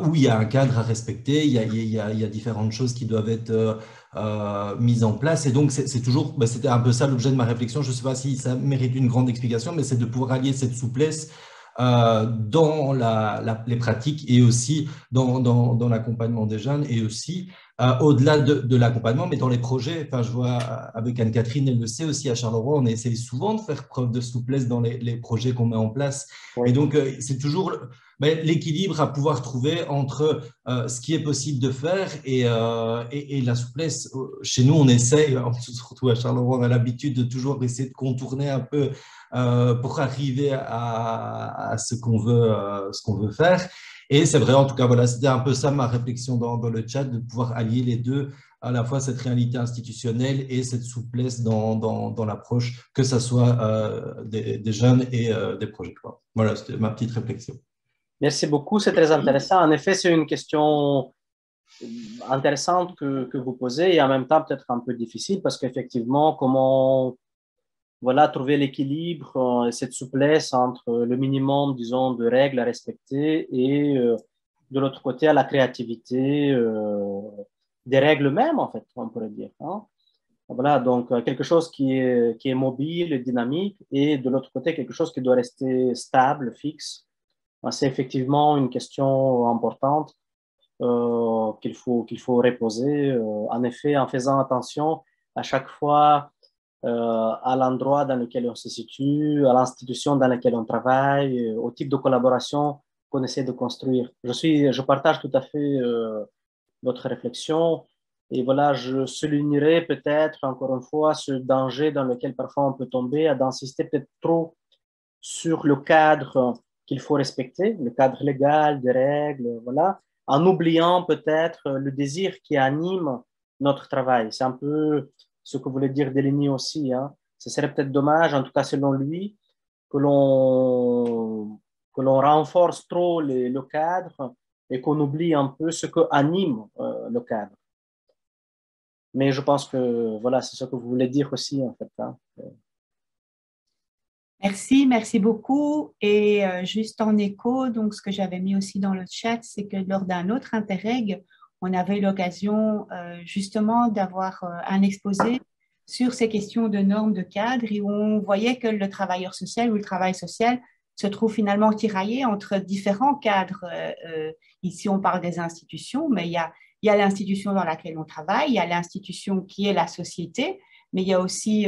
où il y a un cadre à respecter, il y a différentes choses qui doivent être mises en place. Et donc, c'est toujours, c'était un peu ça l'objet de ma réflexion. Je ne sais pas si ça mérite une grande explication, mais c'est de pouvoir allier cette souplesse dans les pratiques et aussi dans l'accompagnement des jeunes et aussi au-delà de l'accompagnement, mais dans les projets. Enfin, je vois avec Anne-Catherine, elle le sait aussi à Charleroi, on essaie souvent de faire preuve de souplesse dans les projets qu'on met en place. Oui. Et donc, c'est toujours l'équilibre à pouvoir trouver entre ce qui est possible de faire et la souplesse. Chez nous, on essaie, surtout à Charleroi, on a l'habitude de toujours essayer de contourner un peu pour arriver à ce qu'on veut faire. Et c'est vrai, en tout cas, voilà, c'était un peu ça ma réflexion dans le chat, de pouvoir allier les deux, à la fois cette réalité institutionnelle et cette souplesse dans l'approche, que ce soit des jeunes et des projets. Voilà, c'était ma petite réflexion. Merci beaucoup, c'est très intéressant. En effet, c'est une question intéressante que vous posez et en même temps peut-être un peu difficile parce qu'effectivement, comment trouver l'équilibre, cette souplesse entre le minimum, disons, de règles à respecter et de l'autre côté, à la créativité des règles mêmes, en fait, on pourrait dire. Hein. Voilà, donc quelque chose qui est mobile, dynamique, et de l'autre côté, quelque chose qui doit rester stable, fixe. C'est effectivement une question importante qu'il faut reposer, en effet, en faisant attention à chaque fois à l'endroit dans lequel on se situe, à l'institution dans laquelle on travaille, au type de collaboration qu'on essaie de construire. Je partage tout à fait votre réflexion et voilà, je soulignerai peut-être encore une fois ce danger dans lequel parfois on peut tomber, à d'insister peut-être trop sur le cadre qu'il faut respecter, le cadre légal, des règles, voilà, en oubliant peut-être le désir qui anime notre travail. C'est un peu ce que voulait dire Deligny aussi, hein. Ce serait peut-être dommage, en tout cas selon lui, que l'on renforce trop le cadre et qu'on oublie un peu ce que anime le cadre. Mais je pense que voilà, c'est ce que vous voulez dire aussi, en fait, hein. Merci beaucoup. Et juste en écho, donc ce que j'avais mis aussi dans le chat, c'est que lors d'un autre Interreg, on avait eu l'occasion justement d'avoir un exposé sur ces questions de normes de cadre et où on voyait que le travailleur social ou le travail social se trouve finalement tiraillé entre différents cadres. Ici, on parle des institutions, mais il y a l'institution dans laquelle on travaille, il y a l'institution qui est la société, mais il y a aussi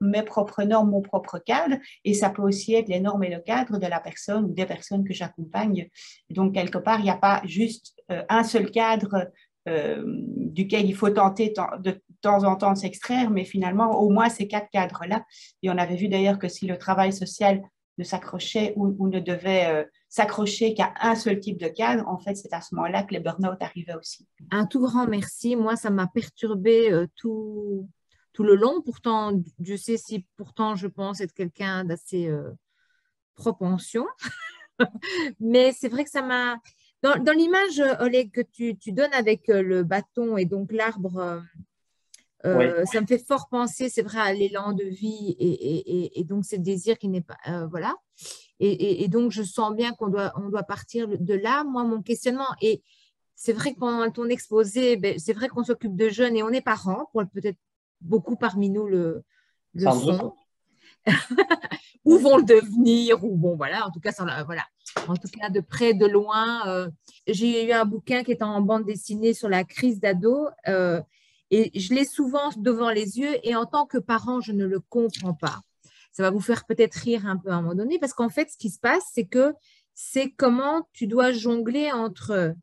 mes propres normes, mon propre cadre, et ça peut aussi être les normes et le cadre de la personne ou des personnes que j'accompagne. Donc, quelque part, il n'y a pas juste un seul cadre duquel il faut tenter de temps en temps de s'extraire, mais finalement, au moins ces 4 cadres-là. Et on avait vu d'ailleurs que si le travail social ne s'accrochait ou ne devait s'accrocher qu'à un seul type de cadre, en fait, c'est à ce moment-là que les burn-out arrivaient aussi. Un tout grand merci. Moi, ça m'a perturbé tout le long. Pourtant, Dieu sait si pourtant je pense être quelqu'un d'assez propension. Mais c'est vrai que ça m'a… Dans l'image, Oleg, que tu donnes avec le bâton et donc l'arbre, Oui. ça me fait fort penser, c'est vrai, à l'élan de vie et donc ce désir qui n'est pas… voilà. Et donc, je sens bien on doit partir de là. Moi, mon questionnement, et c'est vrai que pendant ton exposé, c'est vrai qu'on s'occupe de jeunes et on est parents, pour peut-être beaucoup parmi nous le sont, ou vont le devenir, ou bon, voilà, en tout cas, voilà. En tout cas, de près, de loin. J'ai eu un bouquin qui est en bande dessinée sur la crise d'ado et je l'ai souvent devant les yeux et en tant que parent, je ne le comprends pas. Ça va vous faire peut-être rire un peu à un moment donné parce qu'en fait, ce qui se passe, c'est comment tu dois jongler entre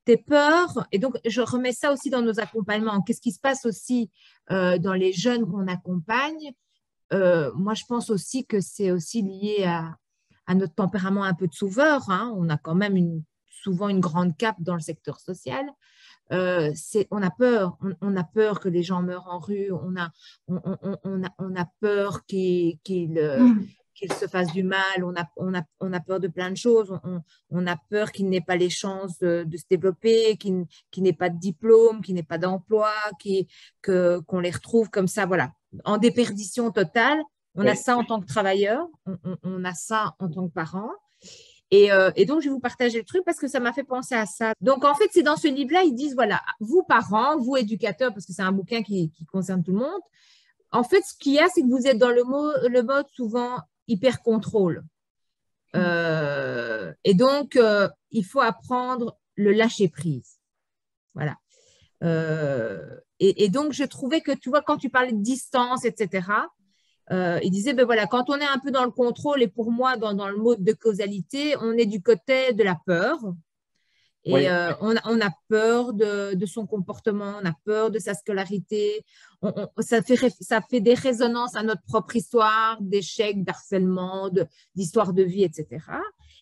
tes peurs. Et donc, je remets ça aussi dans nos accompagnements. Qu'est-ce qui se passe aussi dans les jeunes qu'on accompagne? Moi, je pense aussi que c'est aussi lié à notre tempérament un peu de sauveur, hein. On a quand même souvent une grande cape dans le secteur social. On a peur que les gens meurent en rue, on a peur qu'ils se fassent du mal, on a peur de plein de choses, on a peur qu'ils n'aient pas les chances de se développer, qu'ils n'aient pas de diplôme, qu'ils n'aient pas d'emploi, qu'on les retrouve comme ça, voilà, en déperdition totale. On a ça en tant que travailleur, on a ça en tant que parent. Et donc, je vais vous partager le truc parce que ça m'a fait penser à ça. Donc, en fait, c'est dans ce livre-là, ils disent, voilà, vous parents, vous éducateurs, parce que c'est un bouquin qui concerne tout le monde, en fait, ce qu'il y a, c'est que vous êtes dans le mode souvent hyper-contrôle. Et donc, il faut apprendre le lâcher-prise. Voilà. Et donc, je trouvais que, tu vois, quand tu parlais de distance, etc., il disait, ben voilà, quand on est un peu dans le contrôle et pour moi, dans le mode de causalité, on est du côté de la peur. Et oui. On a peur de son comportement, on a peur de sa scolarité. Ça fait des résonances à notre propre histoire, d'échecs, d'harcèlement, d'histoire de vie, etc.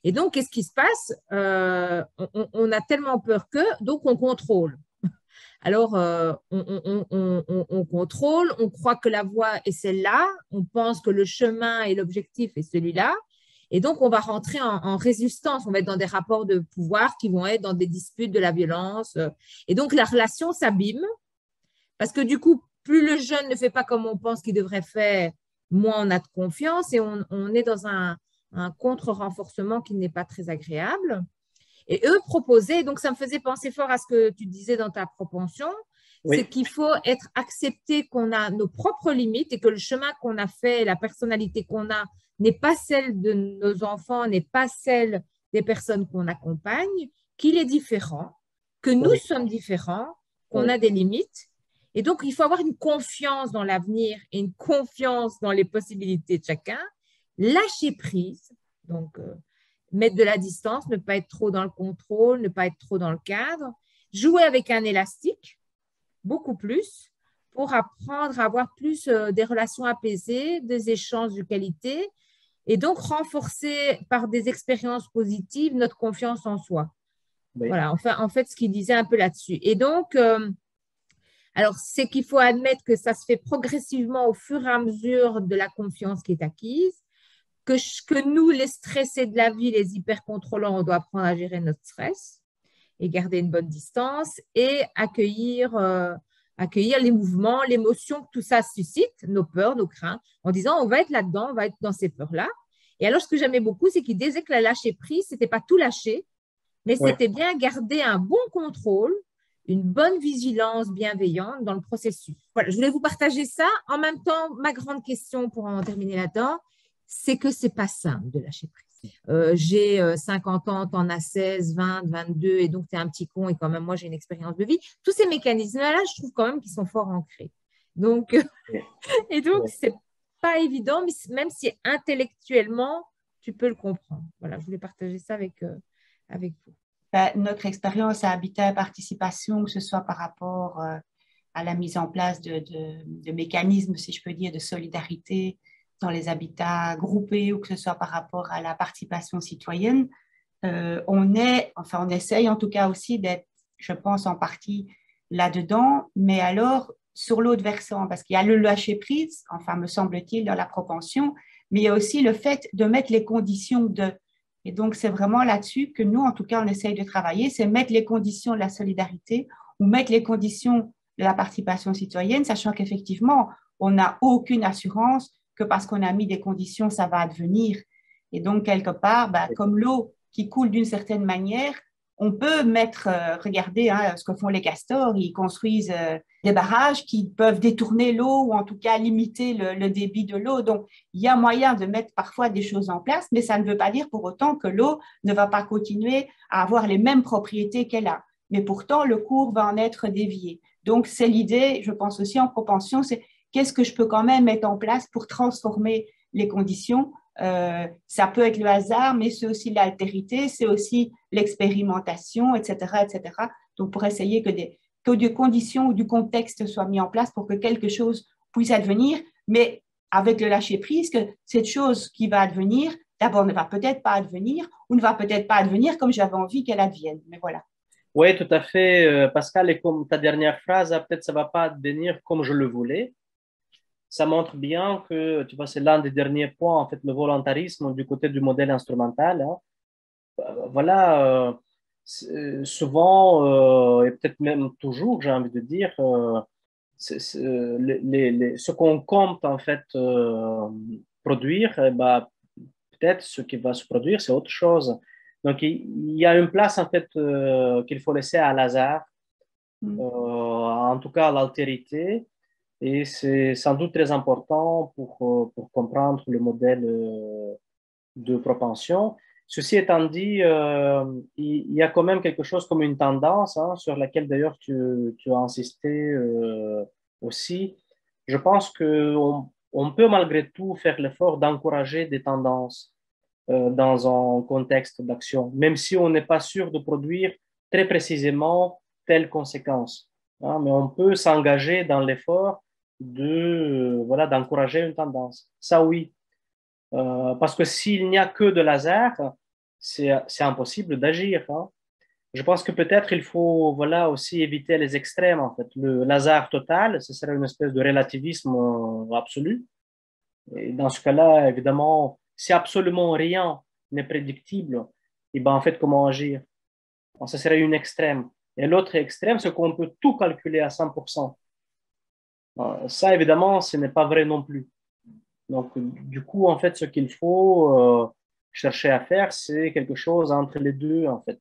Et donc, qu'est-ce qui se passe? On a tellement peur donc on contrôle. Alors, on contrôle, on croit que la voie est celle-là, on pense que le chemin et l'objectif est celui-là, et donc on va rentrer en résistance, on va être dans des rapports de pouvoir qui vont être dans des disputes, de la violence, et donc la relation s'abîme, parce que du coup, plus le jeune ne fait pas comme on pense qu'il devrait faire, moins on a de confiance, et on est dans un contre-renforcement qui n'est pas très agréable. Et eux proposaient, donc ça me faisait penser fort à ce que tu disais dans ta propension, oui. C'est qu'il faut être accepté qu'on a nos propres limites et que le chemin qu'on a fait, la personnalité qu'on a, n'est pas celle de nos enfants, n'est pas celle des personnes qu'on accompagne, qu'il est différent, que nous oui. sommes différents, qu'on oui. a des limites. Et donc, il faut avoir une confiance dans l'avenir et une confiance dans les possibilités de chacun, lâcher prise, donc mettre de la distance, ne pas être trop dans le contrôle, ne pas être trop dans le cadre, jouer avec un élastique, beaucoup plus, pour apprendre à avoir plus des relations apaisées, des échanges de qualité, et donc renforcer par des expériences positives notre confiance en soi. Oui. Voilà, enfin, en fait, ce qu'il disait un peu là-dessus. Et donc, alors, c'est qu'il faut admettre que ça se fait progressivement au fur et à mesure de la confiance qui est acquise, que nous, les stressés de la vie, les hyper-contrôlants, on doit apprendre à gérer notre stress et garder une bonne distance et accueillir les mouvements, l'émotion que tout ça suscite, nos peurs, nos craintes, en disant on va être là-dedans, on va être dans ces peurs-là. Et alors, ce que j'aimais beaucoup, c'est qu'il disait que la lâcher prise, ce n'était pas tout lâcher, mais c'était bien garder un bon contrôle, une bonne vigilance bienveillante dans le processus. Voilà, je voulais vous partager ça. En même temps, ma grande question pour en terminer là-dedans, c'est que ce n'est pas simple de lâcher prise. J'ai 50 ans, tu en as 16, 20, 22, et donc tu es un petit con, et quand même, moi, j'ai une expérience de vie. Tous ces mécanismes-là, je trouve quand même qu'ils sont fort ancrés. Donc, et donc, c'est pas évident, mais même si intellectuellement, tu peux le comprendre. Voilà, je voulais partager ça avec vous. Notre expérience à Habitat et Participation, que ce soit par rapport à la mise en place de mécanismes, si je peux dire, de solidarité dans les habitats groupés ou que ce soit par rapport à la participation citoyenne, on essaye en tout cas aussi d'être, je pense, en partie là-dedans, mais alors sur l'autre versant, parce qu'il y a le lâcher-prise, enfin, me semble-t-il, dans la propension, mais il y a aussi le fait de mettre les conditions de. Et donc, c'est vraiment là-dessus que nous, en tout cas, on essaye de travailler, c'est mettre les conditions de la solidarité ou mettre les conditions de la participation citoyenne, sachant qu'effectivement, on n'a aucune assurance que parce qu'on a mis des conditions, ça va advenir. Et donc, quelque part, comme l'eau qui coule d'une certaine manière, on peut regardez ce que font les castors, ils construisent des barrages qui peuvent détourner l'eau ou en tout cas limiter le débit de l'eau. Donc, il y a moyen de mettre parfois des choses en place, mais ça ne veut pas dire pour autant que l'eau ne va pas continuer à avoir les mêmes propriétés qu'elle a. Mais pourtant, le cours va en être dévié. Donc, c'est l'idée, je pense aussi en propension, c'est qu'est-ce que je peux quand même mettre en place pour transformer les conditions. Ça peut être le hasard, mais c'est aussi l'altérité, c'est aussi l'expérimentation, etc., etc. Donc, pour essayer que des conditions ou du contexte soient mis en place pour que quelque chose puisse advenir, mais avec le lâcher-prise, que cette chose qui va advenir, d'abord ne va peut-être pas advenir ou ne va peut-être pas advenir comme j'avais envie qu'elle advienne. Mais voilà. Oui, tout à fait, Pascal, et comme ta dernière phrase, peut-être ça ne va pas advenir comme je le voulais. Ça montre bien que, tu vois, c'est l'un des derniers points, en fait, le volontarisme du côté du modèle instrumental. Voilà, souvent, et peut-être même toujours, j'ai envie de dire, ce qu'on compte, en fait, produire, peut-être ce qui va se produire, c'est autre chose. Donc, il y a une place, en fait, qu'il faut laisser à l'hasard, en tout cas à l'altérité. Et c'est sans doute très important pour comprendre le modèle de propension. Ceci étant dit, il y a quand même quelque chose comme une tendance, sur laquelle d'ailleurs tu as insisté aussi. Je pense qu'on peut malgré tout faire l'effort d'encourager des tendances dans un contexte d'action, même si on n'est pas sûr de produire très précisément telle conséquence. Mais on peut s'engager dans l'effort d'encourager une tendance. Ça, oui. Parce que s'il n'y a que de hasard, c'est impossible d'agir. Je pense que peut-être il faut aussi éviter les extrêmes. En fait. Le hasard total, ce serait une espèce de relativisme absolu. Et dans ce cas-là, évidemment, si absolument rien n'est prédictible, et en fait, comment agir? Ce serait une extrême. Et l'autre extrême, c'est qu'on peut tout calculer à 100%. Ça, évidemment, ce n'est pas vrai non plus. Donc, du coup, en fait, ce qu'il faut chercher à faire, c'est quelque chose entre les deux, en fait.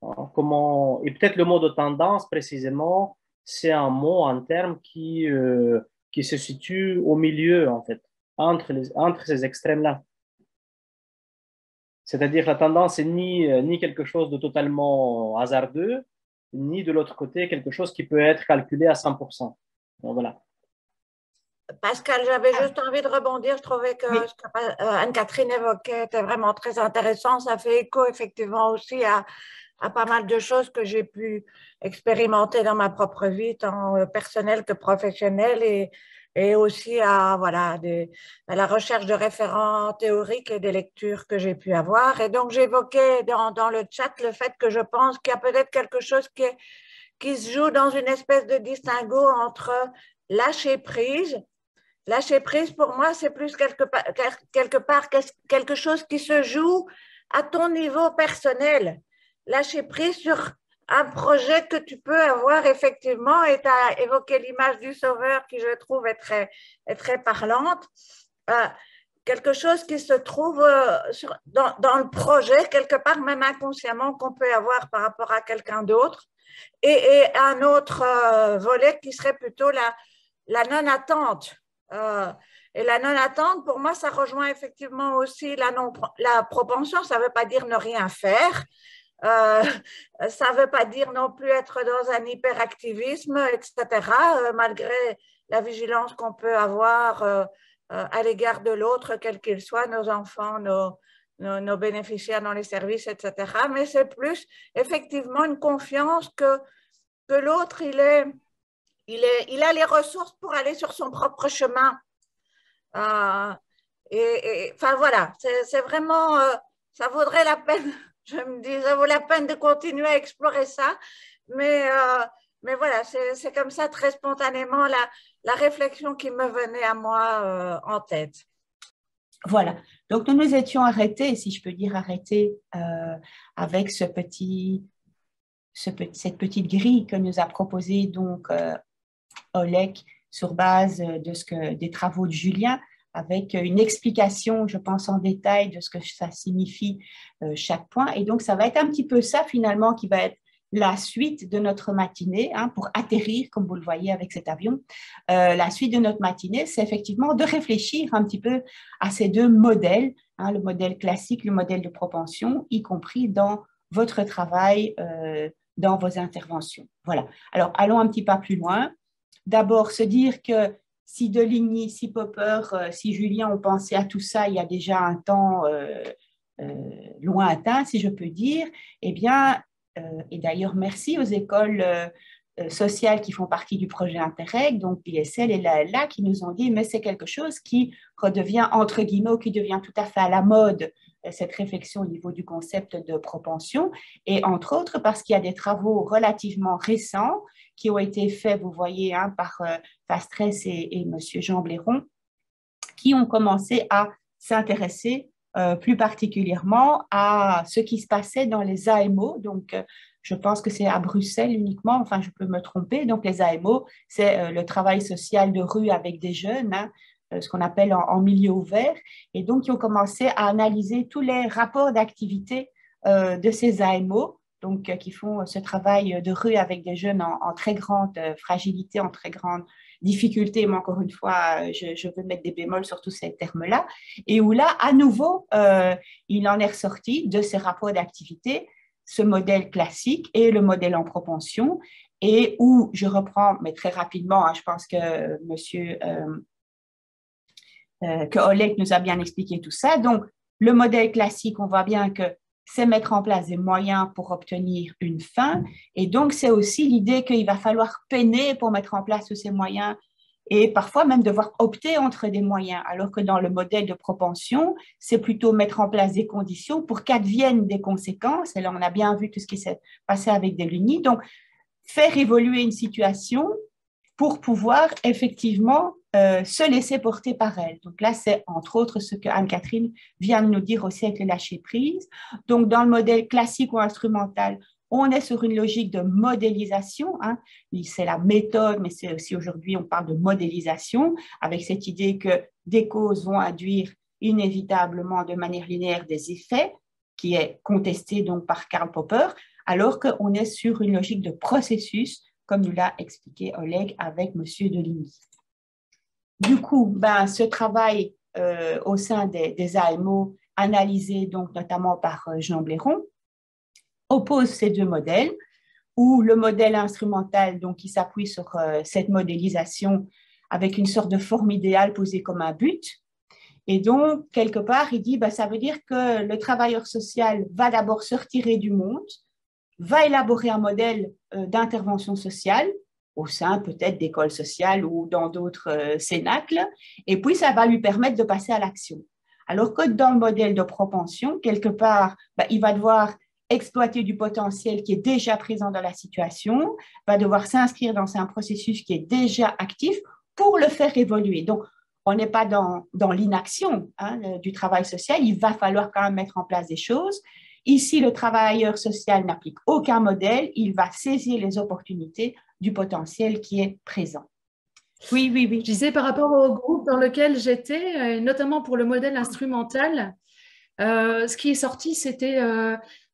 Et peut-être le mot de tendance, précisément, c'est un mot, un terme qui se situe au milieu, en fait, entre ces extrêmes-là. C'est-à-dire la tendance n'est ni quelque chose de totalement hasardeux, ni de l'autre côté quelque chose qui peut être calculé à 100%. Donc, voilà. Pascal, j'avais juste envie de rebondir. Je trouvais que ce que Anne-Catherine évoquait était vraiment très intéressant. Ça fait écho effectivement aussi à pas mal de choses que j'ai pu expérimenter dans ma propre vie, tant personnelle que professionnelle. Et et aussi à la recherche de référents théoriques et des lectures que j'ai pu avoir. Et donc, j'évoquais dans le chat le fait que je pense qu'il y a peut-être quelque chose qui se joue dans une espèce de distinguo entre lâcher prise. Lâcher prise, pour moi, c'est plus quelque part quelque chose qui se joue à ton niveau personnel. Lâcher prise sur un projet que tu peux avoir effectivement, et tu as évoqué l'image du sauveur qui, je trouve, est très parlante. Quelque chose qui se trouve dans le projet, quelque part, même inconsciemment, qu'on peut avoir par rapport à quelqu'un d'autre. Et un autre volet qui serait plutôt la non-attente. Et la non-attente, pour moi, ça rejoint effectivement aussi la propension. Ça ne veut pas dire ne rien faire. Ça ne veut pas dire non plus être dans un hyperactivisme, etc., malgré la vigilance qu'on peut avoir à l'égard de l'autre, quel qu'il soit, nos enfants, nos bénéficiaires dans les services, etc. Mais c'est plus effectivement une confiance que l'autre, il a les ressources pour aller sur son propre chemin. Enfin voilà, c'est vraiment, ça vaudrait la peine, je me dis, ça vaut la peine de continuer à explorer ça, mais voilà, c'est comme ça très spontanément la réflexion qui me venait à moi en tête. Voilà, donc nous nous étions arrêtés, si je peux dire arrêtés, avec cette petite grille que nous a proposée donc Oleg sur base des travaux de Julien, avec une explication, je pense, en détail de ce que ça signifie chaque point. Et donc, ça va être un petit peu ça, finalement, qui va être la suite de notre matinée, hein, pour atterrir, comme vous le voyez avec cet avion. La suite de notre matinée, c'est effectivement de réfléchir un petit peu à ces deux modèles, hein, le modèle classique, le modèle de propension, y compris dans votre travail, dans vos interventions. Voilà. Alors, allons un petit pas plus loin. D'abord, se dire que si Deligny, si Popper, si Julien ont pensé à tout ça il y a déjà un temps lointain, si je peux dire, eh bien, et d'ailleurs, merci aux écoles sociales qui font partie du projet Interreg, donc l'ISL et l'ALA, qui nous ont dit, mais c'est quelque chose qui redevient, entre guillemets, qui devient tout à fait à la mode, cette réflexion au niveau du concept de propension, et entre autres parce qu'il y a des travaux relativement récents qui ont été faits, vous voyez, hein, par Fastrès et M. Jean Blairon, qui ont commencé à s'intéresser plus particulièrement à ce qui se passait dans les AMO. Donc, je pense que c'est à Bruxelles uniquement, enfin, je peux me tromper. Donc, les AMO, c'est le travail social de rue avec des jeunes, hein, ce qu'on appelle en milieu ouvert. Et donc, ils ont commencé à analyser tous les rapports d'activité de ces AMO, donc qui font ce travail de rue avec des jeunes en très grande fragilité, en très grande difficulté, mais encore une fois, je veux mettre des bémols sur tous ces termes-là, et où là, à nouveau, il en est ressorti de ces rapports d'activité, ce modèle classique et le modèle en propension, et où je reprends, mais très rapidement, hein, je pense que que Oleg nous a bien expliqué tout ça. Donc, le modèle classique, on voit bien que c'est mettre en place des moyens pour obtenir une fin. Et donc, c'est aussi l'idée qu'il va falloir peiner pour mettre en place tous ces moyens et parfois même devoir opter entre des moyens, alors que dans le modèle de propension, c'est plutôt mettre en place des conditions pour qu'adviennent des conséquences. Et là, on a bien vu tout ce qui s'est passé avec Deligny. Donc, faire évoluer une situation pour pouvoir effectivement se laisser porter par elle. Donc là, c'est entre autres ce que Anne-Catherine vient de nous dire aussi avec le lâcher-prise. Donc, dans le modèle classique ou instrumental, on est sur une logique de modélisation, hein. C'est la méthode, mais c'est aussi aujourd'hui, on parle de modélisation, avec cette idée que des causes vont induire inévitablement de manière linéaire des effets, qui est contestée donc par Karl Popper, alors qu'on est sur une logique de processus, comme nous l'a expliqué Oleg avec M. Deligny. Du coup, ce travail au sein des AMO, analysé donc notamment par Jean Blairon, oppose ces deux modèles, où le modèle instrumental, donc, qui s'appuie sur cette modélisation avec une sorte de forme idéale posée comme un but. Et donc, quelque part, il dit, ça veut dire que le travailleur social va d'abord se retirer du monde, va élaborer un modèle d'intervention sociale, au sein peut-être d'écoles sociales ou dans d'autres cénacles, et puis ça va lui permettre de passer à l'action. Alors que dans le modèle de propension, quelque part, il va devoir exploiter du potentiel qui est déjà présent dans la situation, va devoir s'inscrire dans un processus qui est déjà actif pour le faire évoluer. Donc, on n'est pas dans l'inaction du travail social, il va falloir quand même mettre en place des choses. Ici, le travailleur social n'applique aucun modèle, il va saisir les opportunités du potentiel qui est présent. Oui, oui, oui. Je disais par rapport au groupe dans lequel j'étais, notamment pour le modèle instrumental, ce qui est sorti, c'était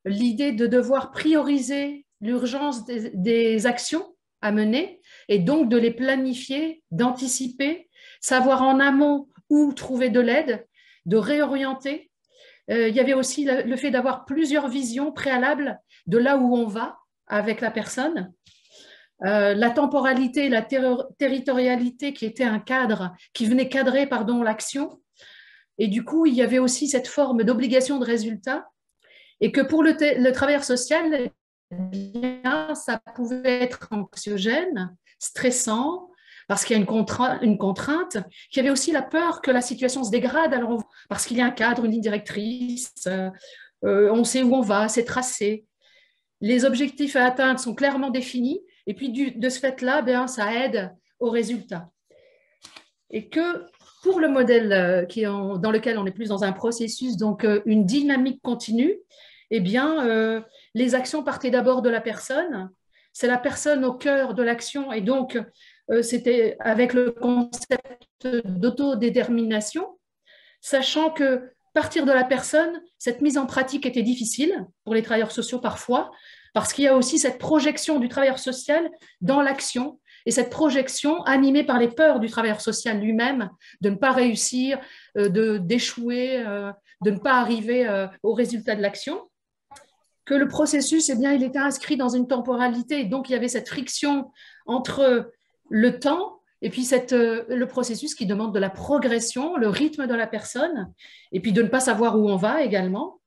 l'idée de devoir prioriser l'urgence des actions à mener et donc de les planifier, d'anticiper, savoir en amont où trouver de l'aide, de réorienter. Il y avait aussi le fait d'avoir plusieurs visions préalables de là où on va avec la personne. La temporalité, la territorialité qui était un cadre, qui venait cadrer l'action. Et du coup, il y avait aussi cette forme d'obligation de résultat. Et que pour le travailleur social, bien, ça pouvait être anxiogène, stressant, parce qu'il y a une contrainte, qu'il y avait aussi la peur que la situation se dégrade, alors parce qu'il y a un cadre, une ligne directrice, on sait où on va, c'est tracé. Les objectifs à atteindre sont clairement définis, et puis de ce fait-là, bien, ça aide au résultat. Et que pour le modèle dans lequel on est plus dans un processus, donc une dynamique continue, eh bien, les actions partaient d'abord de la personne. C'est la personne au cœur de l'action, et donc c'était avec le concept d'autodétermination, sachant que partir de la personne, cette mise en pratique était difficile pour les travailleurs sociaux parfois, parce qu'il y a aussi cette projection du travailleur social dans l'action, et cette projection animée par les peurs du travailleur social lui-même, de ne pas réussir, d'échouer, de ne pas arriver au résultat de l'action. Que le processus, eh bien, il était inscrit dans une temporalité, et donc il y avait cette friction entre le temps et puis le processus qui demande de la progression, le rythme de la personne, et puis de ne pas savoir où on va également.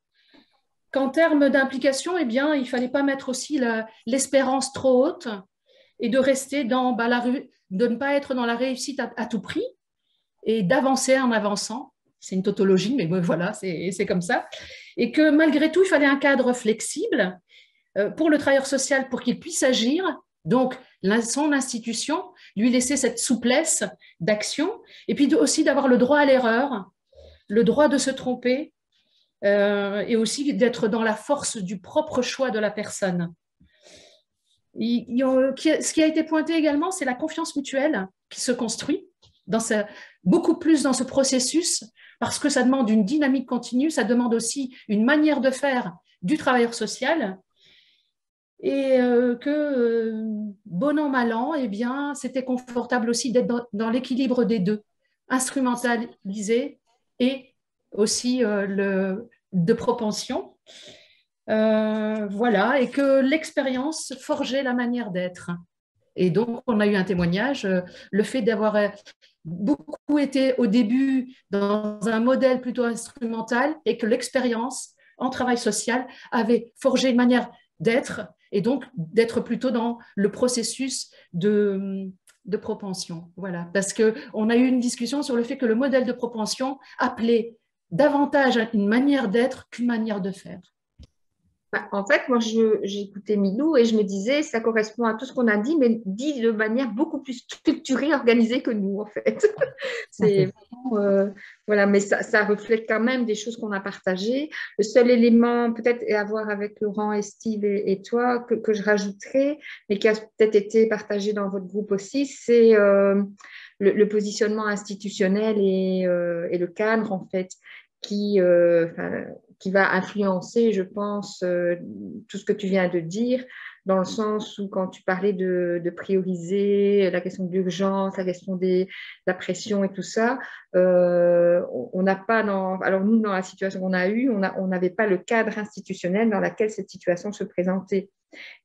Qu'en termes d'implication, eh bien, il ne fallait pas mettre aussi l'espérance trop haute et de rester de ne pas être dans la réussite à tout prix et d'avancer en avançant. C'est une tautologie, mais voilà, c'est comme ça. Et que malgré tout, il fallait un cadre flexible pour le travailleur social pour qu'il puisse agir. Donc, son institution, lui laisser cette souplesse d'action, et puis aussi d'avoir le droit à l'erreur, le droit de se tromper, et aussi d'être dans la force du propre choix de la personne. Ce qui a été pointé également, c'est la confiance mutuelle qui se construit beaucoup plus dans ce processus, parce que ça demande une dynamique continue, ça demande aussi une manière de faire du travailleur social, et bon an, mal an, eh bien, c'était confortable aussi d'être dans l'équilibre des deux, instrumentalisé et aussi de propension. Voilà, et que l'expérience forgeait la manière d'être. Et donc, on a eu un témoignage, le fait d'avoir beaucoup été au début dans un modèle plutôt instrumental, et que l'expérience en travail social avait forgé une manière d'être, et donc d'être plutôt dans le processus de propension. Voilà, parce qu'on a eu une discussion sur le fait que le modèle de propension appelait davantage une manière d'être qu'une manière de faire. En fait, moi, j'écoutais Milou et je me disais, ça correspond à tout ce qu'on a dit, mais dit de manière beaucoup plus structurée, organisée que nous, en fait. C'est vraiment, voilà, mais ça reflète quand même des choses qu'on a partagées. Le seul élément, peut-être, à voir avec Laurent et Steve et toi, que je rajouterais, mais qui a peut-être été partagé dans votre groupe aussi, c'est le positionnement institutionnel et le cadre, en fait, qui va influencer, je pense, tout ce que tu viens de dire, dans le sens où quand tu parlais de prioriser la question de l'urgence, la question de la pression et tout ça, on n'a pas alors nous, dans la situation qu'on a eue, on n'avait pas le cadre institutionnel dans lequel cette situation se présentait.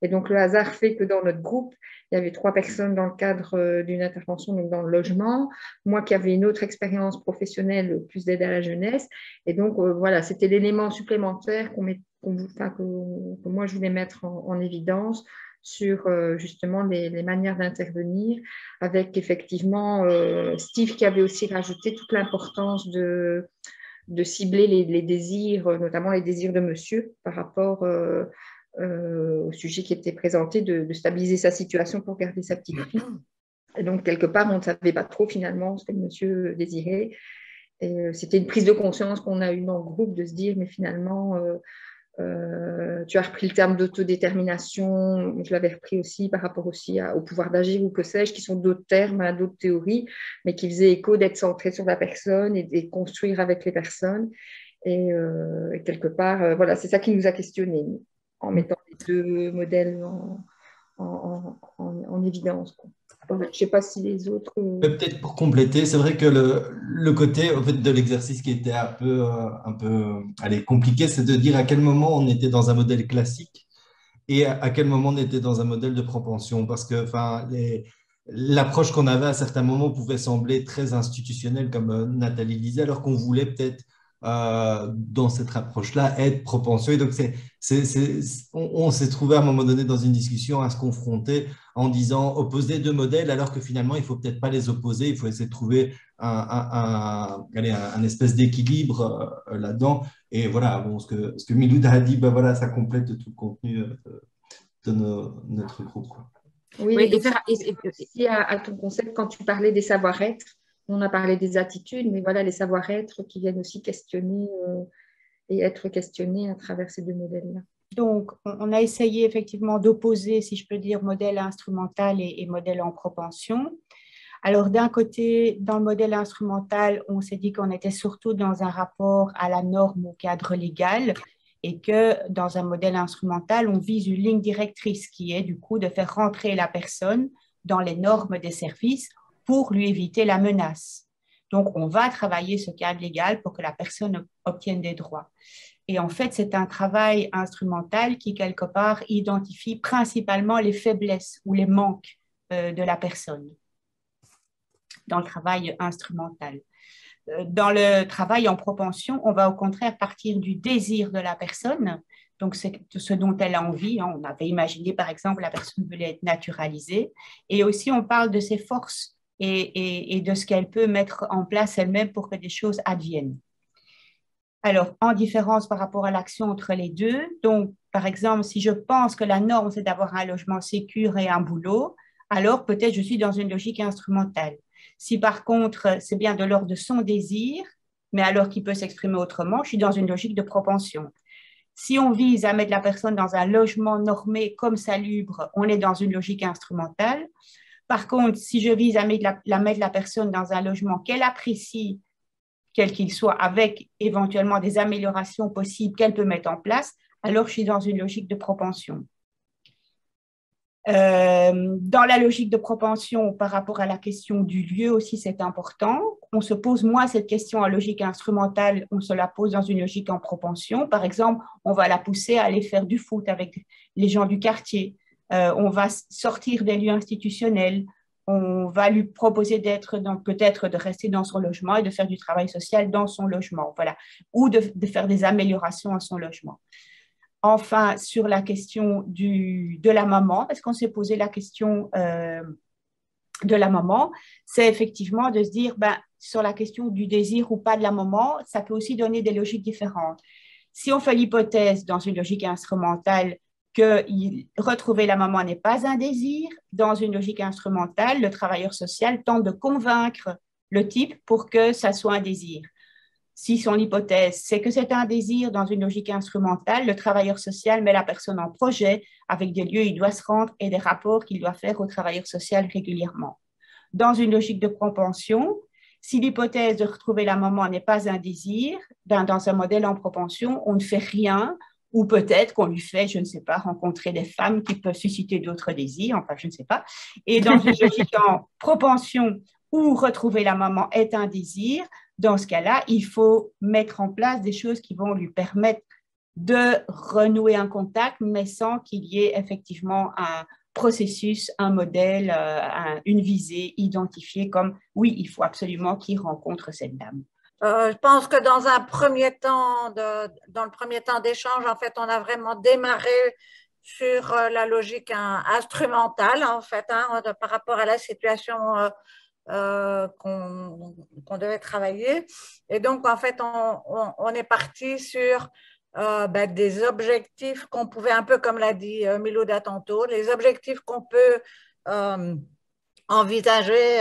Et donc, le hasard fait que dans notre groupe, il y avait 3 personnes dans le cadre d'une intervention, donc dans le logement, moi qui avais une autre expérience professionnelle, plus d'aide à la jeunesse. Et donc, voilà, c'était l'élément supplémentaire que moi, je voulais mettre en évidence sur justement les manières d'intervenir, avec effectivement Steve qui avait aussi rajouté toute l'importance de cibler les désirs, notamment les désirs de monsieur, par rapport au sujet qui était présenté, de stabiliser sa situation pour garder sa petite fille. Et donc, quelque part, on ne savait pas trop finalement ce que le monsieur désirait. Et c'était une prise de conscience qu'on a eue dans le groupe de se dire, mais finalement, tu as repris le terme d'autodétermination, je l'avais repris aussi par rapport aussi au pouvoir d'agir ou que sais-je, qui sont d'autres termes, d'autres théories, mais qui faisaient écho d'être centré sur la personne et de construire avec les personnes. Et quelque part, voilà, c'est ça qui nous a questionnés, en mettant les deux modèles en évidence, quoi. Je ne sais pas si les autres… Peut-être pour compléter, c'est vrai que le côté en fait, de l'exercice qui était un peu allez, compliqué, c'est de dire à quel moment on était dans un modèle classique et à quel moment on était dans un modèle de propension. Parce que l'approche qu'on avait à certains moments pouvait sembler très institutionnelle, comme Nathalie disait, alors qu'on voulait peut-être, dans cette approche-là, être propension. Et donc, on s'est trouvé à un moment donné dans une discussion à se confronter en disant opposer deux modèles, alors que finalement, il ne faut peut-être pas les opposer, il faut essayer de trouver un espèce d'équilibre là-dedans. Et voilà, bon, ce que Miloud a dit, ben voilà, ça complète tout le contenu de notre groupe, quoi. Oui, Oui, et donc, ici à ton concept, quand tu parlais des savoir-être, on a parlé des attitudes, mais voilà, les savoir-être qui viennent aussi questionner et être questionnés à travers ces deux modèles-là. Donc, on a essayé effectivement d'opposer, si je peux dire, modèle instrumental et modèle en propension. Alors, d'un côté, dans le modèle instrumental, on s'est dit qu'on était surtout dans un rapport à la norme, au cadre légal, et que dans un modèle instrumental, on vise une ligne directrice qui est du coup de faire rentrer la personne dans les normes des services pour lui éviter la menace. Donc, on va travailler ce cadre légal pour que la personne obtienne des droits. Et en fait, c'est un travail instrumental qui, quelque part, identifie principalement les faiblesses ou les manques de la personne dans le travail instrumental. Dans le travail en propension, on va au contraire partir du désir de la personne, donc c'est ce dont elle a envie. On avait imaginé, par exemple, la personne voulait être naturalisée, et aussi on parle de ses forces et de ce qu'elle peut mettre en place elle-même pour que des choses adviennent. Alors, en différence par rapport à l'action entre les deux, donc, par exemple, si je pense que la norme, c'est d'avoir un logement sécure et un boulot, alors peut-être je suis dans une logique instrumentale. Si par contre, c'est bien de l'ordre de son désir, mais alors qu'il peut s'exprimer autrement, je suis dans une logique de propension. Si on vise à mettre la personne dans un logement normé comme salubre, on est dans une logique instrumentale. Par contre, si je vise à mettre la personne dans un logement qu'elle apprécie, quel qu'il soit, avec éventuellement des améliorations possibles qu'elle peut mettre en place, alors je suis dans une logique de propension. Dans la logique de propension, par rapport à la question du lieu aussi, c'est important. On se pose moins cette question en logique instrumentale, on se la pose dans une logique en propension. Par exemple, on va la pousser à aller faire du foot avec les gens du quartier. On va sortir des lieux institutionnels. On va lui proposer peut-être de rester dans son logement et de faire du travail social dans son logement, voilà, ou de faire des améliorations à son logement. Enfin, sur la question de la maman, parce qu'on s'est posé la question de la maman, c'est effectivement de se dire, sur la question du désir ou pas de la maman, ça peut aussi donner des logiques différentes. Si on fait l'hypothèse dans une logique instrumentale que retrouver la maman n'est pas un désir, dans une logique instrumentale, le travailleur social tente de convaincre le type pour que ça soit un désir. Si son hypothèse, c'est que c'est un désir dans une logique instrumentale, le travailleur social met la personne en projet avec des lieux où il doit se rendre et des rapports qu'il doit faire au travailleur social régulièrement. Dans une logique de propension, si l'hypothèse de retrouver la maman n'est pas un désir, dans un modèle en propension, on ne fait rien, ou peut-être qu'on lui fait, je ne sais pas, rencontrer des femmes qui peuvent susciter d'autres désirs, enfin, je ne sais pas. Et dans une logique en propension où retrouver la maman est un désir, dans ce cas-là, il faut mettre en place des choses qui vont lui permettre de renouer un contact, mais sans qu'il y ait effectivement un processus, un modèle, une visée identifiée comme « oui, il faut absolument qu'il rencontre cette dame ». Je pense que dans le premier temps d'échange, en fait, on a vraiment démarré sur la logique instrumentale, en fait, par rapport à la situation qu'on devait travailler. Et donc, en fait, on est parti sur des objectifs qu'on pouvait, un peu comme l'a dit Milouda tantôt, les objectifs qu'on peut envisager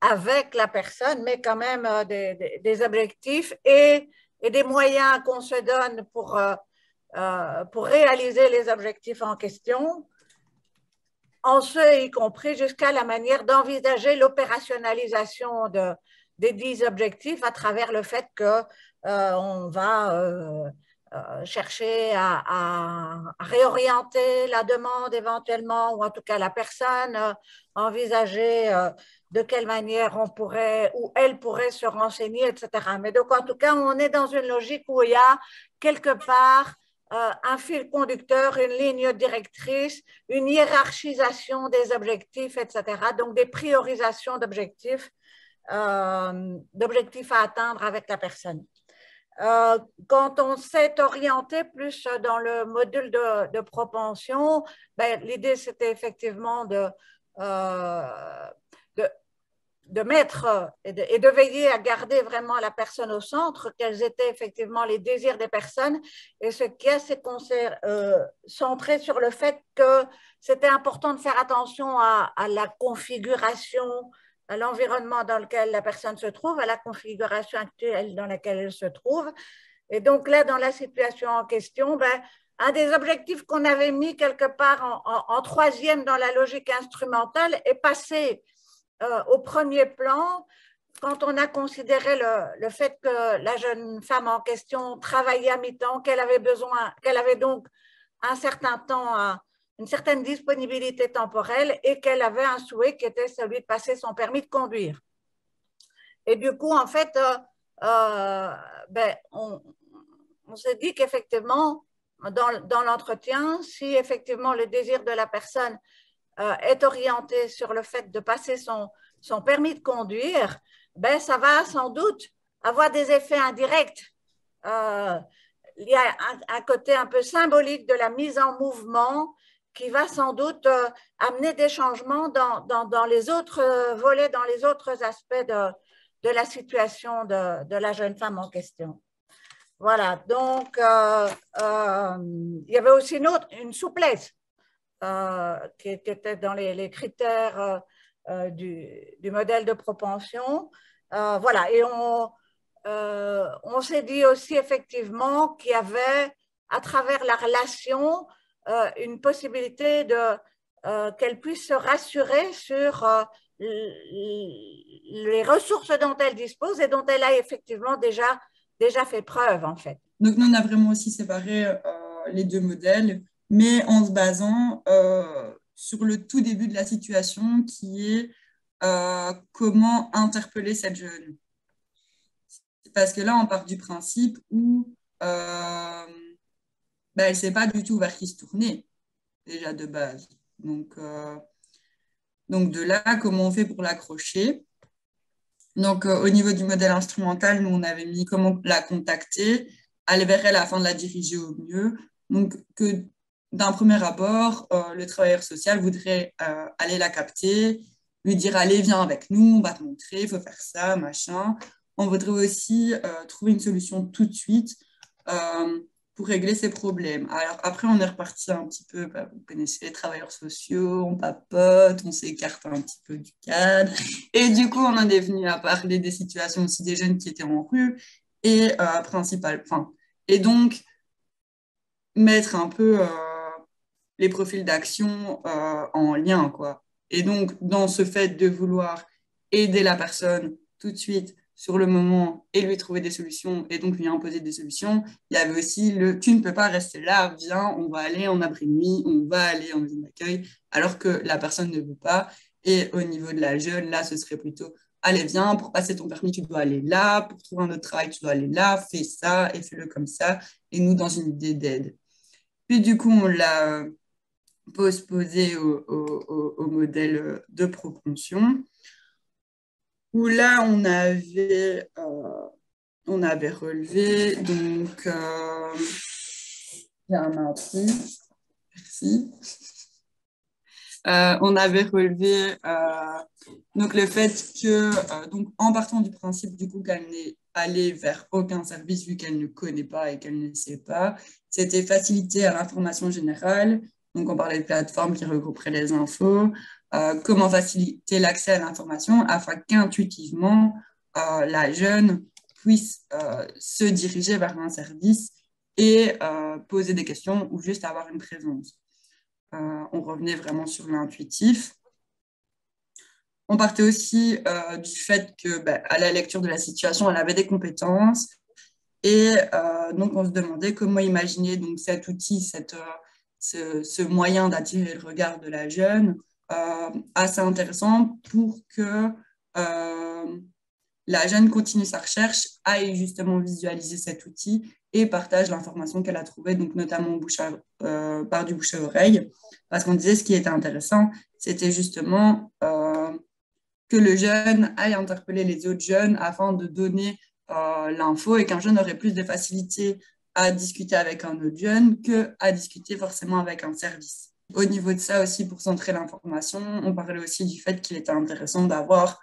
avec la personne, mais quand même des objectifs et des moyens qu'on se donne pour réaliser les objectifs en question, en ce y compris jusqu'à la manière d'envisager l'opérationnalisation des 10 objectifs à travers le fait qu'on va chercher à réorienter la demande éventuellement, ou en tout cas la personne, envisager de quelle manière on pourrait, ou elle pourrait se renseigner, etc. Mais donc, en tout cas, on est dans une logique où il y a quelque part un fil conducteur, une ligne directrice, une hiérarchisation des objectifs, etc. Donc, des priorisations d'objectifs à atteindre avec la personne. Quand on s'est orienté plus dans le module de propension, l'idée c'était effectivement de mettre et de veiller à garder vraiment la personne au centre, quels étaient effectivement les désirs des personnes, et ce qui est, c'est qu'on s'est centré sur le fait que c'était important de faire attention à la configuration, à l'environnement dans lequel la personne se trouve, à la configuration actuelle dans laquelle elle se trouve. Et donc là, dans la situation en question, un des objectifs qu'on avait mis quelque part en troisième dans la logique instrumentale est passé au premier plan quand on a considéré le fait que la jeune femme en question travaillait à mi-temps, qu'elle avait donc un certain temps, une certaine disponibilité temporelle et qu'elle avait un souhait qui était celui de passer son permis de conduire. Et du coup, en fait, on s'est dit qu'effectivement, dans l'entretien, si effectivement le désir de la personne est orienté sur le fait de passer son permis de conduire, ça va sans doute avoir des effets indirects. Il y a un côté un peu symbolique de la mise en mouvement qui va sans doute amener des changements dans les autres volets, dans les autres aspects de la situation de la jeune femme en question. Voilà, donc il y avait aussi une souplesse qui était dans les critères du modèle de propension. Voilà, et on s'est dit aussi effectivement qu'il y avait, à travers la relation, une possibilité qu'elle puisse se rassurer sur les ressources dont elle dispose et dont elle a effectivement déjà fait preuve, en fait. Donc, nous, on a vraiment aussi séparé les deux modèles, mais en se basant sur le tout début de la situation qui est comment interpeller cette jeune. Parce que là, on part du principe où elle ne sait pas du tout vers qui se tourner, déjà de base. Donc de là, comment on fait pour l'accrocher? Donc, au niveau du modèle instrumental, nous, on avait mis comment la contacter, aller vers elle afin de la diriger au mieux. Donc, que d'un premier abord, le travailleur social voudrait aller la capter, lui dire « Allez, viens avec nous, on va te montrer, il faut faire ça, machin ». On voudrait aussi trouver une solution tout de suite pour régler ces problèmes. Alors, après, on est reparti un petit peu, vous connaissez les travailleurs sociaux, on papote, on s'écarte un petit peu du cadre. Et du coup, on en est venu à parler des situations aussi des jeunes qui étaient en rue et et donc mettre un peu les profils d'action en lien, quoi. Et donc, dans ce fait de vouloir aider la personne tout de suite, sur le moment, et lui trouver des solutions, et donc lui imposer des solutions, il y avait aussi « tu ne peux pas rester là, viens, on va aller en abri de nuit, on va aller en maison d'accueil », alors que la personne ne veut pas. Et au niveau de la jeune, là, ce serait plutôt « allez, viens, pour passer ton permis, tu dois aller là, pour trouver un autre travail, tu dois aller là, fais ça, et fais-le comme ça », et nous, dans une idée d'aide. Puis du coup, on l'a posposé au modèle de propension, où là, on avait relevé, donc, il y a un impris, Merci. On avait relevé donc le fait que, donc, en partant du principe du coup qu'elle n'est allée vers aucun service vu qu'elle ne connaît pas et qu'elle ne sait pas, c'était facilité à l'information générale. Donc, on parlait de plateformes qui regrouperaient les infos. Comment faciliter l'accès à l'information afin qu'intuitivement, la jeune puisse se diriger vers un service et poser des questions ou juste avoir une présence. On revenait vraiment sur l'intuitif. On partait aussi du fait que, à la lecture de la situation, elle avait des compétences. Et donc, on se demandait comment imaginer donc, cet outil, ce moyen d'attirer le regard de la jeune, assez intéressant pour que la jeune continue sa recherche, aille justement visualiser cet outil et partage l'information qu'elle a trouvée, donc notamment par du bouche à oreille. Parce qu'on disait ce qui était intéressant, c'était justement que le jeune aille interpeller les autres jeunes afin de donner l'info et qu'un jeune aurait plus de facilité à discuter avec un autre jeune qu'à discuter forcément avec un service. Au niveau de ça aussi, pour centrer l'information, on parlait aussi du fait qu'il était intéressant d'avoir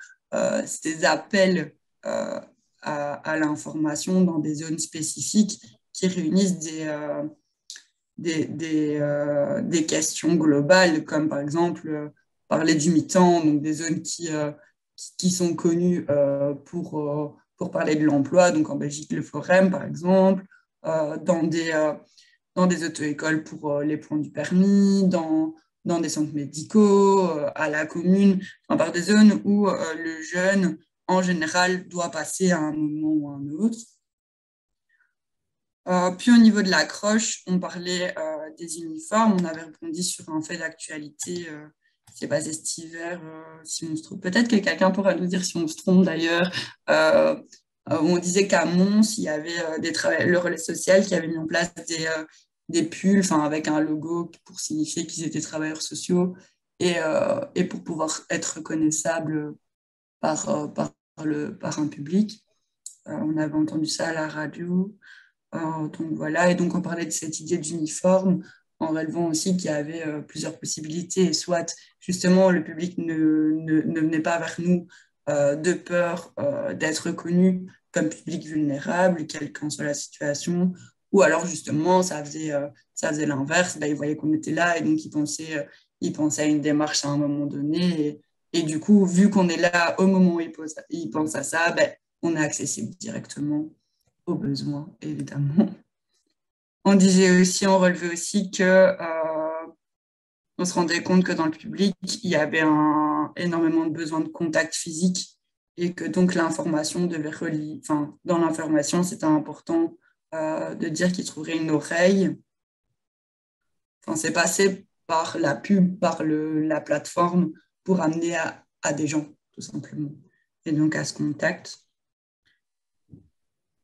ces appels à l'information dans des zones spécifiques qui réunissent des questions globales, comme par exemple parler du mi-temps, donc des zones qui sont connues pour parler de l'emploi, donc en Belgique, le Forum, par exemple, dans des auto-écoles pour les points du permis, dans des centres médicaux, à la commune, enfin, par des zones où le jeune, en général, doit passer à un moment ou à un autre. Puis au niveau de l'accroche, on parlait des uniformes, on avait rebondi sur un fait d'actualité qui s'est passé cet hiver, si on se trompe. Peut-être que quelqu'un pourra nous dire si on se trompe d'ailleurs. On disait qu'à Mons, il y avait le relais social qui avait mis en place des pulls avec un logo pour signifier qu'ils étaient travailleurs sociaux et pour pouvoir être reconnaissables par un public. On avait entendu ça à la radio. Donc voilà, et donc on parlait de cette idée d'uniforme en relevant aussi qu'il y avait plusieurs possibilités, soit justement le public ne venait pas vers nous de peur d'être reconnu comme public vulnérable, quelle qu'en soit la situation, ou alors justement ça faisait l'inverse, ils voyaient qu'on était là et donc ils pensaient à une démarche à un moment donné, et du coup, vu qu'on est là au moment où ils pensent à ça, on est accessible directement aux besoins, évidemment. On relevait aussi que on se rendait compte que dans le public, il y avait énormément de besoins de contact physique et que donc l'information devait relier. Enfin, dans l'information, c'était important de dire qu'il trouverait une oreille. Enfin, c'est passé par la pub, par la plateforme pour amener à des gens, tout simplement. Et donc à ce contact.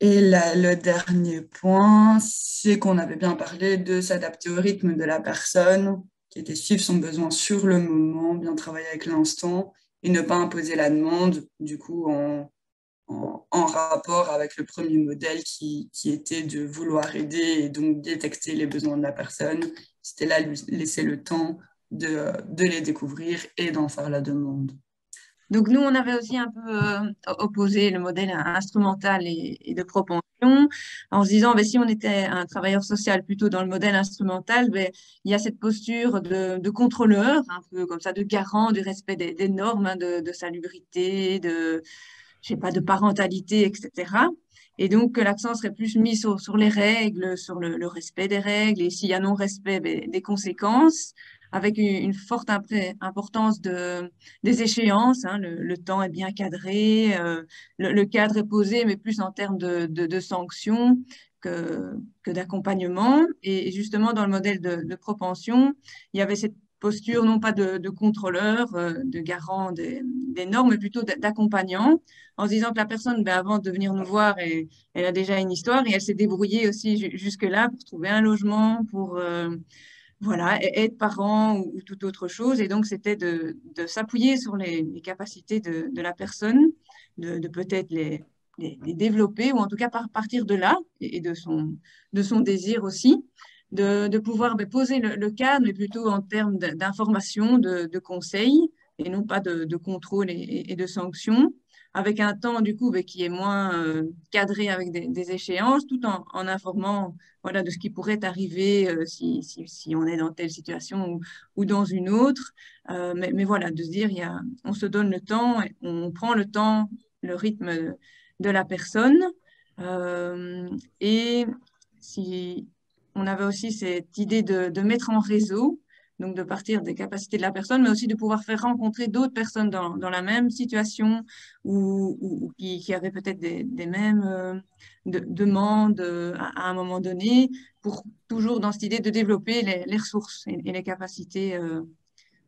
Et le dernier point, c'est qu'on avait bien parlé de s'adapter au rythme de la personne, qui était suivre son besoin sur le moment, bien travailler avec l'instant et ne pas imposer la demande, du coup, en rapport avec le premier modèle qui était de vouloir aider et donc détecter les besoins de la personne. C'était là laisser le temps de les découvrir et d'en faire la demande. Donc, nous, on avait aussi un peu opposé le modèle instrumental et de propension en se disant, si on était un travailleur social plutôt dans le modèle instrumental, il y a cette posture de contrôleur, un peu comme ça, de garant du respect des normes, de salubrité, de parentalité, etc. Et donc, l'accent serait plus mis sur les règles, sur le respect des règles, et s'il y a non-respect, des conséquences, avec une forte importance des échéances. Le temps est bien cadré, le cadre est posé, mais plus en termes de sanctions que d'accompagnement. Et justement, dans le modèle de propension, il y avait cette posture non pas de contrôleur, de garant des normes, mais plutôt d'accompagnant, en se disant que la personne, avant de venir nous voir, elle a déjà une histoire et elle s'est débrouillée aussi jusque-là pour trouver un logement, pour être parent ou toute autre chose. Et donc, c'était de s'appuyer sur les capacités de la personne, de peut-être les développer, ou en tout cas partir de là et de son désir aussi. de pouvoir poser le cadre, mais plutôt en termes d'information, de conseils, et non pas de contrôle et de sanctions, avec un temps du coup qui est moins cadré avec des échéances, tout en informant voilà, de ce qui pourrait arriver si on est dans telle situation ou dans une autre. Mais voilà, de se dire, on se donne le temps, on prend le temps, le rythme de la personne. Et si on avait aussi cette idée de mettre en réseau, donc de partir des capacités de la personne, mais aussi de pouvoir faire rencontrer d'autres personnes dans la même situation ou qui avaient peut-être des mêmes demandes à un moment donné, pour toujours dans cette idée de développer les ressources et les capacités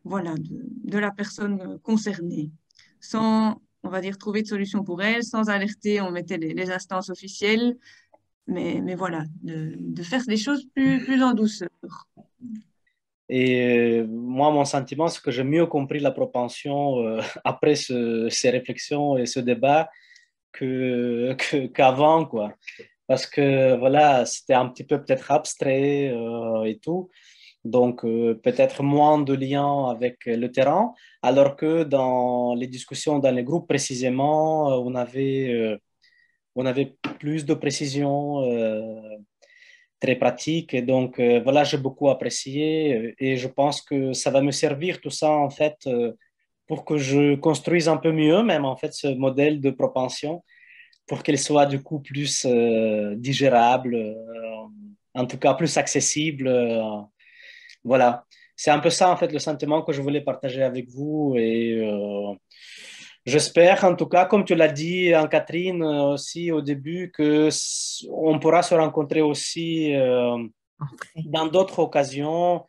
voilà, de la personne concernée, sans, on va dire, trouver de solution pour elle, sans alerter, on mettait les instances officielles, mais voilà, de faire des choses plus en douceur. Et moi, mon sentiment, c'est que j'ai mieux compris la propension après ces réflexions et ce débat qu'avant, quoi. Parce que voilà, c'était un petit peu peut-être abstrait et tout. Donc, peut-être moins de lien avec le terrain, alors que dans les discussions, dans les groupes précisément, on avait plus de précision très pratique. Et donc, voilà, j'ai beaucoup apprécié et je pense que ça va me servir tout ça, en fait, pour que je construise un peu mieux, même, en fait, ce modèle de propension, pour qu'elle soit du coup plus digérable, en tout cas plus accessible. Voilà, c'est un peu ça en fait le sentiment que je voulais partager avec vous et j'espère en tout cas, comme tu l'as dit Anne-Catherine aussi au début, que on pourra se rencontrer aussi dans d'autres occasions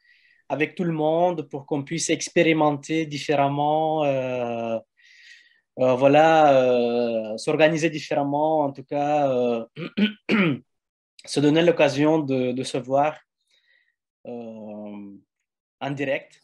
avec tout le monde pour qu'on puisse expérimenter différemment, voilà, s'organiser différemment, en tout cas se donner l'occasion de se voir en direct.